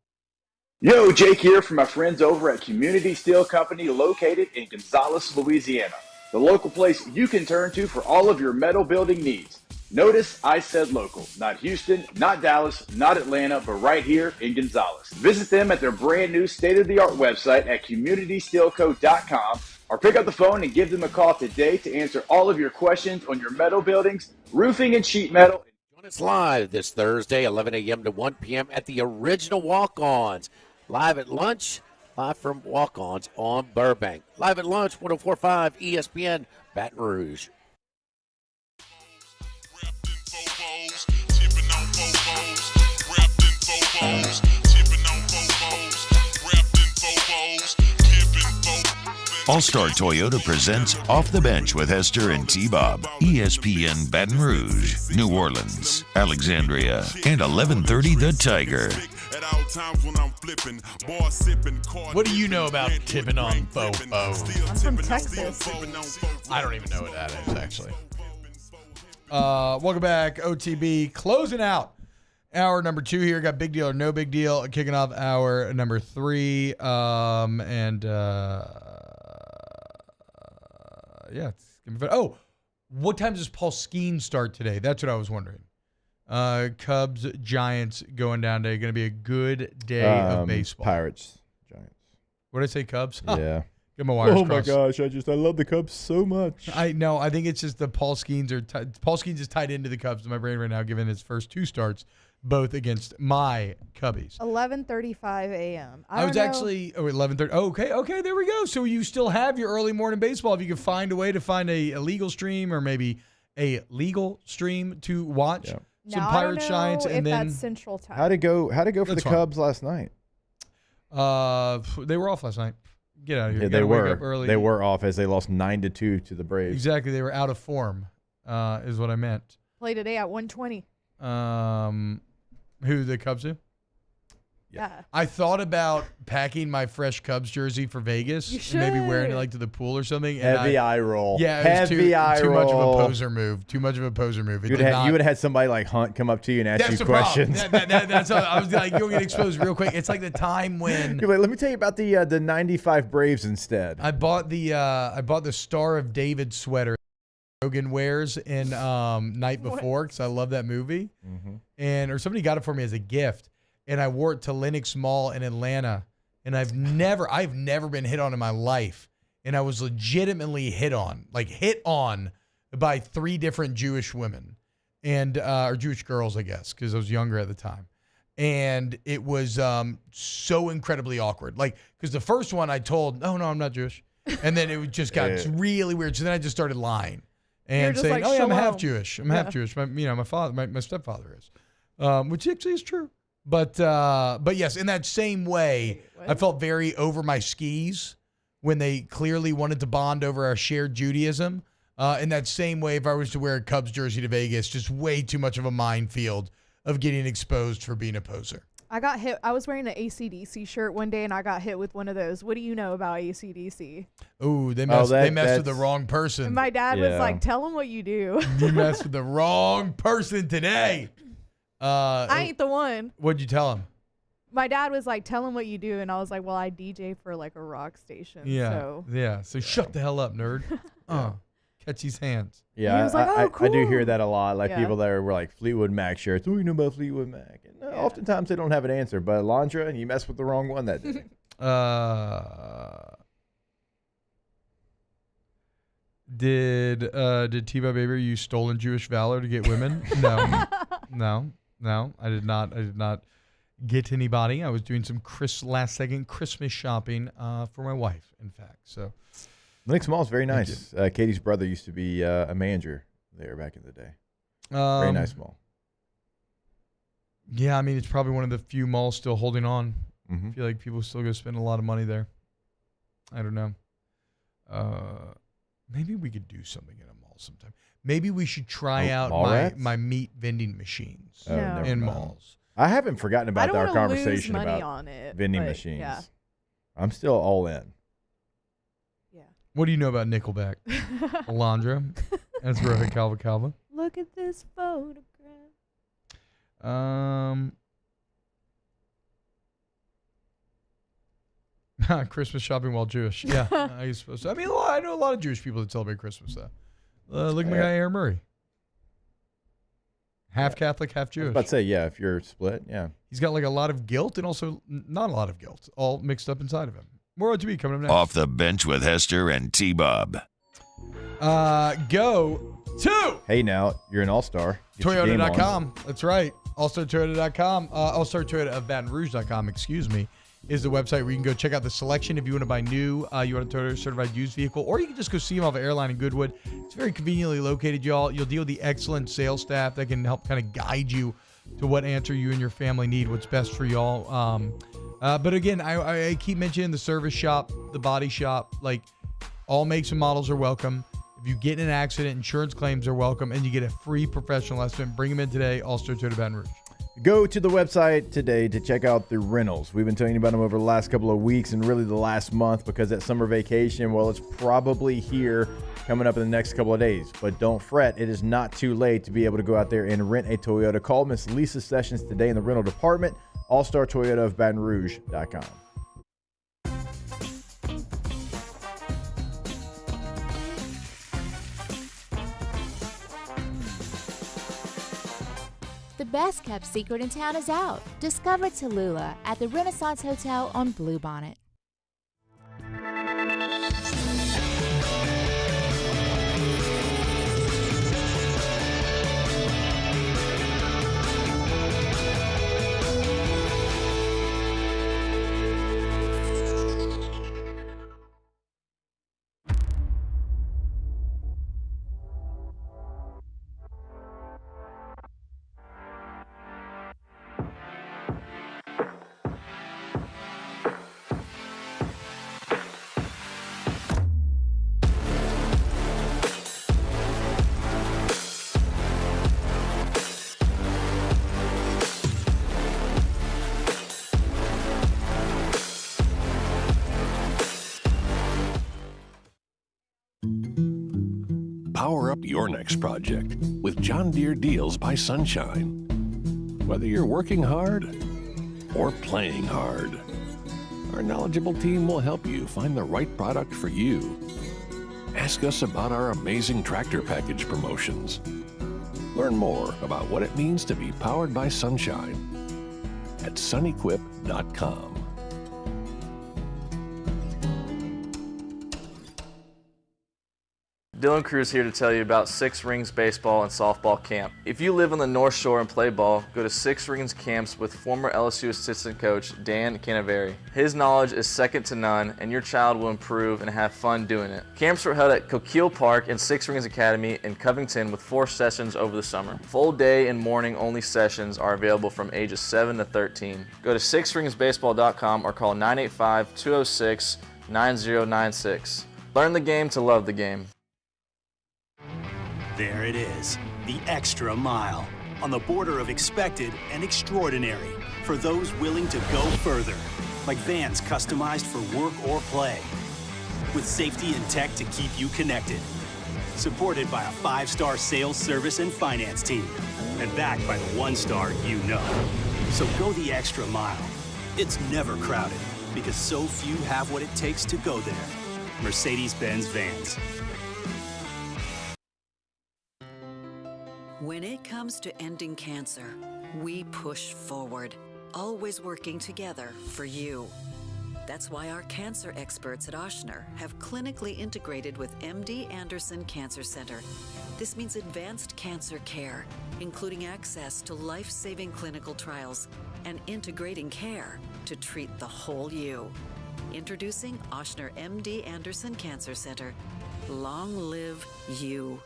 Yo, Jake here from my friends over at Community Steel Company located in Gonzales, Louisiana. The local place you can turn to for all of your metal building needs. Notice I said local, not Houston, not Dallas, not Atlanta, but right here in Gonzales. Visit them at their brand new state-of-the-art website at communitysteelco.com or pick up the phone and give them a call today to answer all of your questions on your metal buildings, roofing and sheet metal. Join us live this Thursday, 11 a.m. to 1 p.m. at the original Walk-Ons. Live at lunch, live from Walk-Ons on Burbank. Live at lunch, 104.5 ESPN, Baton Rouge. All-Star Toyota presents Off the Bench with Hester and T-Bob. ESPN Baton Rouge, New Orleans, Alexandria, and 1130 The Tiger. What do you know about tipping on fofo? I'm from Texas. I don't even know what that is, actually. Welcome back, OTB. Closing out hour number 2 here. Got Big Deal or No Big Deal. Kicking off hour number 3. Yeah, it's gonna be fun. Oh, what time does Paul Skeen start today? That's what I was wondering. Cubs, Giants going down today. Going to be a good day of baseball. Pirates, Giants. What did I say, Cubs? Yeah. Get my wires crossed. My gosh, I love the Cubs so much. I know. I think it's just the Paul Skeens Paul Skeens is tied into the Cubs in my brain right now, given his first 2 starts, both against my Cubbies. 11:35 a.m. I was actually 11:30. Okay, there we go. So you still have your early morning baseball if you can find a way to find a legal stream or maybe a legal stream to watch. Yeah. Some now, Pirates, I don't know Giants, and if then that's Central Time. How'd it go for That's the fine. Cubs last night? They were off last night. Get out of here. Yeah, You they gotta wake were. up early. They were off as they lost 9-2 to the Braves. Exactly. They were out of form, is what I meant. Play today at 1:20. Who the Cubs do? Yeah. I thought about packing my fresh Cubs jersey for Vegas You and maybe wearing it should. like to the pool or something. And Heavy eye roll. Yeah, it was Heavy eye too much of a roll. poser move. Too much of a poser move. It You did would not- have had somebody like Hunt come up to you and ask That's you the questions. problem. That's how, I was like, you'll get exposed real quick. It's like the time when You're like, let me tell you about the 95 Braves instead. I bought the Star of David sweater Rogan wears in Night Before because I love that movie, or somebody got it for me as a gift, and I wore it to Lenox Mall in Atlanta, and I've never been hit on in my life, and I was legitimately hit on by 3 different Jewish women, and or Jewish girls, I guess, because I was younger at the time. And it was so incredibly awkward. Like, because the first one I told, no, I'm not Jewish. And then it just got really weird. So then I just started lying and just saying, like, oh, yeah, I'm half shalom. Jewish. I'm half Jewish. My stepfather is, which actually is true. But yes, in that same way, I felt very over my skis when they clearly wanted to bond over our shared Judaism. In that same way, if I was to wear a Cubs jersey to Vegas, just way too much of a minefield of getting exposed for being a poser. I got hit. I was wearing an AC/DC shirt one day, and I got hit with one of those. What do you know about AC/DC? Ooh, they messed with the wrong person. And my dad was like, "Tell them what you do." You messed with the wrong person today. I ain't the one. What'd you tell him? My dad was like, "Tell him what you do," and I was like, "Well, I DJ for like a rock station." Yeah, So shut the hell up, nerd. Catch these hands. Yeah, was like, "Oh, I do cool." hear that a lot. Like Yeah. people that were like Fleetwood Mac shirts. Oh, you know about Fleetwood Mac? And oftentimes they don't have an answer. But Alondra, you messed with the wrong one that day. Did T-Bob Baber use stolen Jewish valor to get women? No, I did not get anybody. I was doing some last second Christmas shopping for my wife, in fact. So Linux Mall is very nice. Katie's brother used to be a manager there back in the day. Very nice mall. Yeah, I mean, it's probably one of the few malls still holding on. Mhm. I feel like people still go spend a lot of money there. I don't know. Maybe we could do something in a mall sometime. Maybe we should try out mall rats? my meat vending machines never in mind. malls. I haven't forgotten I about don't our wanna lose conversation money about on it, vending but, machines. yeah. I'm still all in. What do you know about Nickelback? Alondra, as Rohit Calva. Look at this photograph. Christmas shopping while Jewish. Yeah, I suppose. I mean, I know a lot of Jewish people that celebrate Christmas, though. Look at my guy, Aaron Murray. Half Catholic, half I was Jewish. about to say, yeah, if you're split, yeah. He's got like a lot of guilt and also not a lot of guilt, all mixed up inside of him. More OTB coming up next. Off the bench with Hester and T-Bob. Go to Hey, now, you're an all-star. Get your game on. Toyota.com. That's right. AllStarToyota.com. AllStarToyota of Baton Rouge.com, excuse me, is the website where you can go check out the selection if you want to buy new, you want a Toyota certified used vehicle, or you can just go see them off of Airline in Goodwood. It's very conveniently located, y'all. You'll deal with the excellent sales staff that can help kind of guide you to what answer you and your family need, what's best for y'all. But again, I keep mentioning the service shop, the body shop, like all makes and models are welcome. If you get in an accident, insurance claims are welcome, and you get a free professional estimate. Bring them in today, All-Star Toyota Baton Rouge. Go to the website today to check out the rentals. We've been telling you about them over the last couple of weeks and really the last month because that summer vacation, well, it's probably here coming up in the next couple of days. But don't fret, it is not too late to be able to go out there and rent a Toyota. Call Miss Lisa Sessions today in the rental department, allstartoyota of Baton Rouge.com. The best kept secret in town is out. Discover Tallulah at the Renaissance Hotel on Bluebonnet. Power up your next project with John Deere Deals by Sunshine. Whether you're working hard or playing hard, our knowledgeable team will help you find the right product for you. Ask us about our amazing tractor package promotions. Learn more about what it means to be powered by Sunshine at sunequip.com. Dylan Cruz here to tell you about Six Rings Baseball and Softball Camp. If you live on the North Shore and play ball, go to Six Rings Camps with former LSU assistant coach Dan Canaveri. His knowledge is second to none, and your child will improve and have fun doing it. Camps were held at Coquille Park and Six Rings Academy in Covington with 4 sessions over the summer. Full day and morning only sessions are available from ages 7 to 13. Go to sixringsbaseball.com or call 985-206-9096. Learn the game to love the game. There it is, the extra mile, on the border of expected and extraordinary for those willing to go further, like vans customized for work or play, with safety and tech to keep you connected, supported by a 5-star sales, service, and finance team, and backed by the 1-star you know. So go the extra mile. It's never crowded, because so few have what it takes to go there. Mercedes-Benz Vans. When it comes to ending cancer, we push forward, always working together for you. That's why our cancer experts at Ochsner have clinically integrated with MD Anderson Cancer Center. This means advanced cancer care, including access to life-saving clinical trials and integrating care to treat the whole you. Introducing Ochsner MD Anderson Cancer Center. Long live you.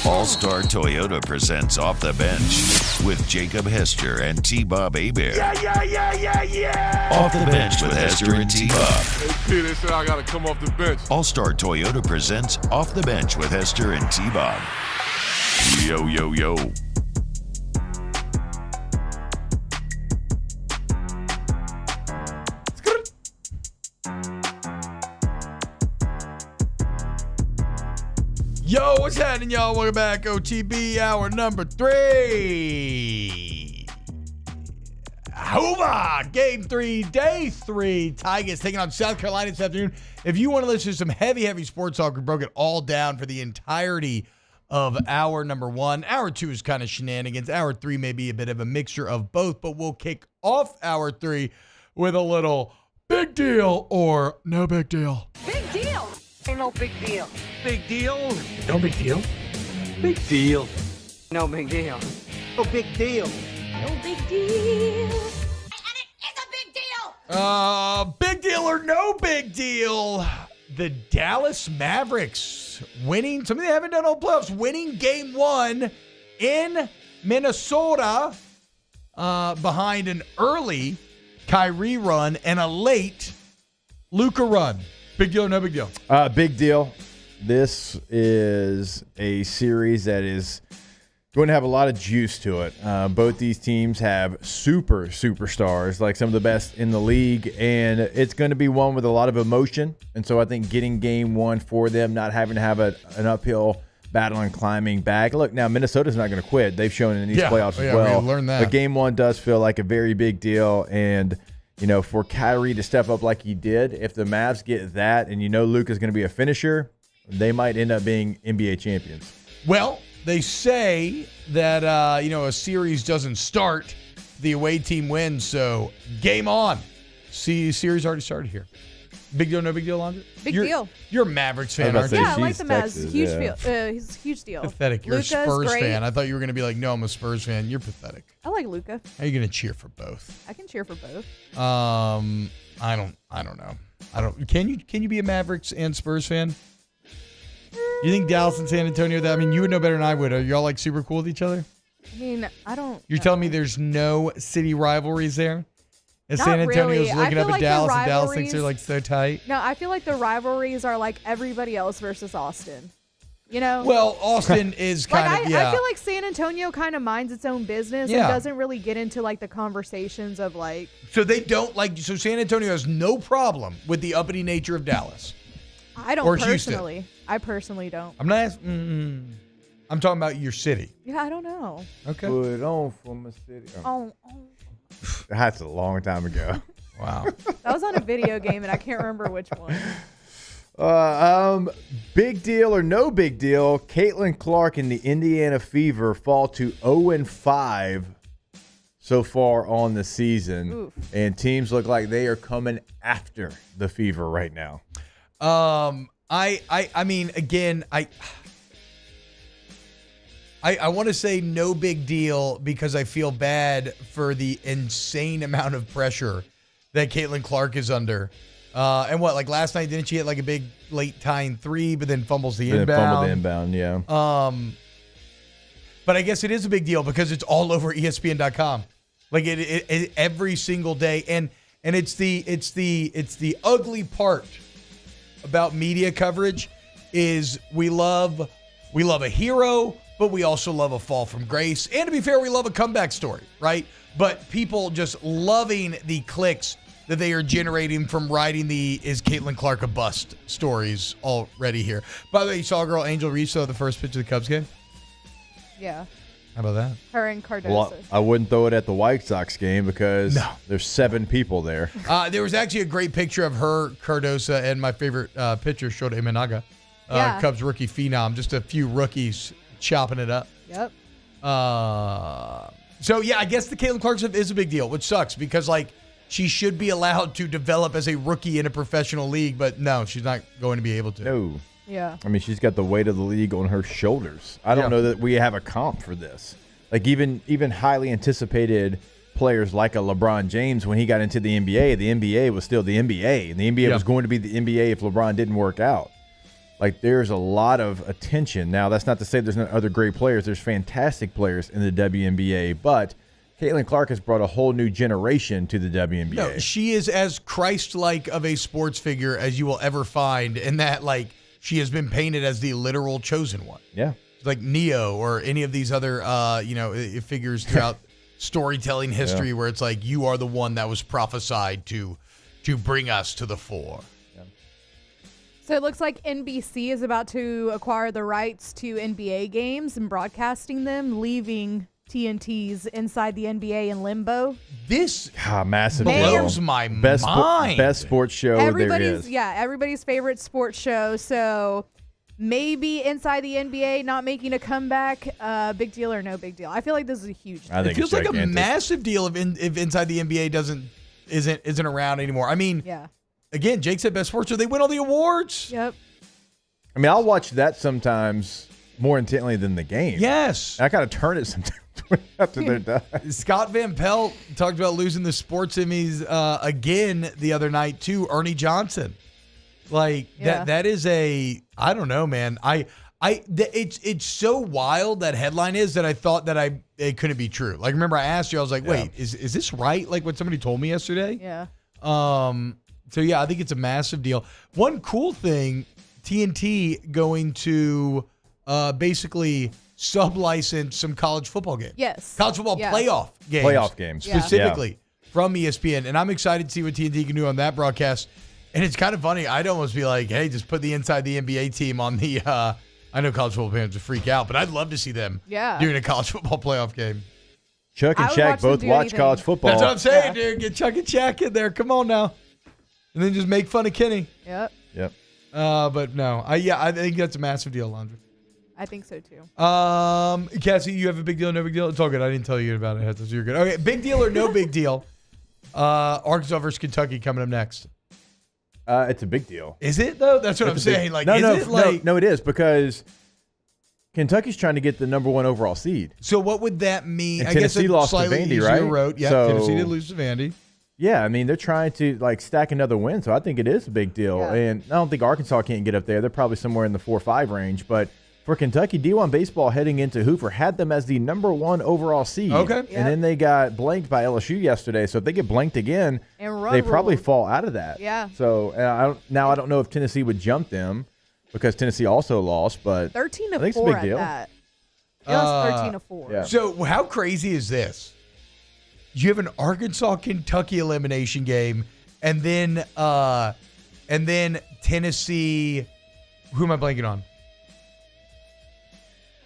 All-Star Toyota presents Off the Bench with Jacob Hester and T-Bob Hebert. Yeah. Off the Bench with Hester and T-Bob. Hey, Peter said I got to come off the bench. All-Star Toyota presents Off the Bench with Hester and T-Bob. Yo, yo, yo. Yo, what's happening, y'all? Welcome back. OTB, hour number 3. Hoover! Game 3, day 3. Tigers taking on South Carolina this afternoon. If you want to listen to some heavy sports talk, we broke it all down for the entirety of hour number 1. Hour 2 is kind of shenanigans. Hour 3 may be a bit of a mixture of both, but we'll kick off hour 3 with a little big deal or no big deal. Big deal. Ain't no big deal. Big deal. No big deal. Big deal. No big deal. No big deal. No big deal. Big deal or no big deal. The Dallas Mavericks winning, something they haven't done all playoffs, winning game 1 in Minnesota behind an early Kyrie run and a late Luka run. Big deal or no big deal? Big deal. This is a series that is going to have a lot of juice to it. Both these teams have superstars, like some of the best in the league, and it's going to be one with a lot of emotion. And so I think getting game 1 for them, not having to have an uphill battle and climbing back. Look, now Minnesota's not going to quit. They've shown in these playoffs as well. We learned that. But game 1 does feel like a very big deal, and you know, for Kyrie to step up like he did, if the Mavs get that, and you know Luka's going to be a finisher, they might end up being NBA champions. Well, they say that, a series doesn't start, the away team wins, so game on. See, series already started here. Big deal, no big deal, Alondra? Big deal. You're a Mavericks fan, aren't you? Yeah, I like the Mavs. He's a huge deal. Pathetic. You're Luka's a Spurs great. fan. I thought you were going to be like, no, I'm a Spurs fan. You're pathetic. I like Luka. How are you going to cheer for both? I can cheer for both. I don't know. Can you be a Mavericks and Spurs fan? You think Dallas and San Antonio, you would know better than I would. Are y'all like super cool with each other? I mean, I don't. You're telling me there's no city rivalries there? And Not San Antonio's really. looking I up feel at like the Dallas, and Dallas thinks rivalries- they're like so tight. No, I feel like the rivalries are like everybody else versus Austin. You know? Well, Austin is kind I of, yeah. feel like San Antonio kind of minds its own business Yeah. and doesn't really get into like the conversations of like. So they don't so San Antonio has no problem with the uppity nature of Dallas. I don't Or Houston. personally. I personally don't. I'm not asking. I'm talking about your city. Yeah, I don't know. Okay. Put on for my city. Oh, That's a long time ago. Wow. that was on a video game and I can't remember which one. Big deal or no big deal, Caitlin Clark and the Indiana Fever fall to 0-5 so far on the season. Oof. And teams look like they are coming after the Fever right now. I mean, again, I want to say no big deal because I feel bad for the insane amount of pressure that Caitlin Clark is under. And what, like last night, didn't she hit like a big late tying three, but then fumbles the inbound? Fumbled the inbound, yeah. But I guess it is a big deal because it's all over ESPN.com. Like it every single day. And it's the ugly part about media coverage is we love a hero, but we also love a fall from grace. And to be fair, we love a comeback story, right? But people just loving the clicks that they are generating from writing the "Is Caitlin Clark a bust?" stories already here. By the way, you saw girl Angel Reese throw the first pitch of the Cubs game? Yeah. How about that? Her and Cardoso. Well, I wouldn't throw it at the White Sox game because there's 7 people there. There was actually a great picture of her, Cardoso, and my favorite pitcher, Shota Imanaga, Cubs rookie phenom. Just a few rookies chopping it up. Yep. So, yeah, I guess the Caitlin Clark stuff is a big deal, which sucks because, like, she should be allowed to develop as a rookie in a professional league, but no, she's not going to be able to. No. Yeah. I mean, she's got the weight of the league on her shoulders. I don't know that we have a comp for this. Like, even highly anticipated players like a LeBron James, when he got into the NBA was still the NBA, and the NBA was going to be the NBA if LeBron didn't work out. Like, there's a lot of attention. Now, that's not to say there's no other great players. There's fantastic players in the WNBA, but Caitlin Clark has brought a whole new generation to the WNBA. No, she is as Christ-like of a sports figure as you will ever find in that, like, she has been painted as the literal chosen one. Yeah. Like Neo or any of these other, figures throughout storytelling history where it's like, you are the one that was prophesied to bring us to the fore. So it looks like NBC is about to acquire the rights to NBA games and broadcasting them, leaving TNT's Inside the NBA in limbo. This massive blows deal. my Best mind. Best sports show there is. Yeah, everybody's favorite sports show. So maybe Inside the NBA not making a comeback. Big deal or no big deal? I feel like this is a huge deal. It feels like a massive deal if Inside the NBA isn't around anymore. I mean, again, Jake said best sports show. They win all the awards. Yep. I mean, I'll watch that sometimes more intently than the game. Yes. I kind of turn it sometimes after they're done. Scott Van Pelt talked about losing the sports Emmys again the other night to Ernie Johnson. Like that is I don't know, man. It's so wild that headline is that I thought that it couldn't be true. Like, remember I asked you, I was like, wait, is this right? Like what somebody told me yesterday? Yeah. So yeah, I think it's a massive deal. One cool thing, TNT going to basically sub-license some college football games. Yes. College football playoff games. Playoff games. Specifically from ESPN. And I'm excited to see what TNT can do on that broadcast. And it's kind of funny. I'd almost be like, hey, just put the Inside the NBA team on the I know college football fans would freak out, but I'd love to see them doing a college football playoff game. Chuck and Shaq both watch college football. That's what I'm saying, dude. Get Chuck and Shaq in there. Come on now. And then just make fun of Kenny. Yep. But no. I think that's a massive deal, Landry. I think so too. Cassie, you have a big deal, no big deal? It's all good. I didn't tell you about it, so you're good. Okay, big deal or no big deal? Arkansas versus Kentucky coming up next. It's a big deal. Is it though? That's what I'm saying. No, it is because Kentucky's trying to get the number 1 overall seed. So what would that mean? And I Tennessee guess lost to Vandy, right? Road. Yeah, so, Tennessee did lose to Vandy. Yeah, I mean they're trying to stack another win, so I think it is a big deal. Yeah. And I don't think Arkansas can't get up there. They're probably somewhere in the 4-5 range, but for Kentucky, D1 baseball heading into Hoover had them as the number 1 overall seed. Okay. Yep. And then they got blanked by LSU yesterday. So if they get blanked again, they probably fall out of that. Yeah. So I don't know if Tennessee would jump them because Tennessee also lost, but 13 I think it's a of 4 big at deal. that. Just 13 of 4. Yeah. So how crazy is this? You have an Arkansas-Kentucky elimination game, and then Tennessee. Who am I blanking on?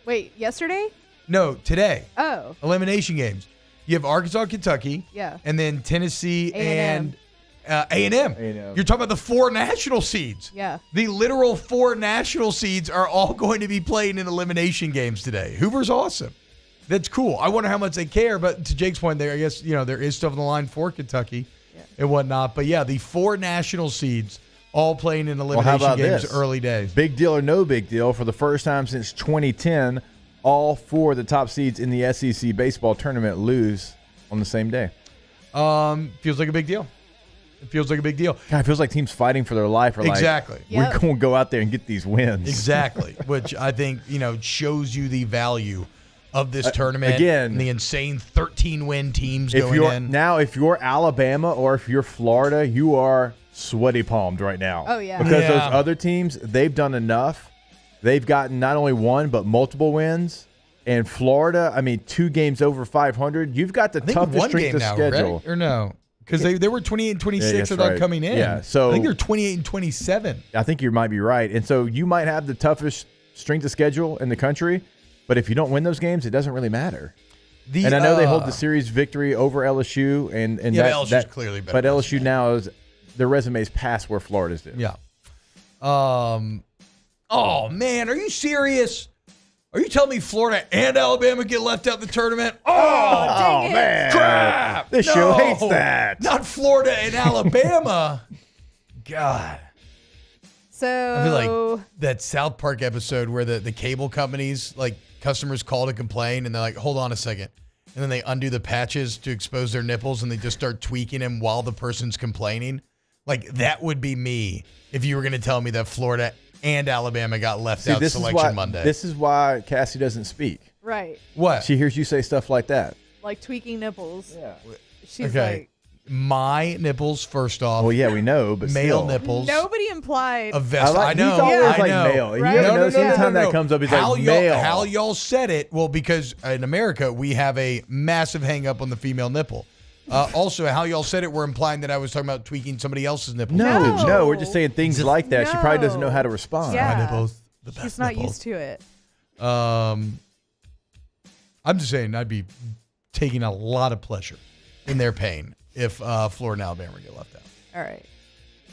Wait, yesterday? No, today. Oh. Elimination games. You have Arkansas, Kentucky. Yeah. And then Tennessee A&M. A&M. You're talking about the 4 national seeds. Yeah. The literal 4 national seeds are all going to be playing in elimination games today. Hoover's awesome. That's cool. I wonder how much they care, but to Jake's point there, I guess, there is stuff on the line for Kentucky and whatnot. But yeah, the 4 national seeds all playing in elimination games early days. Big deal or no big deal, for the first time since 2010, all 4 of the top seeds in the SEC baseball tournament lose on the same day. Feels like a big deal. It feels like a big deal. God, it feels like teams fighting for their life are exactly. We're going to go out there and get these wins. Exactly, which I think, shows you the value of this tournament. Again, and the insane 13-win teams going in. Now, if you're Alabama or if you're Florida, you are sweaty palmed right now. Oh, yeah. Because those other teams, they've done enough. They've gotten not only one, but multiple wins. And Florida, 2 games over 500. You've got the toughest strength of schedule. Right? Or no? Because they were 28 and 26 without coming in. Yeah, so I think they're 28 and 27. I think you might be right. And so you might have the toughest strength of schedule in the country, but if you don't win those games, it doesn't really matter. And I know they hold the series victory over LSU, and LSU's clearly better. But LSU now is their resume's past where Florida's did. Yeah. Oh man, are you serious? Are you telling me Florida and Alabama get left out of the tournament? Oh man, crap! This show hates that. Not Florida and Alabama. God. So I feel like that South Park episode where the cable companies, customers call to complain, and they're like, hold on a second. And then they undo the patches to expose their nipples, and they just start tweaking them while the person's complaining. That would be me if you were going to tell me that Florida and Alabama got left out Selection Monday. This is why Cassie doesn't speak. Right. What? She hears you say stuff like that. Like tweaking nipples. Yeah. She's like, my nipples, first off. Well, yeah, we know, but male still. nipples. Nobody implied. A vest. I know. He's always I know. male. Right? You ever notice anytime that comes up, he's like male. How y'all said it? Well, because in America, we have a massive hang up on the female nipple. Also, how y'all said it, we're implying that I was talking about tweaking somebody else's nipples. No, we're just saying things like that. She probably doesn't know how to respond. Yeah. My nipples, the best She's not nipples. used to it. I'm just saying I'd be taking a lot of pleasure in their pain if Florida and Alabama get left out. All right.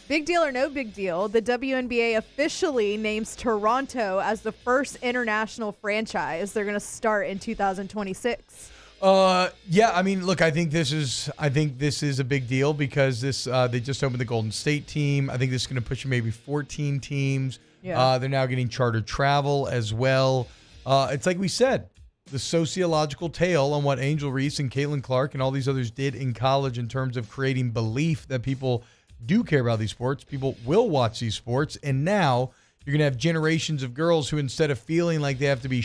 Big deal or no big deal, the WNBA officially names Toronto as the first international franchise. They're going to start in 2026. Yeah, look, I think this is a big deal because they just opened the Golden State team. I think this is going to push maybe 14 teams. Yeah. They're now getting charter travel as well. It's like we said, the sociological tale on what Angel Reese and Caitlin Clark and all these others did in college in terms of creating belief that people do care about these sports. People will watch these sports. And now you're going to have generations of girls who, instead of feeling like they have to be,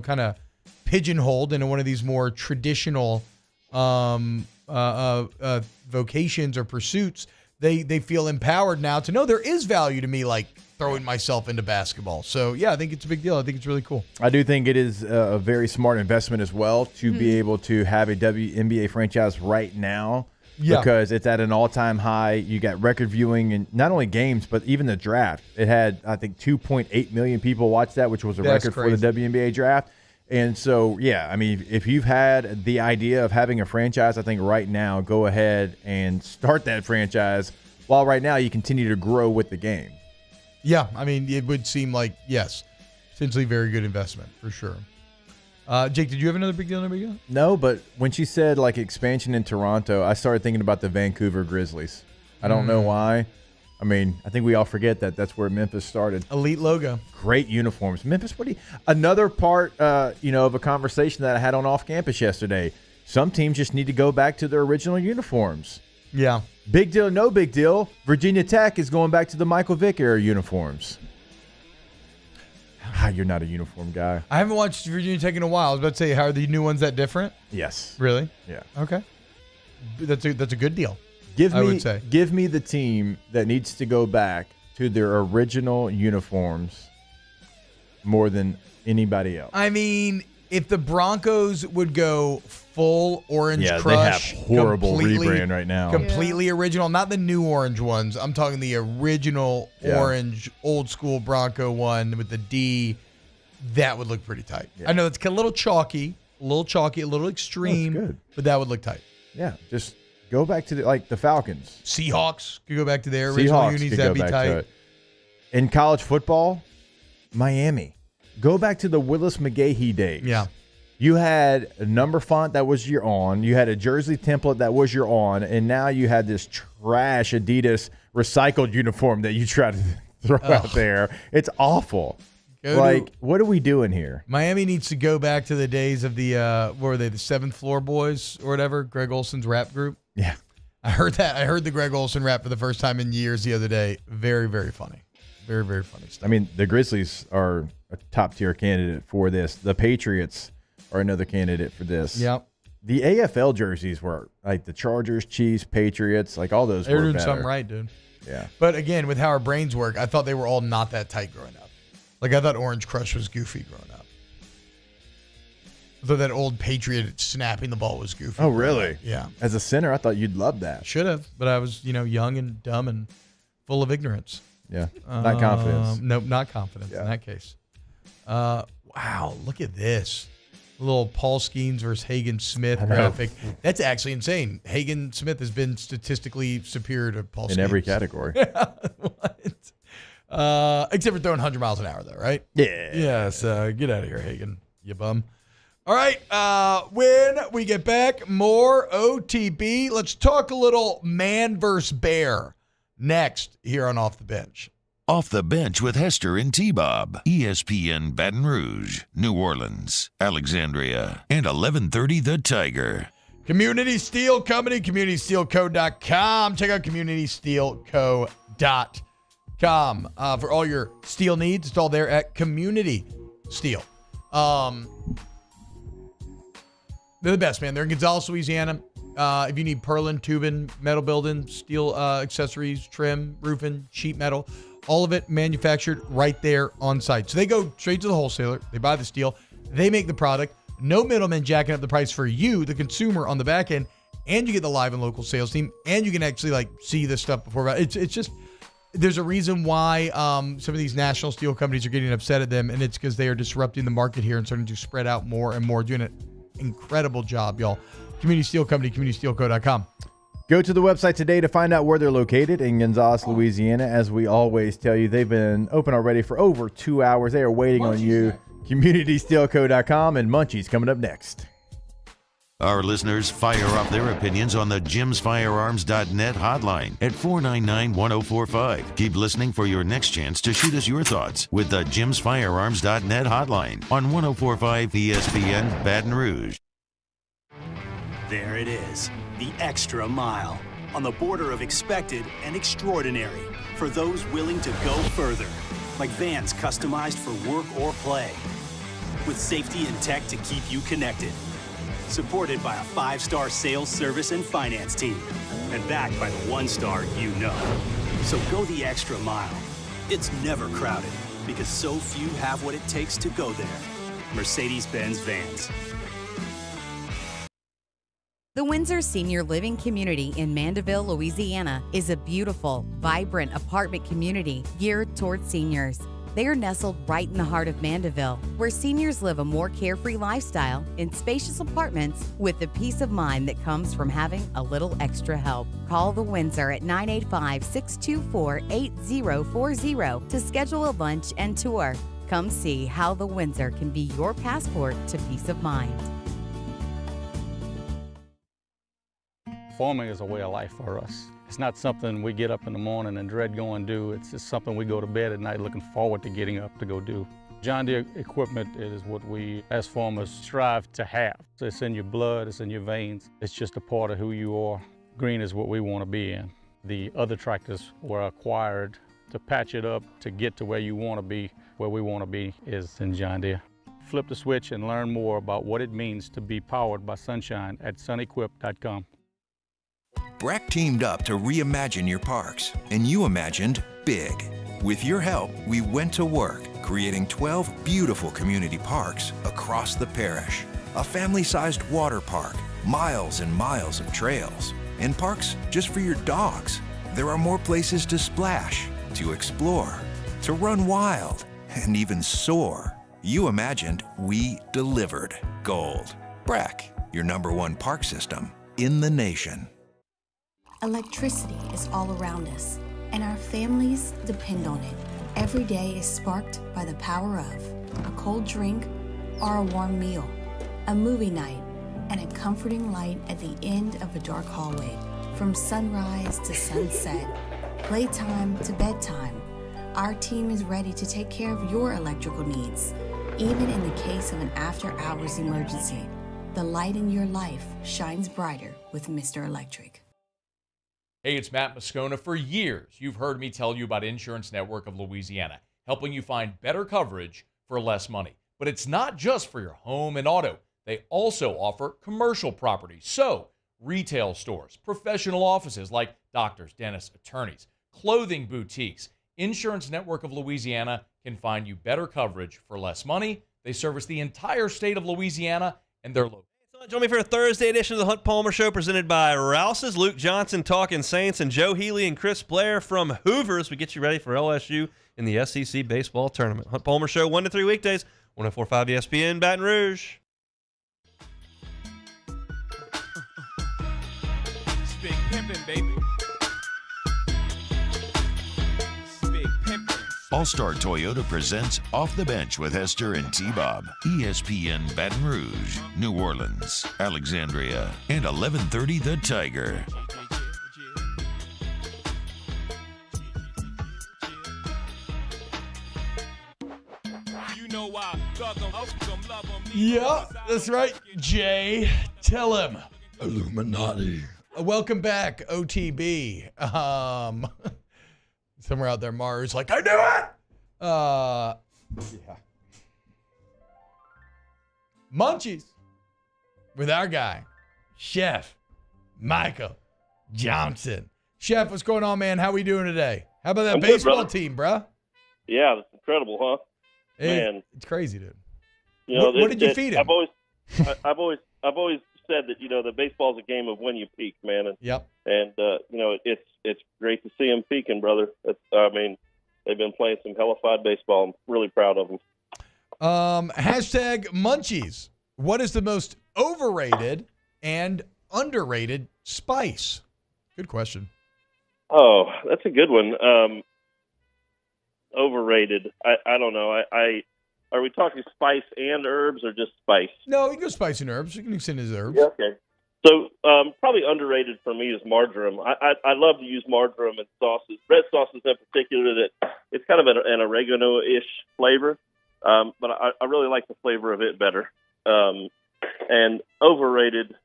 kind of pigeonholed into one of these more traditional vocations or pursuits, they feel empowered now to know there is value to me, like throwing myself into basketball. So, yeah, I think it's a big deal. I think it's really cool. I do think it is a very smart investment as well to be able to have a WNBA franchise right now. Yeah. Because it's at an all-time high. You got record viewing, and not only games, but even the draft. It had, I think, 2.8 million people watch that, which was a record for the WNBA draft. And so, yeah, if you've had the idea of having a franchise, I think right now, go ahead and start that franchise while right now you continue to grow with the game. Yeah, it would seem like, yes, potentially very good investment for sure. Jake, did you have another big deal? No, but when she said expansion in Toronto, I started thinking about the Vancouver Grizzlies. I don't know why. I think we all forget that that's where Memphis started. Elite logo. Great uniforms. Memphis, another part, of a conversation that I had on off campus yesterday. Some teams just need to go back to their original uniforms. Yeah. Big deal, no big deal. Virginia Tech is going back to the Michael Vick era uniforms. You're not a uniform guy. I haven't watched Virginia Tech in a while. I was about to say, how are the new ones that different? Yes. Really? Yeah. Okay. That's a good deal. I would say. Give me the team that needs to go back to their original uniforms more than anybody else. If the Broncos would go full Orange Crush. They have horrible rebrand right now. Completely original. Not the new orange ones. I'm talking the original orange, old school Bronco one with the D. That would look pretty tight. Yeah. I know it's a little chalky, a little extreme, but that would look tight. Yeah, just Go back to the Falcons. Seahawks could go back to their original Seahawks unis. could That'd go be back tight. to it. In college football, Miami. Go back to the Willis McGahee days. Yeah. You had a number font that was your on. You had a jersey template that was your on. And now you had this trash Adidas recycled uniform that you try to throw out there. It's awful. What are we doing here? Miami needs to go back to the days of the, what were they, the 7th Floor Boys or whatever, Greg Olson's rap group. Yeah. I heard that. I heard the Greg Olson rap for the first time in years the other day. Very, very funny. Very, very funny stuff. I mean, the Grizzlies are a top-tier candidate for this. The Patriots are another candidate for this. Yep. The AFL jerseys were like the Chargers, Chiefs, Patriots, like all those They're were doing better. something right, dude. Yeah. But again, with how our brains work, I thought they were all not that tight growing up. Like, I thought Orange Crush was goofy growing up. I thought that old Patriot snapping the ball was goofy. Oh, really? Yeah. As a center, I thought you'd love that. Should have, but I was, young and dumb and full of ignorance. Yeah. Not confidence. Nope, not confidence in that case. Wow, look at this. A little Paul Skeens versus Hagen Smith graphic. That's actually insane. Hagen Smith has been statistically superior to Paul Skeens. In every category. What? Except for throwing 100 miles an hour, though, right? Yeah. Yeah, so get out of here, Hagen, you bum. All right, when we get back, more OTB. Let's talk a little man versus bear next here on Off the Bench. Off the Bench with Hester and T-Bob. ESPN Baton Rouge, New Orleans, Alexandria, and 1130 The Tiger. Community Steel Company, CommunitySteelCo.com. Check out CommunitySteelCo.com for all your steel needs. It's all there at Community Steel. They're the best, man. They're in Gonzales, Louisiana. If you need purlin, tubing, metal building, steel accessories, trim, roofing, sheet metal, all of it manufactured right there on site. So they go straight to the wholesaler. They buy the steel. They make the product. No middleman jacking up the price for you, the consumer, on the back end. And you get the live and local sales team. And you can actually see this stuff before. It's just, there's a reason why some of these national steel companies are getting upset at them. And it's because they are disrupting the market here and starting to spread out more and more, doing an incredible job, y'all. Community Steel Company, CommunitySteelCo.com. Go to the website today to find out where they're located in Gonzales, Louisiana. As we always tell you, they've been open already for over 2 hours. They are waiting on you. CommunitySteelCo.com and Munchies coming up next. Our listeners fire off their opinions on the JimsFirearms.net hotline at 499-1045. Keep listening for your next chance to shoot us your thoughts with the JimsFirearms.net hotline on 1045 ESPN Baton Rouge. There it is, the extra mile, on the border of expected and extraordinary, for those willing to go further, like vans customized for work or play, with safety and tech to keep you connected, supported by a 5-star sales, service, and finance team, and backed by the 1-star you know. So go the extra mile. It's never crowded, because so few have what it takes to go there. Mercedes-Benz Vans. The Windsor Senior Living Community in Mandeville, Louisiana is a beautiful, vibrant apartment community geared towards seniors. They are nestled right in the heart of Mandeville, where seniors live a more carefree lifestyle in spacious apartments with the peace of mind that comes from having a little extra help. Call the Windsor at 985-624-8040 to schedule a lunch and tour. Come see how the Windsor can be your passport to peace of mind. Farming is a way of life for us. It's not something we get up in the morning and dread going do. It's just something we go to bed at night looking forward to getting up to go do. John Deere equipment is what we as farmers strive to have. It's in your blood, it's in your veins. It's just a part of who you are. Green is what we want to be in. The other tractors were acquired to patch it up to get to where you want to be. Where we want to be is in John Deere. Flip the switch and learn more about what it means to be powered by sunshine at sunequip.com. Brack teamed up to reimagine your parks, and you imagined big. With your help, we went to work, creating 12 beautiful community parks across the parish. A family-sized water park, miles and miles of trails, and parks just for your dogs. There are more places to splash, to explore, to run wild, and even soar. You imagined, we delivered. Gold. Brack, your #1 park system in the nation. Electricity is all around us, and our families depend on it. Every day is sparked by the power of a cold drink or a warm meal, a movie night, and a comforting light at the end of a dark hallway. From sunrise to sunset, playtime to bedtime, our team is ready to take care of your electrical needs. Even in the case of an after-hours emergency, the light in your life shines brighter with Mr. Electric. Hey, it's Matt Moscona. For years, you've heard me tell you about Insurance Network of Louisiana, helping you find better coverage for less money. But it's not just for your home and auto. They also offer commercial property. So, retail stores, professional offices like doctors, dentists, attorneys, clothing boutiques. Insurance Network of Louisiana can find you better coverage for less money. They service the entire state of Louisiana, and they're local. Join me for a Thursday edition of the Hunt Palmer Show presented by Rouse's. Luke Johnson talking Saints, and Joe Healy and Chris Blair from Hoover as we get you ready for LSU in the SEC baseball tournament. Hunt Palmer Show 1 to 3 weekdays, 104.5 ESPN, Baton Rouge. Big pimpin', baby. Big pimpin'. All-Star Toyota presents Off the Bench with Hester and T-Bob. ESPN Baton Rouge, New Orleans, Alexandria, and 1130 The Tiger. Yeah, that's right. Jay, tell him. Illuminati. Welcome back, OTB. Somewhere out there, Mars like, I knew it! Yeah. Munchies with our guy, Chef Michael Johnson. Chef, what's going on, man? How we doing today? How about that I'm baseball good, team, bruh? Yeah, that's incredible, huh? Man, it's crazy, dude. You know, what did you feed him? I've always said that, you know, that baseball's a game of when you peak, man. And, yep. And you know, it's great to see them peaking, brother. I mean, they've been playing some hellified baseball. I'm really proud of them. Hashtag Munchies. What is the most overrated and underrated spice? Good question. Oh, that's a good one. Overrated. I don't know. Are we talking spice and herbs or just spice? No, you can go spice and herbs. You can extend his herbs. Yeah, okay. So probably underrated for me is marjoram. I love to use marjoram in sauces, red sauces in particular. That it's kind of an oregano-ish flavor, but I really like the flavor of it better. And overrated,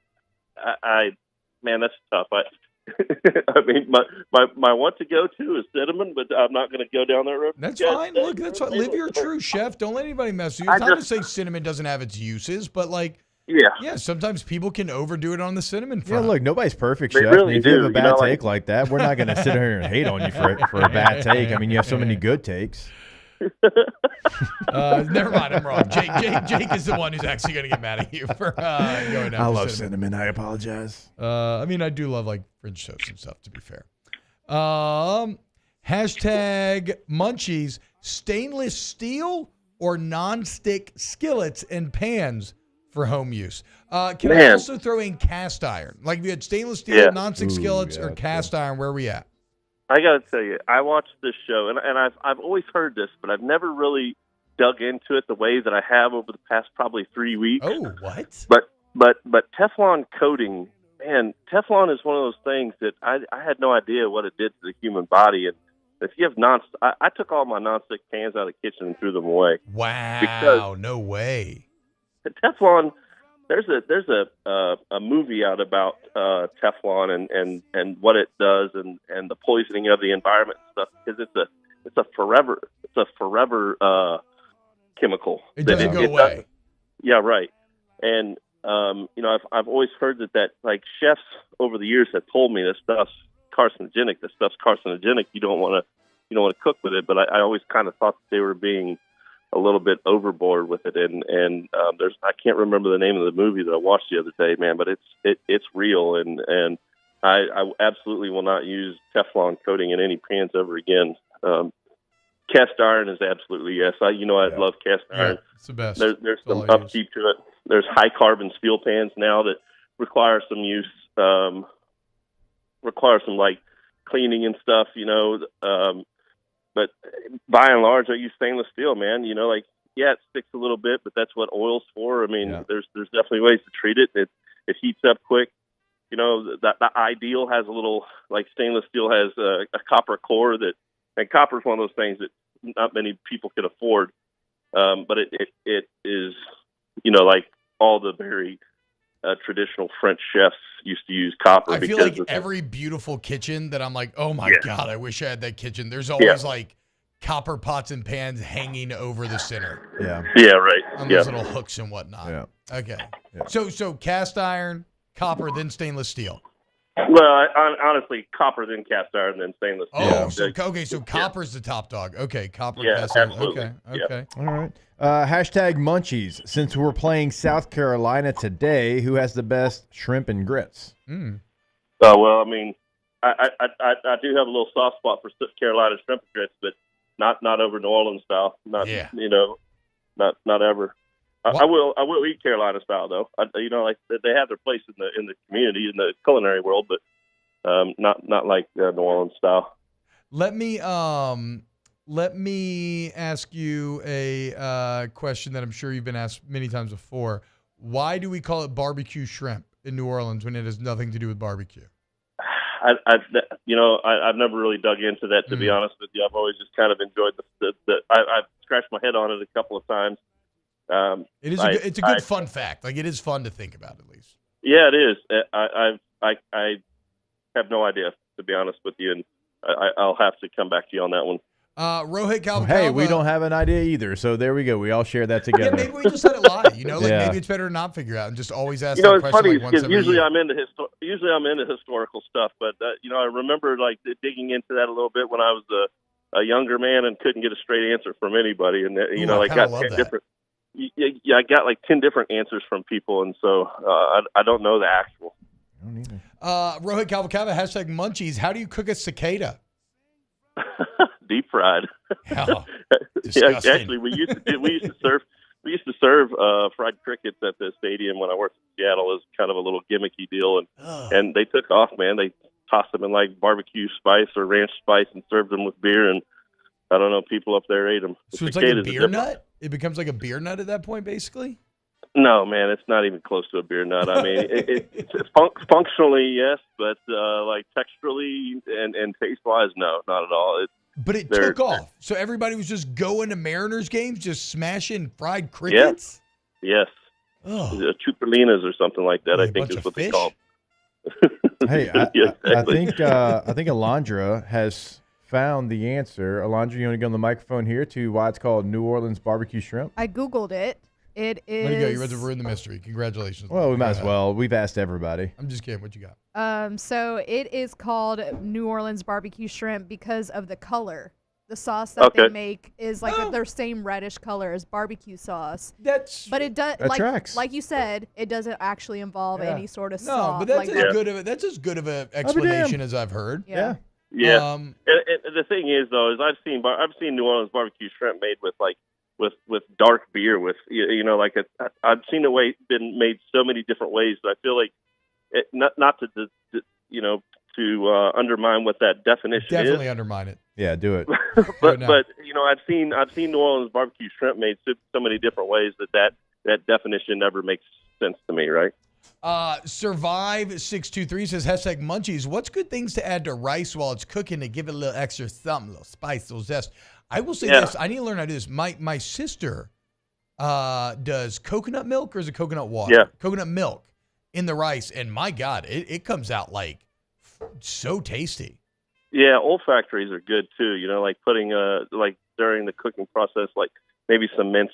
man, that's tough. I mean, my want to go to is cinnamon, but I'm not going to go down that road. That's fine. Look, that's fine. Live your truth, Chef. Don't let anybody mess with you. It's not to say cinnamon doesn't have its uses, but like, yeah, sometimes people can overdo it on the cinnamon front. Yeah, look, nobody's perfect, They Chef. really If you have do, a bad you know, take like that, we're not going to sit here and hate on you for a bad take. I mean, you have so many good takes. Never mind, I'm wrong. Jake is the one who's actually going to get mad at you for going after I love cinnamon. I apologize. I mean, I do love like French toast and stuff, to be fair. Hashtag Munchies, stainless steel or non-stick skillets and pans for home use. Can I also throw in cast iron? Like if you had stainless steel, non-stick skillets, or cast iron, where are we at? I got to tell you, I watched this show, and I've always heard this, but I've never really dug into it the way that I have over the past probably 3 weeks. Oh, what? But Teflon coating, man, Teflon is one of those things that I had no idea what it did to the human body. And if you have I took all my nonstick pans out of the kitchen and threw them away. Wow, no way. Teflon. There's a movie out about Teflon and what it does and the poisoning of the environment and stuff, because it's a forever chemical. It doesn't go away. Yeah, right. And you know, I've always heard that like chefs over the years have told me this stuff's carcinogenic. This stuff's carcinogenic. You don't want to cook with it. But I always kind of thought that they were being a little bit overboard with it, and I can't remember the name of the movie that I watched the other day, man, but it's real, and I absolutely will not use Teflon coating in any pans ever again. Cast iron is absolutely yes. I love cast iron. Yeah, it's the best. There's some upkeep to it. There's high carbon steel pans now that require some use. require some like cleaning and stuff, but by and large, I use stainless steel, man. Like, yeah, it sticks a little bit, but that's what oil's for. I mean, there's definitely ways to treat it. It heats up quick. The ideal has a little, like stainless steel has a copper core and copper is one of those things that not many people can afford. But it is, like all the very traditional French chefs used to use copper. I feel like every beautiful kitchen that I'm like, oh my God, I wish I had that kitchen. There's always like copper pots and pans hanging over the center. Yeah. Yeah, right. On those little hooks and whatnot. Yeah. Okay. Yeah. So cast iron, copper, then stainless steel. Well, honestly, copper, then cast iron, then stainless steel. Oh, so copper's the top dog. Okay, copper, yeah, cast iron. absolutely. Okay. All right. Hashtag Munchies. Since we're playing South Carolina today, who has the best shrimp and grits? Well, I mean, I do have a little soft spot for Carolina shrimp and grits, but not over New Orleans style. Not ever. I will eat Carolina style though. Like they have their place in the community in the culinary world, but not like New Orleans style. Let me ask you a question that I'm sure you've been asked many times before. Why do we call it barbecue shrimp in New Orleans when it has nothing to do with barbecue? I've never really dug into that, to be honest with you. I've always just kind of enjoyed I've scratched my head on it a couple of times. It's a good fun fact. Like, it is fun to think about, at least. Yeah, it is. I have no idea, to be honest with you, and I'll have to come back to you on that one. Rohit Kalvakava. Hey, we don't have an idea either, so there we go. We all share that together. Yeah, maybe we just let it lie. Maybe it's better to not figure out and just always ask that it's question funny, like once every usually year. I'm into historical stuff, but I remember like digging into that a little bit when I was a younger man and couldn't get a straight answer from anybody, and I got 10 different. Yeah, I got like 10 different answers from people, and so I don't know the actual. I don't either. Rohit Kalvakava, hashtag Munchies. How do you cook a cicada? Deep fried. Oh, yeah, actually, we used to serve fried crickets at the stadium when I worked in Seattle. It was kind of a little gimmicky deal, and they took off, man. They tossed them in like barbecue spice or ranch spice and served them with beer, and I don't know, people up there ate them. So it's like a beer nut? It becomes like a beer nut at that point, basically? No, man, it's not even close to a beer nut. I mean, it's functionally, yes, but like texturally and taste-wise, no, not at all. But it took off. So everybody was just going to Mariners games, just smashing fried crickets? Yes. Chuperlinas or something like that, I think is what they call them. Hey, Yeah, I exactly. think Alondra has found the answer. Alondra, you want to go on the microphone here to why it's called New Orleans barbecue shrimp? I Googled it. It is. Way to go. You're about to ruin the mystery. Congratulations. Well, we might as well. We've asked everybody. I'm just kidding. What you got? So it is called New Orleans barbecue shrimp because of the color. The sauce that they make is like their same reddish color as barbecue sauce. But it does like you said, it doesn't actually involve any sort of sauce. No, but that's as good of an explanation as I've heard. Yeah. Yeah. And the thing is, though, is I've seen New Orleans barbecue shrimp made with dark beer I've seen it been made so many different ways that I feel like not to undermine what that definition is. Definitely undermine it. Yeah, do it. but I've seen New Orleans barbecue shrimp made so many different ways that definition never makes sense to me, right? Survive623 says hashtag Munchies. What's good things to add to rice while it's cooking to give it a little extra something, a little spice, a little zest? I will say this. I need to learn how to do this. My sister does coconut milk, or is it coconut water? Yeah. Coconut milk in the rice, and my God, it comes out like so tasty. Yeah, olfactories are good too. Like putting like during the cooking process, like maybe some minced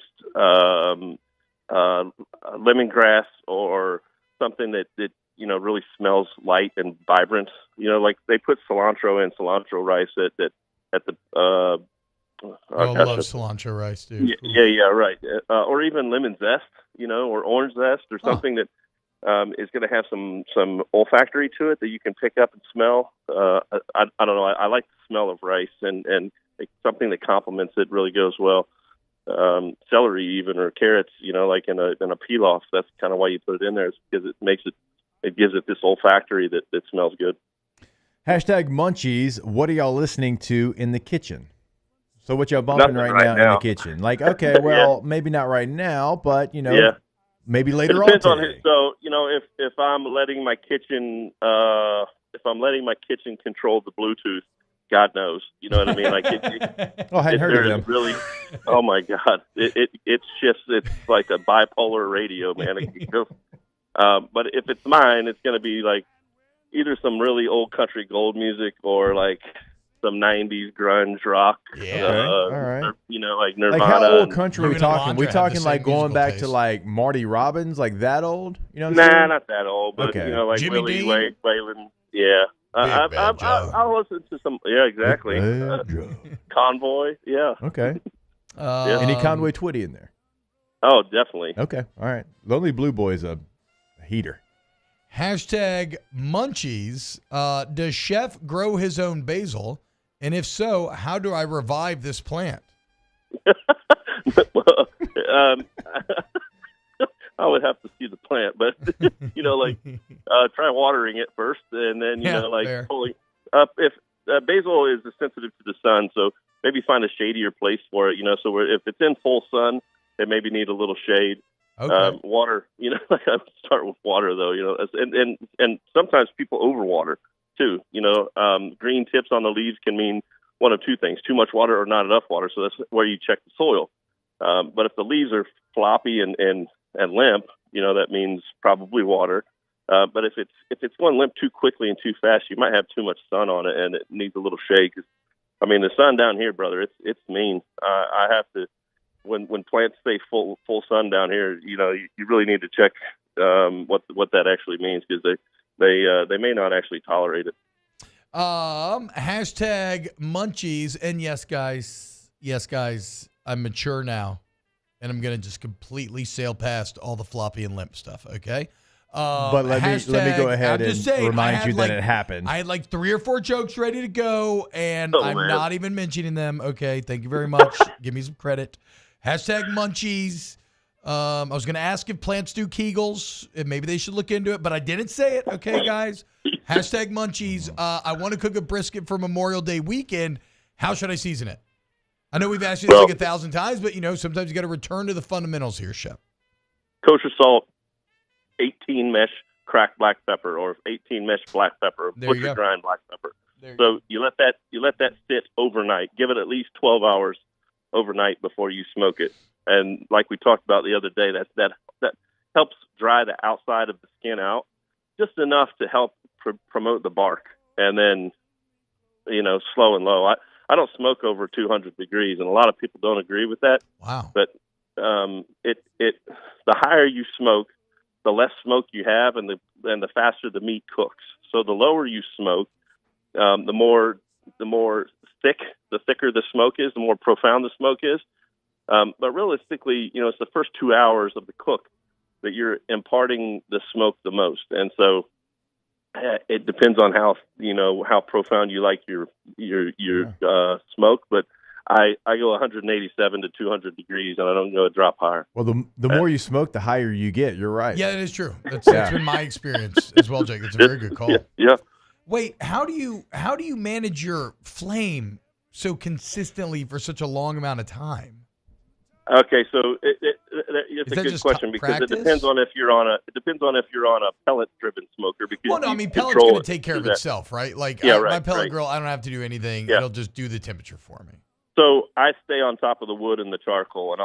lemongrass or something that really smells light and vibrant. Like they put cilantro rice at the. I love cilantro rice, dude. Yeah, right. Or even lemon zest, or orange zest, or something that is going to have some olfactory to it that you can pick up and smell. I don't know. I like the smell of rice, and something that complements it really goes well. Celery even, or carrots, like in a pilaf. That's kind of why you put it in there, is because it gives it this olfactory that smells good. Hashtag Munchies. What are y'all listening to in the kitchen? So what y'all bumping Nothing right right now in now. the kitchen? Like, okay, well, maybe not right now, but maybe later It depends on on today. so if I'm letting my kitchen control the Bluetooth, God knows, you know what I mean? Like I hadn't heard of them. Really, oh my God, it's like a bipolar radio, man. But if it's mine, it's going to be like either some really old country gold music or like some 90s grunge rock. All right. Like Nirvana. Like how old country are we talking? We Nirvana talking have the like same going musical back taste. to like Marty Robbins, like that old? You know what I'm Nah, saying? not that old, but Okay. like Jimmy Willie Dean? Waylon. Yeah. I'll listen to some. Yeah, exactly. Convoy. Yeah. Okay. Yeah. Any Conway Twitty in there? Oh, definitely. Okay. All right. Lonely Blue Boy's a heater. Hashtag Munchies. Does Chef grow his own basil? And if so, how do I revive this plant? I would have to see the plant, but try watering it first, and then fair. pulling up. If basil is sensitive to the sun, so maybe find a shadier place for it. So if it's in full sun, it maybe need a little shade. Okay. Water, like I would start with water though. And sometimes people overwater too. Green tips on the leaves can mean one of two things: too much water or not enough water. So that's where you check the soil. But if the leaves are floppy and limp, that means probably water. But if it's going limp too quickly and too fast, you might have too much sun on it, and it needs a little shade. 'Cause, the sun down here, brother, it's mean. I have to when plants stay full sun down here, you really need to check what that actually means, because they may not actually tolerate it. Hashtag Munchies. And yes, guys, I'm mature now, and I'm going to just completely sail past all the floppy and limp stuff, okay? But let me go ahead and remind you that it happened. I had like 3 or 4 jokes ready to go, and I'm not even mentioning them, okay? Thank you very much. Give me some credit. Hashtag Munchies. I was going to ask if plants do Kegels, and maybe they should look into it, but I didn't say it, okay, guys? Hashtag Munchies. I want to cook a brisket for Memorial Day weekend. How should I season it? I know we've asked you this like 1,000 times, but, sometimes you got to return to the fundamentals here, Chef. Kosher salt, 18 mesh cracked black pepper, or 18 mesh black pepper, butcher grind black pepper. So you let that sit overnight. Give it at least 12 hours overnight before you smoke it. And like we talked about the other day, that helps dry the outside of the skin out just enough to help promote the bark. And then, slow and low. I don't smoke over 200 degrees, and a lot of people don't agree with that. Wow. But the higher you smoke, the less smoke you have, and the faster the meat cooks. So the lower you smoke, the more thicker the smoke is, the more profound the smoke is. But realistically, it's the first 2 hours of the cook that you're imparting the smoke the most. And so it depends on how profound you like your smoke. But I go 187 to 200 degrees, and I don't go a drop higher. Well, the more you smoke, the higher you get. You're right. Yeah, that is true. That's been my experience as well, Jake. It's a very good call. Yeah. Wait, how do you manage your flame so consistently for such a long amount of time? Okay, so it's a good question, because it depends on if you're on a pellet driven smoker. Because pellet's going to take care of itself, right? Like my pellet grill, I don't have to do anything. Yeah. It'll just do the temperature for me. So I stay on top of the wood and the charcoal, and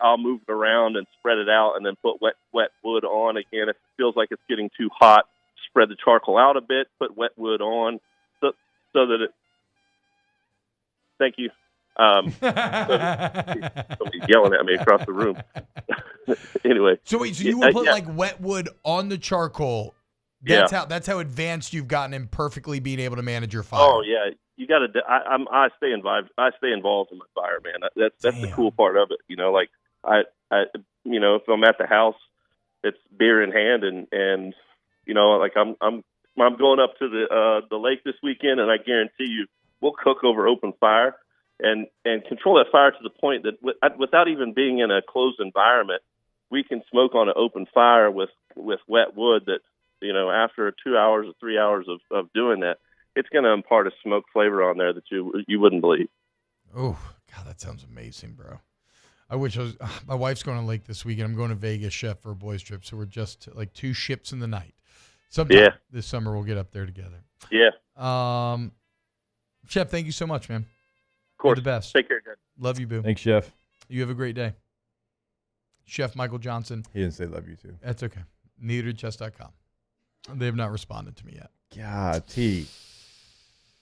I'll move it around and spread it out, and then put wet wood on again. If it feels like it's getting too hot, spread the charcoal out a bit, put wet wood on, so that it. Thank you. Somebody's yelling at me across the room. Anyway. So wait, so you will put like wet wood on the charcoal. That's how advanced you've gotten in perfectly being able to manage your fire. Oh yeah, you got to. I stay involved. I stay involved in my fire, man. That's the cool part of it. Like if I'm at the house, it's beer in hand, and like I'm going up to the lake this weekend, and I guarantee you we'll cook over open fire. And control that fire to the point that without even being in a closed environment, we can smoke on an open fire with wet wood that, after 2 hours or 3 hours of doing that, it's going to impart a smoke flavor on there that you wouldn't believe. Oh, God, that sounds amazing, bro. I wish I was. My wife's going to Lake this weekend. I'm going to Vegas, Chef, for a boys' trip. So we're just like 2 ships in the night. Sometime this summer we'll get up there together. Yeah. Chef, thank you so much, man. Of course. You're the best. Take care, guys. Love you, boo. Thanks, Chef. You have a great day. Chef Michael Johnson. He didn't say love you too. That's okay. Neither did chess.com. They have not responded to me yet. God, T.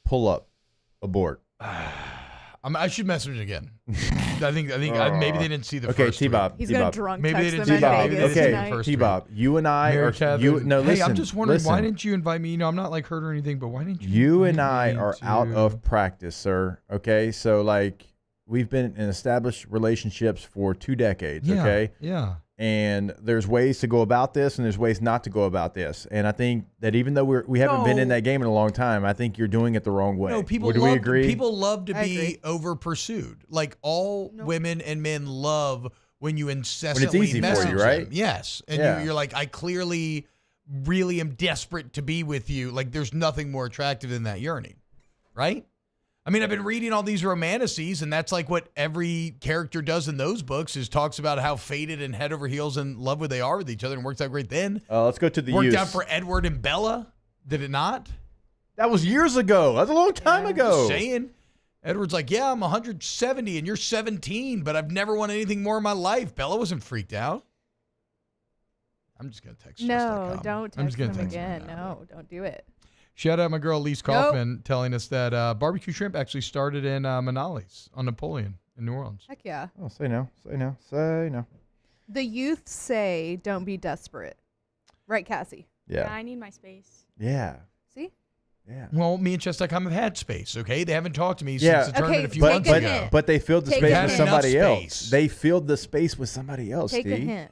Pull up. Abort. I should message again. I think maybe they didn't see the first T-Bob. He's going to drunk maybe text they them didn't in see Vegas tonight. first T-Bob, you and I Mary are Kevin. no, listen. Hey, I'm just wondering, why listen. didn't you invite me? You know, I'm not like hurt or anything, but why didn't you? You and I invite me are to- out of practice, sir. Okay, so like we've been in established relationships for 2 decades. Yeah, okay, yeah. And there's ways to go about this, and there's ways not to go about this. And I think that even though we haven't been in that game in a long time, I think you're doing it the wrong way. No, people Would love, we agree? People love to be over pursued. Like all women and men love when you incessantly easy for message you, right? them. Yes, and Yeah. you're like, I clearly, really am desperate to be with you. Like there's nothing more attractive than that yearning, right? I mean, I've been reading all these romanticises, and that's like what every character does in those books is talks about how fated and head over heels in love with they are with each other, and works out great then. Let's go to the Worked use. out for Edward and Bella, did it not? That was years ago. That's a long time ago. Just saying. Edward's like, yeah, I'm 170 and you're 17, but I've never wanted anything more in my life. Bella wasn't freaked out. I'm just going to text No, chess.com. don't I'm just text gonna them text again. No, don't do it. Shout out my girl Lise Kaufman telling us that barbecue shrimp actually started in Manali's on Napoleon in New Orleans. Heck yeah. Oh, say no. Say no. Say no. The youth say don't be desperate. Right, Cassie? Yeah. I need my space. Yeah. See? Yeah. Well, me and chess.com have had space, okay? They haven't talked to me Yeah. since the tournament a few but, months but, ago. but they filled the Take space a with hint. somebody Enough else. space. They filled the space with somebody else, Take a Steve. hint.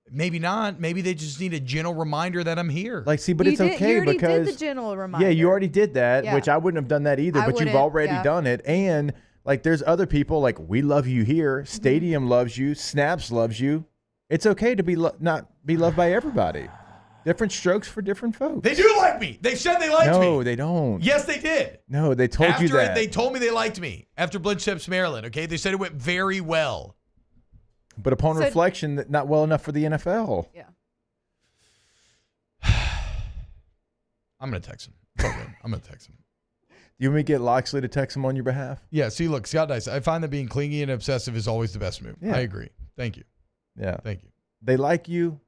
Maybe not. Maybe they just need a gentle reminder that I'm here. Like, see, but You it's did- okay you already because did the gentle reminder. Yeah, you already did that, Yeah. which I wouldn't have done that either. I But you've wouldn't, already yeah. done it, and like, there's other people like we love you here. Mm-hmm. Stadium loves you. Snaps loves you. It's okay to be not be loved by everybody. Different strokes for different folks. They do like me. They said they liked me. No, they don't. Yes, they did. No, they told you that. They told me they liked me after Blitz Champs, Maryland. Okay, they said it went very well. But upon So- reflection, that not well enough for the NFL. Yeah. I'm gonna text him. It's all good. I'm gonna text him. You want me to get Loxley to text him on your behalf? Yeah. See, look, Scott Dice. I find that being clingy and obsessive is always the best move. Yeah. I agree. Thank you. Yeah. Thank you. They like you,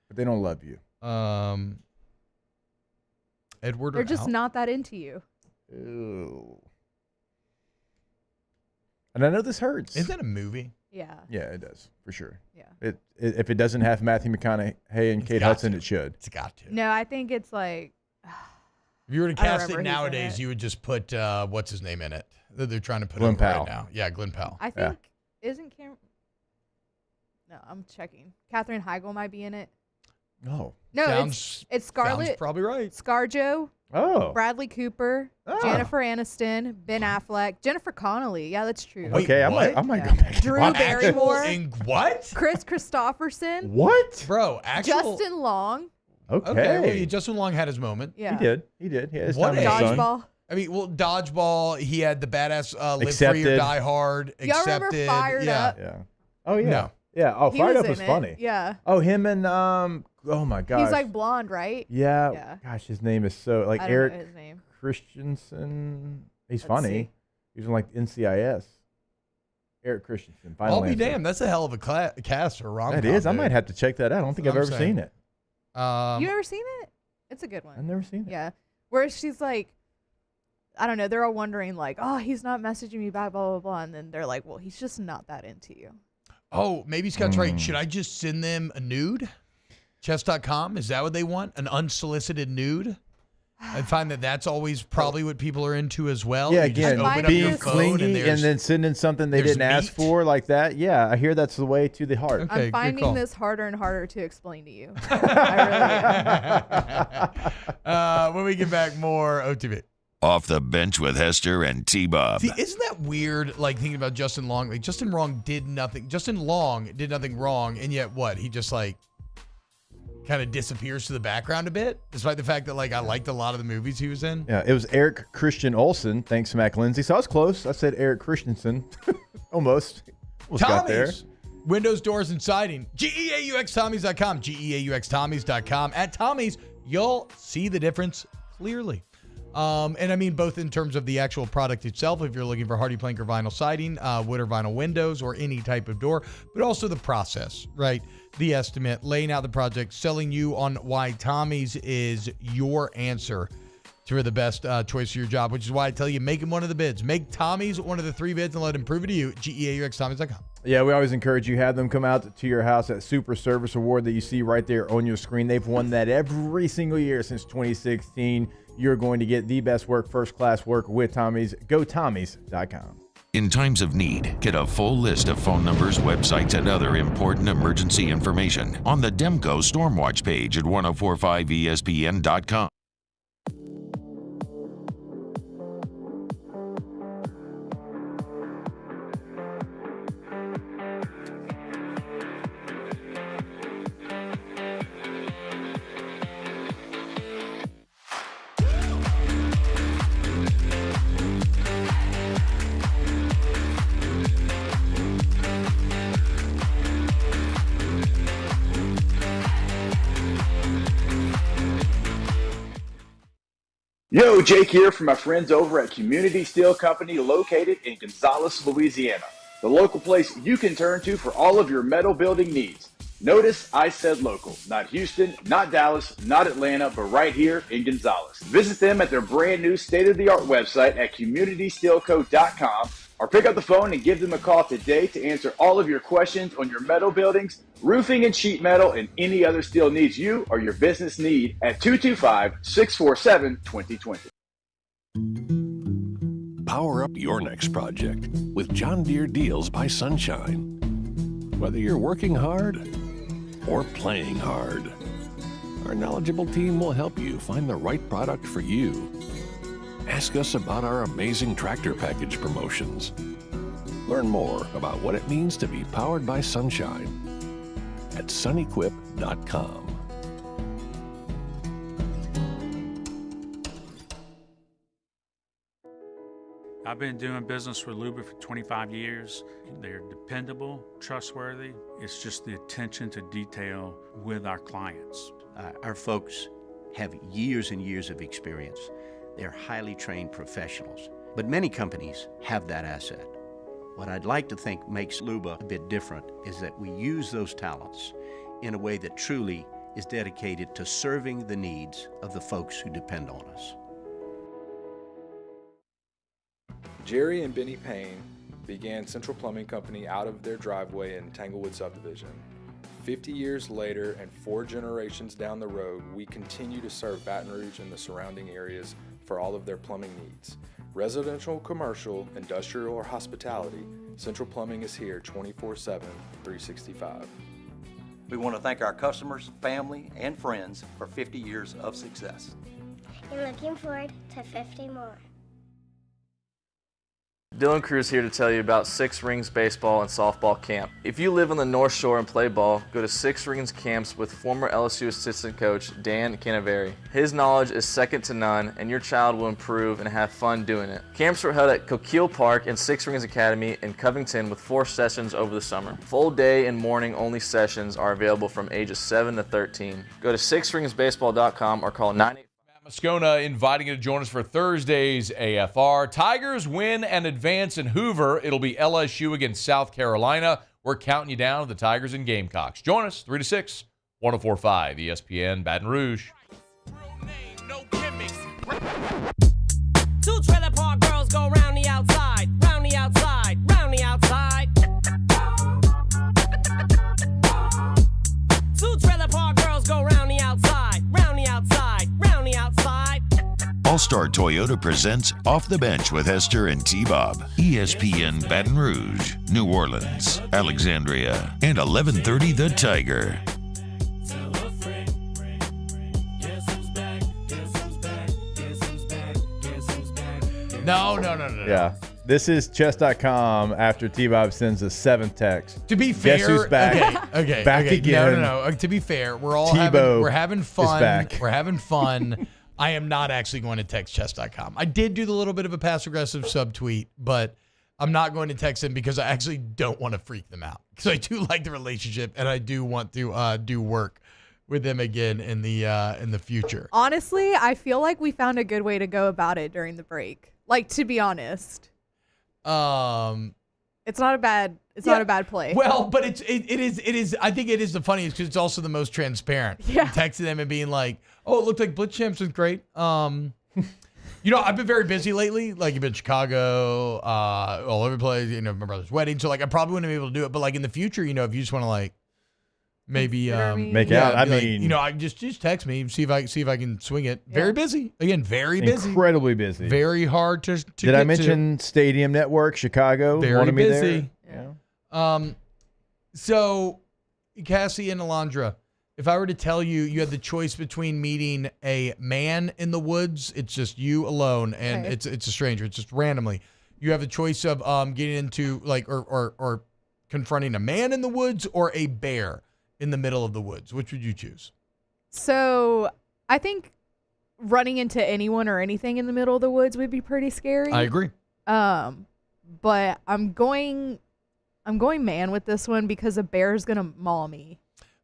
but they don't love you. Edward. They're or just Al? not that into you. Ew. And I know this hurts. Isn't that a movie? Yeah. Yeah, it does for sure. Yeah. It if it doesn't have Matthew McConaughey and Kate got Hudson, to. it should. It's got to. No, I think it's like If you were to I don't cast it remember who's in nowadays, it. you would just put what's his name in it that they're trying to put Glenn over right Powell. now. Yeah, Glenn Powell. I think isn't Cameron. No, I'm checking. Katherine Heigl might be in it. Oh. No, Sounds- it's Scarlett. sounds probably right. ScarJo. Oh. Bradley Cooper. Oh. Jennifer Aniston. Ben Affleck. Jennifer Connelly. Yeah, that's true. Wait, Okay, I what? might go back. to Drew What, Barrymore. actual in what? Chris Christopherson. What? Bro, actual. Justin Long. Okay. Okay, well, Justin Long had his moment. Yeah. He did. He did. He had his What time in the sun. Dodgeball. I mean, well, Dodgeball, he had the badass Live Free Accepted. or Die Hard. Y'all remember Accepted. Fired yeah. Up? Yeah. Oh yeah. No. Yeah. Oh, He Fired was Up was in it. funny. Yeah. Oh, him and oh my gosh. He's like blonde, right? Yeah. Yeah. Gosh, his name is so like I don't Eric know his name. Christensen. He's Let's funny. see. He's in like NCIS. Eric Christensen. Final I'll be answer. damned. That's a hell of a cast for a rom-com. That is. I dude. might have to check that out. I don't think That's I've what ever I'm seen saying. it. You ever seen it? It's a good one. I've never seen it. Yeah. Where she's like, I don't know, they're all wondering, like, oh, he's not messaging me back, blah, blah, blah. And then they're like, well, he's just not that into you. Oh, maybe Scott's right. Should I just send them a nude? Chess.com? Is that what they want? An unsolicited nude? I find that that's always probably what people are into as well. Yeah, You just again, open up your being phone clingy and there's- then sending something they there's didn't ask meat. for like that. Yeah, I hear that's the way to the heart. Okay, I'm good finding call. this harder and harder to explain to you. I really am. When we get back, more OTB. Off the bench with Hester and T-Bob. See, isn't that weird? Like thinking about Justin Long. Like Justin Long did nothing. Justin Long did nothing wrong, and yet what? He just like kind of disappears to the background a bit, despite the fact that like I liked a lot of the movies he was in. Yeah, it was Eric Christian Olsen. Thanks, Mac Lindsay. So I was close. I said Eric Christensen. Almost. Got there. Tommy's. Windows, doors, and siding. GEAUXTommys.com. GEAUXTommys.com. At Tommy's, you'll see the difference clearly. And I mean, both in terms of the actual product itself, if you're looking for hardy plank or vinyl siding, wood or vinyl windows, or any type of door, but also the process, right? The estimate, laying out the project, selling you on why Tommy's is your answer for the best choice for your job, which is why I tell you, make him one of the bids. Make Tommy's one of the 3 bids and let him prove it to you. GEAUXTommys.com. Yeah, we always encourage you, have them come out to your house. That Super Service Award that you see right there on your screen. They've won that every single year since 2016. You're going to get the best work, first-class work with Tommy's. Go Tommys.com. In times of need, get a full list of phone numbers, websites, and other important emergency information on the Demco Stormwatch page at 1045ESPN.com. Yo, Jake here from my friends over at Community Steel Company located in Gonzales, Louisiana. The local place you can turn to for all of your metal building needs. Notice I said local, not Houston, not Dallas, not Atlanta, but right here in Gonzales. Visit them at their brand new state-of-the-art website at communitysteelco.com or pick up the phone and give them a call today to answer all of your questions on your metal buildings, roofing and sheet metal, and any other steel needs you or your business need at 225-647-2020. Power up your next project with John Deere Deals by Sunshine. Whether you're working hard or playing hard, our knowledgeable team will help you find the right product for you. Ask us about our amazing tractor package promotions. Learn more about what it means to be powered by Sunshine at sunequip.com. I've been doing business with Luba for 25 years. They're dependable, trustworthy. It's just the attention to detail with our clients. Our folks have years and years of experience. They're highly trained professionals, but many companies have that asset. What I'd like to think makes Luba a bit different is that we use those talents in a way that truly is dedicated to serving the needs of the folks who depend on us. Jerry and Benny Payne began Central Plumbing Company out of their driveway in Tanglewood subdivision. 50 years later and 4 generations down the road, we continue to serve Baton Rouge and the surrounding areas for all of their plumbing needs. Residential, commercial, industrial, or hospitality, Central Plumbing is here 24/7, 365. We want to thank our customers, family, and friends for 50 years of success. And looking forward to 50 more. Dylan Cruz here to tell you about Six Rings Baseball and Softball Camp. If you live on the North Shore and play ball, go to Six Rings Camps with former LSU assistant coach Dan Canaveri. His knowledge is second to none, and your child will improve and have fun doing it. Camps are held at Coquille Park and Six Rings Academy in Covington with 4 sessions over the summer. Full day and morning only sessions are available from ages 7 to 13. Go to sixringsbaseball.com or call 985. Moscona inviting you to join us for Thursday's AFR. Tigers win and advance in Hoover. It'll be LSU against South Carolina. We're counting you down with the Tigers and Gamecocks. Join us 3 to 6, 104.5 ESPN Baton Rouge. 2 trailer park girls go round the outside, round the outside, round the outside. 2 trailer park girls go round the outside, round the outside, round the outside. All-Star Toyota presents Off the Bench with Hester and T-Bob. ESPN Baton Rouge, New Orleans, Alexandria, and 1130 The Tiger. No. Yeah. This is chess.com after T-Bob sends the 7th text. To be fair, guess who's back? Okay. Back again. No. To be fair, we're all having fun. back. We're having fun. I am not actually going to text chess.com. I did do the little bit of a passive-aggressive subtweet, but I'm not going to text them because I actually don't want to freak them out. Because I do like the relationship, and I do want to do work with them again in the future. Honestly, I feel like we found a good way to go about it during the break. Like, to be honest. It's not a bad play. Well, but it is I think it is the funniest because it's also the most transparent. Yeah. Texting them and being like, "Oh, it looked like Blitz Champs was great." I've been very busy lately. Like, you've been in Chicago, all over the place, my brother's wedding. So like I probably wouldn't be able to do it. But like in the future, if you just want to like maybe make out. I mean, I just text me, see if I can swing it. Very busy. Again, very busy. Incredibly busy. Very hard to Did I mention Stadium Network, Chicago? Very wanted busy. Me there? Yeah. So Cassie and Alondra, if I were to tell you had the choice between meeting a man in the woods, it's just you alone, and it's a stranger, it's just randomly. You have the choice of getting into like or confronting a man in the woods or a bear in the middle of the woods. Which would you choose? So I think running into anyone or anything in the middle of the woods would be pretty scary. I agree. But I'm going man with this one because a bear's gonna maul me.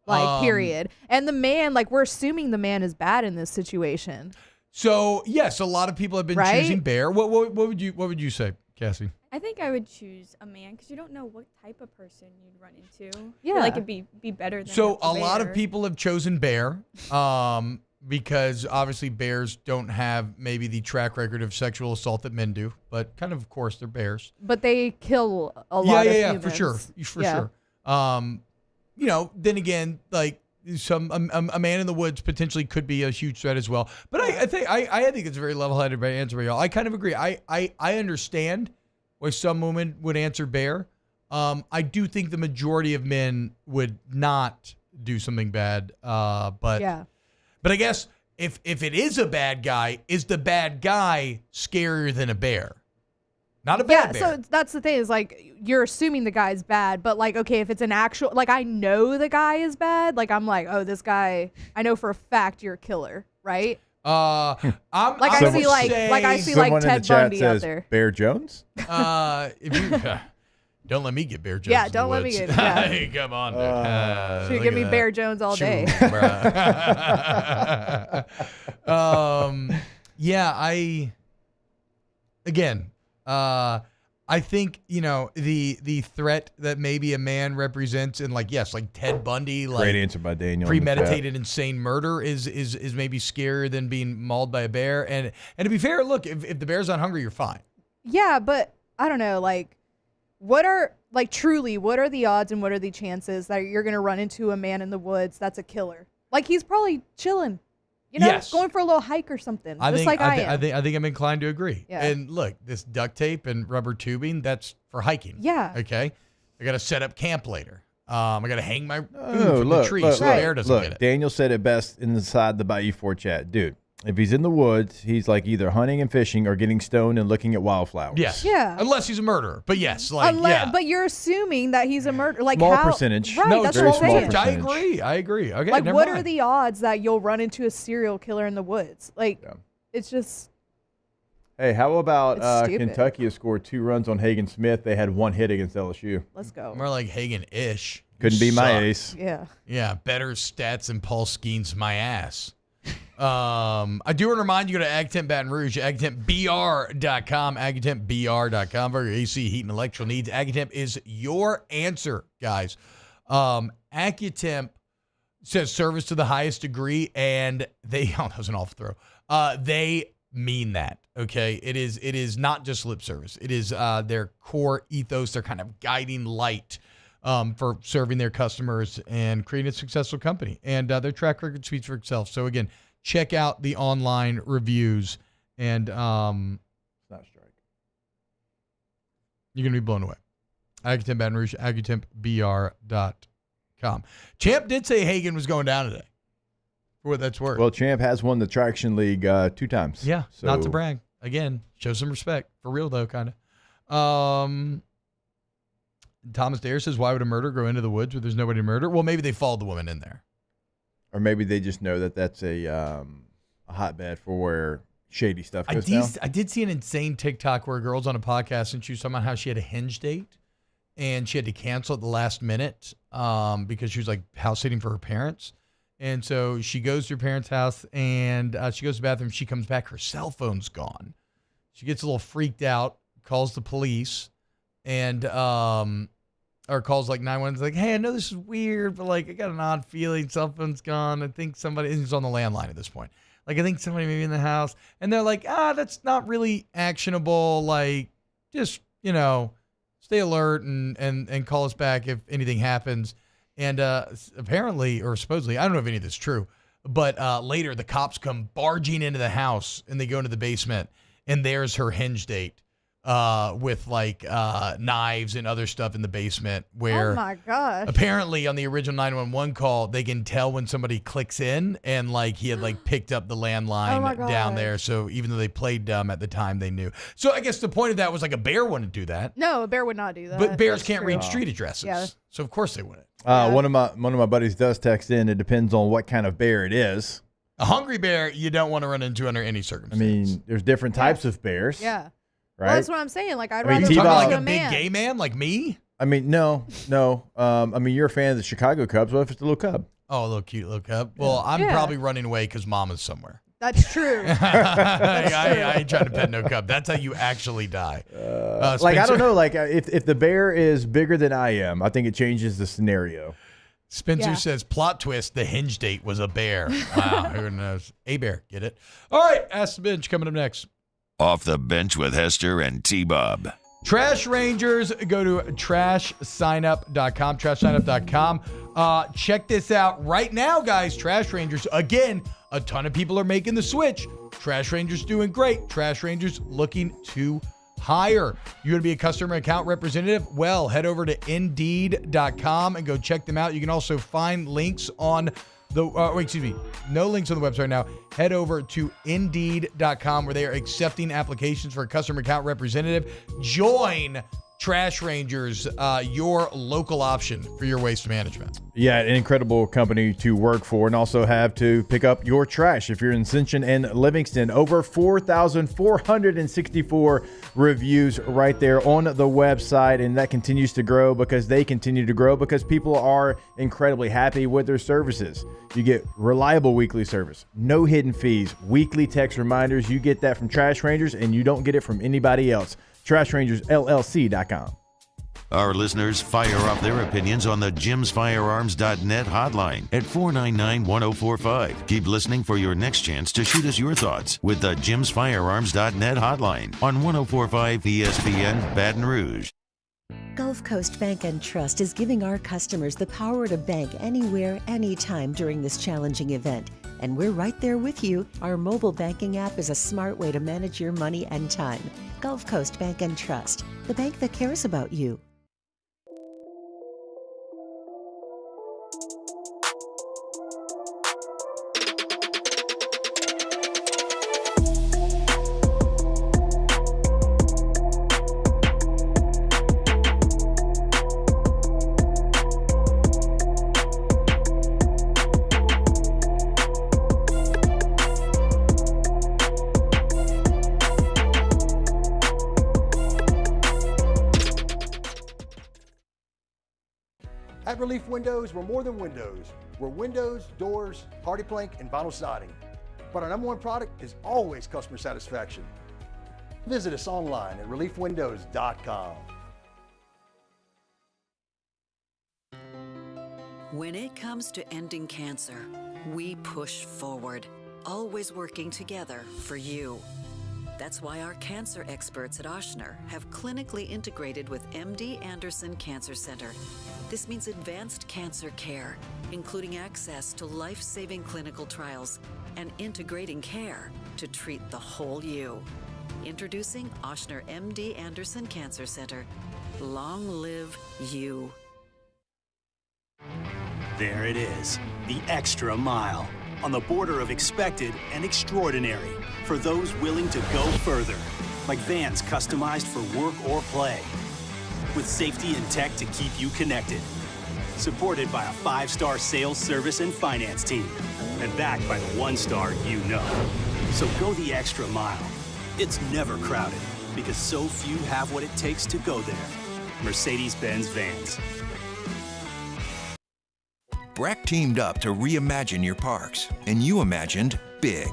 Like, period. And the man, like, we're assuming the man is bad in this situation. So yes, a lot of people have been choosing bear. What would you say, Cassie? I think I would choose a man because you don't know what type of person you'd run into. Yeah. I feel like it'd be better than So a lot bear. of people have chosen bear because obviously bears don't have maybe the track record of sexual assault that men do, but kind of course they're bears. But they kill a lot of humans. For sure. Then again, like a man in the woods potentially could be a huge threat as well. But I think it's a very level-headed answer by y'all. I kind of agree. I understand why some women would answer bear. I do think the majority of men would not do something bad. But I guess if it is a bad guy, is the bad guy scarier than a bear? Not a bad bear. So that's the thing is like you're assuming the guy's bad, but like okay, if it's an actual like I know the guy is bad, like I'm like, oh, this guy, I know for a fact you're a killer, right? I see Ted Bundy out there. Bear Jones? If you don't let me get Bear Jones. Yeah, in don't the let me woods. get. Yeah. Hey, come on, dude. Should give me Bear Jones all day. I think the threat that maybe a man represents, and like Ted Bundy, like great answer by Daniel. Premeditated insane murder is maybe scarier than being mauled by a bear. And to be fair, look, if the bear's not hungry, you're fine. Yeah, but I don't know, like what are the odds and what are the chances that you're gonna run into a man in the woods that's a killer? Like he's probably chilling. Going for a little hike or something. I think I'm inclined to agree. Yeah. And look, this duct tape and rubber tubing, that's for hiking. Yeah. Okay. I got to set up camp later. I got to hang my food from the tree so the bear doesn't get it. Daniel said it best inside the Bayou 4 chat. Dude, if he's in the woods, he's like either hunting and fishing or getting stoned and looking at wildflowers. Yes. Yeah. Unless he's a murderer. But yes. But you're assuming that he's a murderer. Like small how, percentage. Right, No, that's very what I'm small saying. percentage. I agree. Okay. Like never what mind. are the odds that you'll run into a serial killer in the woods? Like it's just Hey, how about It's stupid. Kentucky has scored 2 runs on Hagen Smith? They had 1 hit against LSU. Let's go. More like Hagen-ish. Couldn't be my Suck. ace. Yeah. Yeah, better stats than Paul Skeens my ass. I do want to remind you to go to AgTemp Baton Rouge, agtempbr.com, agtempbr.com for your AC, heat, and electrical needs. AgTemp is your answer, guys. AgTemp says service to the highest degree, and they, that was an awful throw. They mean that, okay? It is not just lip service. It is their core ethos, their kind of guiding light for serving their customers and creating a successful company. And their track record speaks for itself. So again, check out the online reviews, and It's not a strike. you're going to be blown away. AgTemp Baton Rouge, agtempbr.com. Champ did say Hagen was going down today, for what that's worth. Well, Champ has won the Traction League 2 times. Yeah, So not to brag. Again, show some respect. For real, though, kind of. Thomas Dare says, why would a murderer go into the woods where there's nobody to murder? Well, maybe they followed the woman in there. Or maybe they just know that that's a hotbed for where shady stuff goes down. I did see an insane TikTok where a girl's on a podcast and she was talking about how she had a hinge date and she had to cancel at the last minute because she was like house sitting for her parents. And so she goes to her parents' house and she goes to the bathroom. She comes back. Her cell phone's gone. She gets a little freaked out, calls the police, and or calls like 911. Like, hey, I know this is weird, but like I got an odd feeling. Cell phone's gone. I think somebody is on the landline at this point. Like I think somebody may be in the house. And they're like, that's not really actionable. Like just, stay alert and call us back if anything happens. And apparently, or supposedly, I don't know if any of this is true, but later the cops come barging into the house and they go into the basement and there's her hinge date with like knives and other stuff in the basement where oh my gosh. Apparently on the original 911 call, they can tell when somebody clicks in and like he had like picked up the landline down there. So even though they played dumb at the time, they knew. So I guess the point of that was like a bear wouldn't do that. No, a bear would not do that. But bears That's can't true. read street addresses. Yeah. So of course they wouldn't. One of my buddies does text in. It depends on what kind of bear it is. A hungry bear, you don't want to run into under any circumstance. I mean, there's different types of bears. Yeah. Right. Well, that's what I'm saying. Like, I'd I mean, rather T-Bob- talk like to a a big man. gay man like me? I mean, no. I mean, you're a fan of the Chicago Cubs. What if it's a little cub? Oh, a little cute little cub. Well, I'm Yeah. probably running away because mama's somewhere. That's true. I ain't trying to pet no cub. That's how you actually die. Like, I don't know. Like, if the bear is bigger than I am, I think it changes the scenario. Spencer Yeah. says, plot twist, the hinge date was a bear. Wow, who knows? A bear, get it? All right, Ask the Bench coming up next. Off the Bench with Hester and T-Bob. Trash Rangers, go to trashsignup.com, trashsignup.com. Check this out right now, guys. Trash Rangers, again, a ton of people are making the switch. Trash Rangers doing great. Trash Rangers looking to hire. You want to be a customer account representative? Well, head over to Indeed.com and go check them out. You can also find links on no links on the website now. Head over to Indeed.com where they are accepting applications for a customer account representative. Join Trash Rangers, your local option for your waste management. Yeah, an incredible company to work for and also have to pick up your trash. If you're in Ascension and Livingston, over 4,464 reviews right there on the website, and that continues to grow because they continue to grow because people are incredibly happy with their services. You get reliable weekly service, no hidden fees, weekly text reminders. You get that from Trash Rangers, and you don't get it from anybody else. TrashRangersLLC.com. Our listeners fire off their opinions on the JimsFirearms.net hotline at 499-1045. Keep listening for your next chance to shoot us your thoughts with the JimsFirearms.net hotline on 1045 ESPN Baton Rouge. Gulf Coast Bank and Trust is giving our customers the power to bank anywhere, anytime during this challenging event. And we're right there with you. Our mobile banking app is a smart way to manage your money and time. Gulf Coast Bank and Trust, the bank that cares about you. At Relief Windows, we're more than windows. We're windows, doors, party plank, and vinyl siding. But our number one product is always customer satisfaction. Visit us online at reliefwindows.com. When it comes to ending cancer, we push forward, always working together for you. That's why our cancer experts at Ochsner have clinically integrated with MD Anderson Cancer Center. This means advanced cancer care, including access to life-saving clinical trials and integrating care to treat the whole you. Introducing Ochsner MD Anderson Cancer Center. Long live you. There it is, the extra mile, on the border of expected and extraordinary, for those willing to go further. like vans customized for work or play. With safety and tech to keep you connected. Supported by a 5-star sales, service, and finance team. And backed by the 1-star you know. So go the extra mile. It's never crowded because so few have what it takes to go there. Mercedes-Benz Vans. Breck teamed up to reimagine your parks, and you imagined big.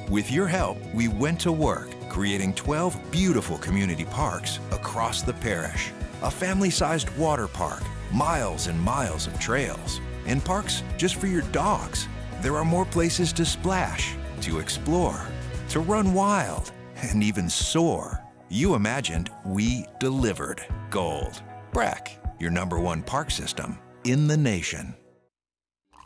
With your help, we went to work, creating 12 beautiful community parks across the parish. A family-sized water park, miles and miles of trails, and parks just for your dogs. There are more places to splash, to explore, to run wild, and even soar. You imagined, we delivered. Gold. Breck, your #1 park system in the nation.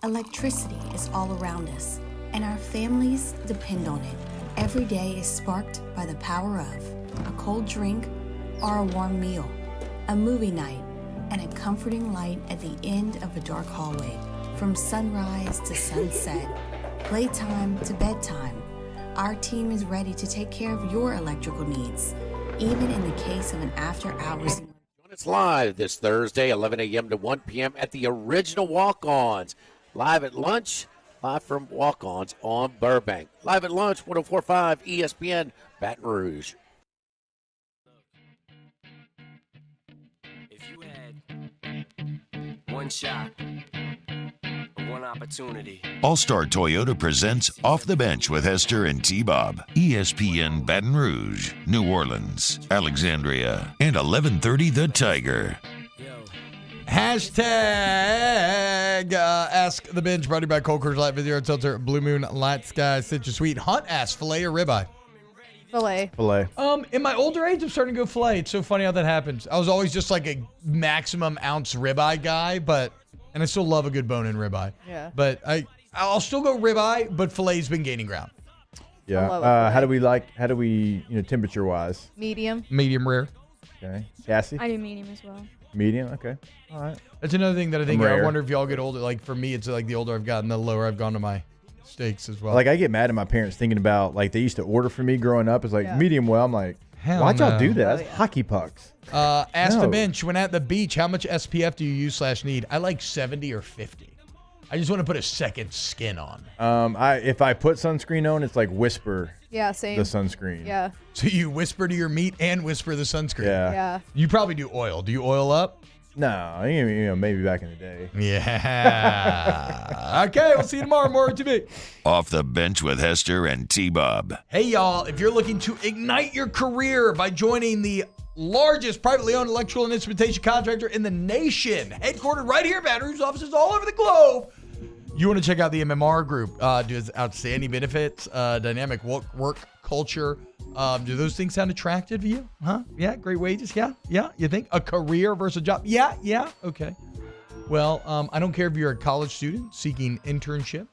Electricity is all around us, and our families depend on it. Every day is sparked by the power of a cold drink or a warm meal, a movie night, and a comforting light at the end of a dark hallway. From sunrise to sunset, playtime to bedtime, our team is ready to take care of your electrical needs, even in the case of an after-hours. Join us live this Thursday, 11 a.m. to 1 p.m. at the original Walk-Ons. Live at lunch, live from Walk-Ons on Burbank. Live at lunch, 104.5 ESPN, Baton Rouge. If you had one shot, one opportunity. All-Star Toyota presents Off the Bench with Hester and T-Bob. ESPN Baton Rouge, New Orleans, Alexandria, and 1130 The Tiger. Hashtag Ask the Bench, brought to you by Cold Coors Light Video Tilter, Blue Moon, Light Sky, Citrus Sweet. Hunt asks, filet or ribeye? Filet. Filet. In my older age, I'm starting to go filet. It's so funny how that happens. I was always just like a maximum ounce ribeye guy, and I still love a good bone-in ribeye. Yeah. But I'll still go ribeye, but filet's been gaining ground. Yeah. How do we, temperature-wise? Medium. Medium rare. Okay. Cassie? I do medium as well. Medium? Okay. All right. That's another thing that I think, I'm I rare. wonder if y'all get older. Like, for me, it's like the older I've gotten, the lower I've gone to my steaks as well. Like, I get mad at my parents thinking about, like, they used to order for me growing up. It's like, Yeah. medium well. I'm like, Hell why'd y'all no. do that? Oh, That's yeah. hockey pucks. Ask the No. Bench, when at the beach, how much SPF do you use/need? I like 70 or 50. I just want to put a second skin on. If I put sunscreen on, it's like whisper Yeah, same. the sunscreen. Yeah. So you whisper to your meat and whisper the sunscreen. Yeah. Yeah. You probably do oil. Do you oil up? No, maybe back in the day. Yeah. Okay, we'll see you tomorrow. More OTB. Off the Bench with Hester and T-Bob. Hey, y'all, if you're looking to ignite your career by joining the largest privately owned electrical and instrumentation contractor in the nation, headquartered right here in Baton Rouge, offices all over the globe, you want to check out the MMR Group. Does outstanding benefits, dynamic work culture. Do those things sound attractive to you? Huh? Yeah, great wages. Yeah. You think a career versus a job? Yeah. Okay. Well, I don't care if you're a college student seeking internship,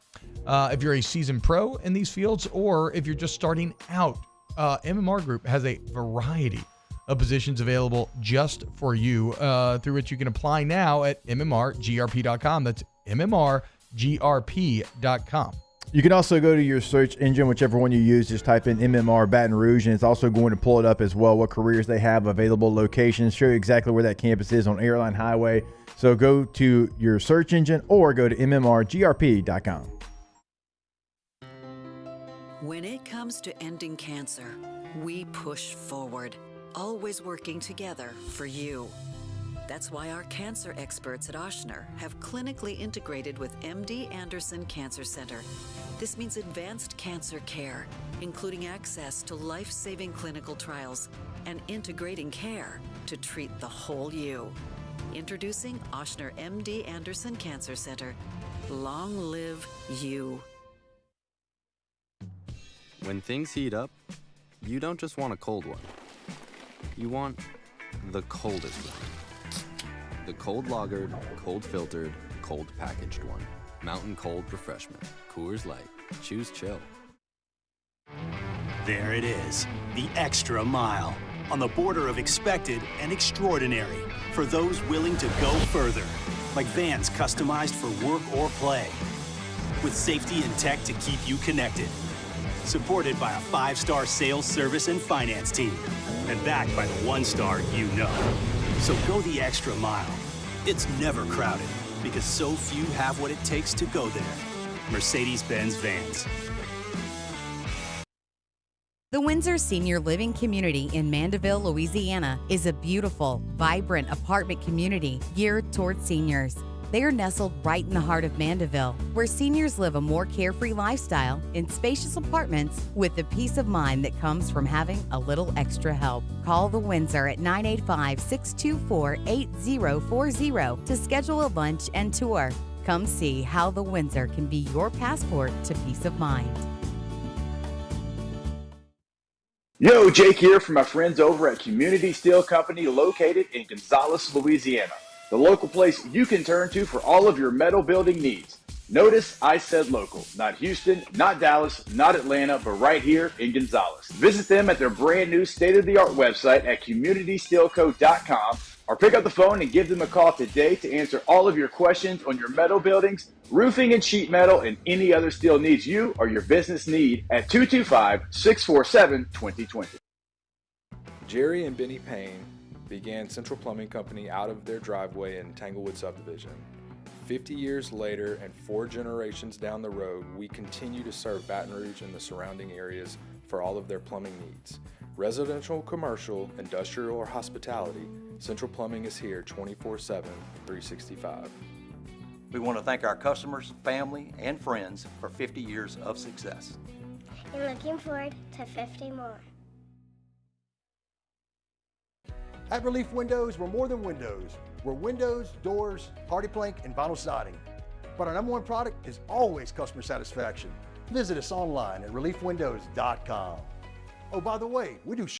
if you're a seasoned pro in these fields, or if you're just starting out. MMR Group has a variety of positions available just for you, through which you can apply now at mmrgrp.com. That's mmrgrp.com. You can also go to your search engine, whichever one you use, just type in MMR Baton Rouge, and it's also going to pull it up as well, what careers they have, available locations, show you exactly where that campus is on Airline Highway. So go to your search engine or go to mmrgrp.com. When it comes to ending cancer, we push forward, always working together for you. That's why our cancer experts at Ochsner have clinically integrated with MD Anderson Cancer Center. This means advanced cancer care, including access to life-saving clinical trials and integrating care to treat the whole you. Introducing Ochsner MD Anderson Cancer Center. Long live you. When things heat up, you don't just want a cold one. You want the coldest one. The cold lagered, cold filtered, cold packaged one. Mountain Cold Refreshment. Coors Light. Choose chill. There it is, the extra mile, on the border of expected and extraordinary, for those willing to go further, like vans customized for work or play. With safety and tech to keep you connected. Supported by a 5-star sales, service, and finance team. And backed by the 1-star you know. So go the extra mile. It's never crowded because so few have what it takes to go there. Mercedes-Benz Vans. The Windsor Senior Living Community in Mandeville, Louisiana is a beautiful, vibrant apartment community geared towards seniors. They are nestled right in the heart of Mandeville, where seniors live a more carefree lifestyle in spacious apartments with the peace of mind that comes from having a little extra help. Call the Windsor at 985-624-8040 to schedule a lunch and tour. Come see how the Windsor can be your passport to peace of mind. Yo, Jake here from my friends over at Community Steel Company located in Gonzales, Louisiana. The local place you can turn to for all of your metal building needs. Notice I said local, not Houston, not Dallas, not Atlanta, but right here in Gonzales. Visit them at their brand new state-of-the-art website at communitysteelco.com or pick up the phone and give them a call today to answer all of your questions on your metal buildings, roofing and sheet metal, and any other steel needs you or your business need at 225-647-2020. Jerry and Benny Payne began Central Plumbing Company out of their driveway in Tanglewood subdivision. 50 years later and 4 generations down the road, we continue to serve Baton Rouge and the surrounding areas for all of their plumbing needs. Residential, commercial, industrial, or hospitality, Central Plumbing is here 24/7, 365. We want to thank our customers, family, and friends for 50 years of success. And looking forward to 50 more. At Relief Windows, we're more than windows. We're windows, doors, party plank, and vinyl siding. But our number one product is always customer satisfaction. Visit us online at reliefwindows.com. Oh, by the way, we do